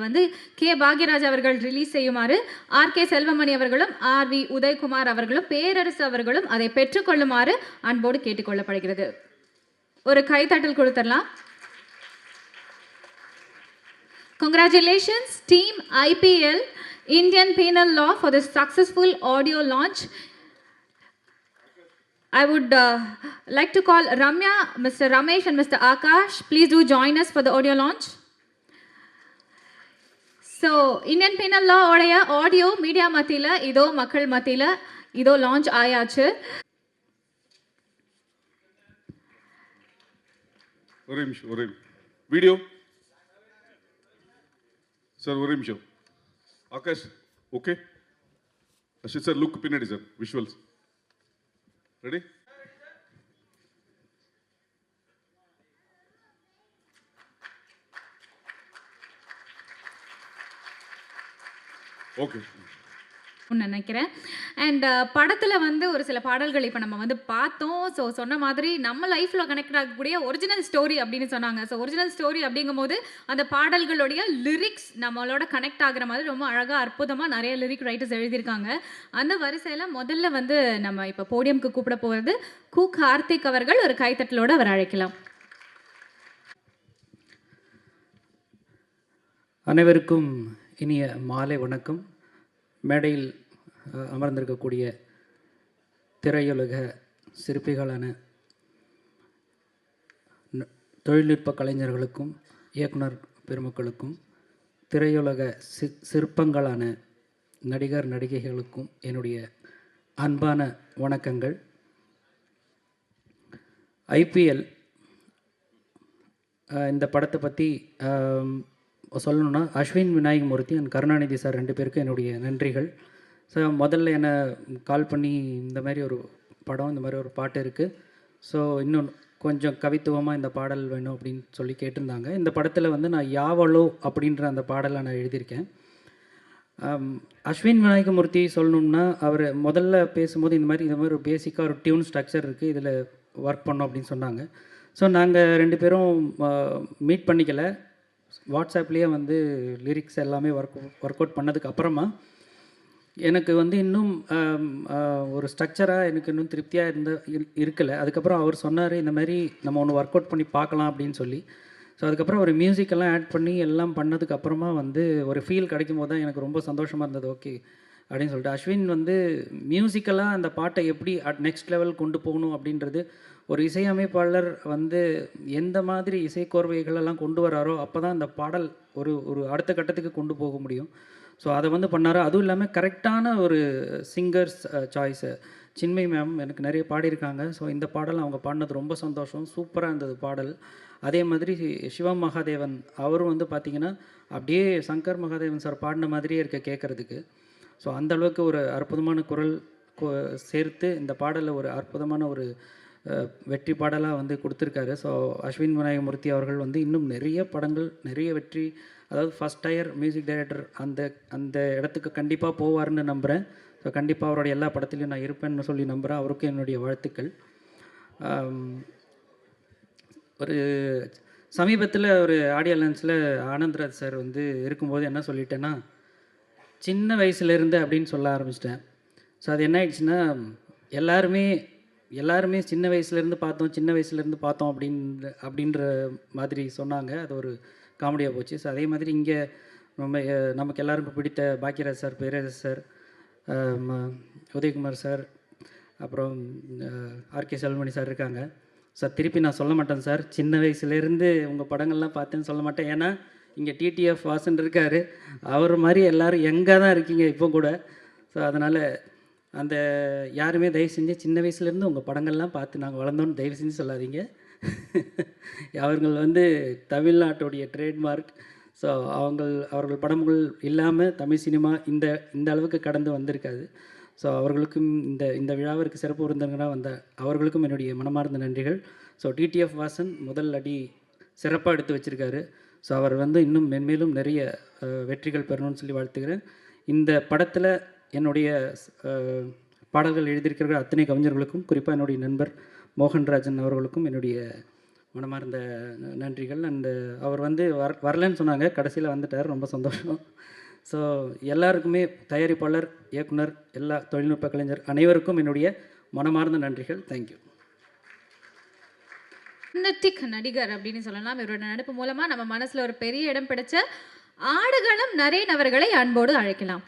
வந்து கே பாக்யராஜ் அவர்கள் ரிலீஸ் செய்யுமாறு ஆர்கே செல்வமணி அவர்களும் ஆர்வி உதயகுமார் அவர்களும் பேரரசு அவர்களும் அதை பெற்றுக்கொள்ளுமாறு அன்போடு கேட்டுக்கொள்ளப்படுகிறது. ஒரு கைத்தட்டல் கொடுத்துடலாம். Congratulations team IPL Indian Penal Law for the successful audio launch. I would like to call Ramya, Mr. Ramesh and Mr. Akash. Please do join us for the audio launch. So, Indian Penal Law உடைய audio media மத்தியில் இதோ மக்கள் மத்தியில் இதோ launch ஆயாச்சு. ஒரு நிமிஷம் video sir, ஒரு நிமிஷம். Akash okay, Ashith sir look பின்னாடி சார், விஷுவல்ஸ் ரெடி. ஓகே நினைக்கிறேன். அண்ட் படத்தில் வந்து ஒரு சில பாடல்கள் இப்போ நம்ம வந்து பார்த்தோம். ஸோ சொன்ன மாதிரி நம்ம லைஃப்பில் கனெக்ட் ஆகக்கூடிய ஒரிஜினல் ஸ்டோரி அப்படின்னு சொன்னாங்க. ஸோ ஒரிஜினல் ஸ்டோரி அப்படிங்கும் போது அந்த பாடல்களுடைய லிரிக்ஸ் நம்மளோட கனெக்ட் ஆகிற மாதிரி ரொம்ப அழகாக அற்புதமாக நிறைய லிரிக் ரைட்டர்ஸ் எழுதியிருக்காங்க. அந்த வரிசையில் முதல்ல வந்து நம்ம இப்போ போடியம்க்கு கூப்பிட போகிறது கு கார்த்திக் அவர்கள். ஒரு கைத்தட்டலோடு அவர் அழைக்கலாம். அனைவருக்கும் இனிய மாலை வணக்கம். மேடையில் அமர்ந்திருக்கக்கூடிய திரையுலக சிற்பிகளான தொழில்நுட்ப கலைஞர்களுக்கும் இயக்குனர் பெருமக்களுக்கும் திரையுலக சிற்பங்களான நடிகர் நடிகைகளுக்கும் என்னுடைய அன்பான வணக்கங்கள். ஐபிஎல் இந்த படத்தை பற்றி சொல்லணுன்னா அஸ்வின் விநாயக் மூர்த்தி அண்ட் கருணாநிதி சார் 2 பேருக்கும் என்னுடைய நன்றிகள். ஸோ முதல்ல என்னை கால் பண்ணி இந்த மாதிரி ஒரு படம், இந்த மாதிரி ஒரு பாட்டு இருக்குது, ஸோ இன்னும் கொஞ்சம் கவித்துவமாக இந்த பாடல் வேணும் அப்படின்னு சொல்லி கேட்டிருந்தாங்க. இந்த படத்தில் வந்து நான் யாவளோ அப்படின்ற அந்த பாடலை நான் எழுதியிருக்கேன். அஸ்வின் விநாயகமூர்த்தி சொல்லணும்னா அவர் முதல்ல பேசும்போது இந்த மாதிரி ஒரு பேசிக்காக ஒரு டியூன் ஸ்ட்ரக்சர் இருக்குது, இதில் ஒர்க் பண்ணோம் அப்படின்னு சொன்னாங்க. ஸோ நாங்கள் 2 பேரும் மீட் பண்ணிக்கல, வாட்ஸ்அப்லேயே வந்து லிரிக்ஸ் எல்லாமே ஒர்க் அவுட் பண்ணதுக்கு அப்புறமா எனக்கு வந்து இன்னும் ஒரு ஸ்ட்ரக்சராக எனக்கு இன்னும் திருப்தியாக இருக்கலை. அதுக்கப்புறம் அவர் சொன்னார், இந்த மாதிரி நம்ம ஒன்று ஒர்க் அவுட் பண்ணி பார்க்கலாம் அப்படின்னு சொல்லி. ஸோ அதுக்கப்புறம் ஒரு மியூசிக்கெல்லாம் ஆட் பண்ணி எல்லாம் பண்ணதுக்கப்புறமா வந்து ஒரு ஃபீல் கிடைக்கும் போது தான் எனக்கு ரொம்ப சந்தோஷமாக இருந்தது. ஓகே அப்படின்னு சொல்லிட்டு அஸ்வின் வந்து மியூசிக்கலாக அந்த பாட்டை எப்படி நெக்ஸ்ட் லெவல் கொண்டு போகணும் அப்படின்றது, ஒரு இசையமைப்பாளர் வந்து எந்த மாதிரி இசைக்கோர்வைகளெல்லாம் கொண்டு வராரோ அப்போ தான் அந்த பாடல் ஒரு அடுத்த கட்டத்துக்கு கொண்டு போக முடியும். ஸோ அதை வந்து பண்ணாரோ. அதுவும் இல்லாமல் கரெக்டான ஒரு சிங்கர்ஸ் சாய்ஸு. சின்மை மேம் எனக்கு நிறைய பாடியிருக்காங்க. ஸோ இந்த பாடல் அவங்க பாடினது ரொம்ப சந்தோஷம், சூப்பராக இருந்தது பாடல். அதே மாதிரி சிவம் மகாதேவன் அவரும் வந்து பார்த்திங்கன்னா அப்படியே சங்கர் மகாதேவன் சார் பாடின மாதிரியே இருக்க கேட்குறதுக்கு. ஸோ அந்தளவுக்கு ஒரு அற்புதமான குரல் சேர்த்து இந்த பாடலில் ஒரு அற்புதமான ஒரு வெற்றி பாடலாக வந்து கொடுத்துருக்காரு. ஸோ அஸ்வின் விநாயகமூர்த்தி அவர்கள் வந்து இன்னும் நிறைய படங்கள், நிறைய வெற்றி, அதாவது ஃபஸ்ட் டயர் மியூசிக் டைரக்டர் அந்த இடத்துக்கு கண்டிப்பாக போவார்னு நம்புகிறேன். ஸோ கண்டிப்பாக அவருடைய எல்லா படத்துலையும் நான் இருப்பேன்னு சொல்லி நம்புகிறேன். அவருக்கும் என்னுடைய வாழ்த்துக்கள். ஒரு சமீபத்தில் ஒரு ஆடியோ லான்ச்சில் ஆனந்த்ராஜ் சார் வந்து இருக்கும்போது என்ன சொல்லிட்டேன்னா, சின்ன வயசுலேருந்து அப்படின்னு சொல்ல ஆரம்பிச்சிட்டேன். ஸோ அது என்ன ஆயிடுச்சுன்னா, எல்லாருமே சின்ன வயசுலேருந்து பார்த்தோம் அப்படின்ற மாதிரி சொன்னாங்க. அது ஒரு காமெடியாக போச்சு. ஸோ அதே மாதிரி இங்கே நமக்கு எல்லாருக்கும் பிடித்த பாக்கியராஜ் சார், பேரரசு சார், உதயகுமார் சார், அப்புறம் ஆர்கே செல்வமணி சார் இருக்காங்க. சார் திருப்பி நான் சொல்ல மாட்டேன் சார், சின்ன வயசுலேருந்து உங்கள் படங்கள்லாம் பார்த்தேன்னு சொல்ல மாட்டேன். ஏன்னா இங்கே டிடிஎஃப் வாசன் இருக்கார், அவர் மாதிரி எல்லோரும் எங்கே தான் இருக்கீங்க இப்போ கூட. ஸோ அதனால் அந்த யாருமே தயவு செஞ்சு சின்ன வயசுலேருந்து உங்கள் படங்கள்லாம் பார்த்து நாங்கள் வளர்ந்தோன்னு தயவு செஞ்சு சொல்லாதீங்க. அவர்கள் வந்து தமிழ்நாட்டுடைய ட்ரேட்மார்க். ஸோ அவர்கள் படங்கள் இல்லாமல் தமிழ் சினிமா இந்த அளவுக்கு கடந்து வந்திருக்காது. ஸோ அவர்களுக்கும் இந்த விழாவிற்கு சிறப்பு விருந்தினராக வந்த அவர்களுக்கும் என்னுடைய மனமார்ந்த நன்றிகள். ஸோ டிடிஎஃப் வாசன் முதல் அடி சிறப்பாக எடுத்து வச்சுருக்காரு. ஸோ அவர் வந்து இன்னும் மென்மேலும் நிறைய வெற்றிகள் பெறணும்னு சொல்லி வாழ்த்துக்கிறேன். இந்த படத்தில் என்னுடைய பாடல்கள் எழுதியிருக்கிற அத்தனை கவிஞர்களுக்கும், குறிப்பாக என்னுடைய நண்பர் மோகன்ராஜன் அவர்களுக்கும் என்னுடைய மனமார்ந்த நன்றிகள். அண்டு அவர் வந்து வரலன்னு சொன்னாங்க, கடைசியில் வந்துட்டார், ரொம்ப சந்தோஷம். ஸோ எல்லாருக்குமே, தயாரிப்பாளர், இயக்குனர், எல்லா தொழில்நுட்ப கலைஞர் அனைவருக்கும் என்னுடைய மனமார்ந்த நன்றிகள். தேங்க்யூ. சின்னத்திக் நடிகர் அப்படின்னு சொல்லலாம். இவரோட நடிப்பு மூலமாக நம்ம மனசில் ஒரு பெரிய இடம் பிடிச்ச ஆடுகளம் நரேன் அவர்களை அன்போடு அழைக்கலாம்.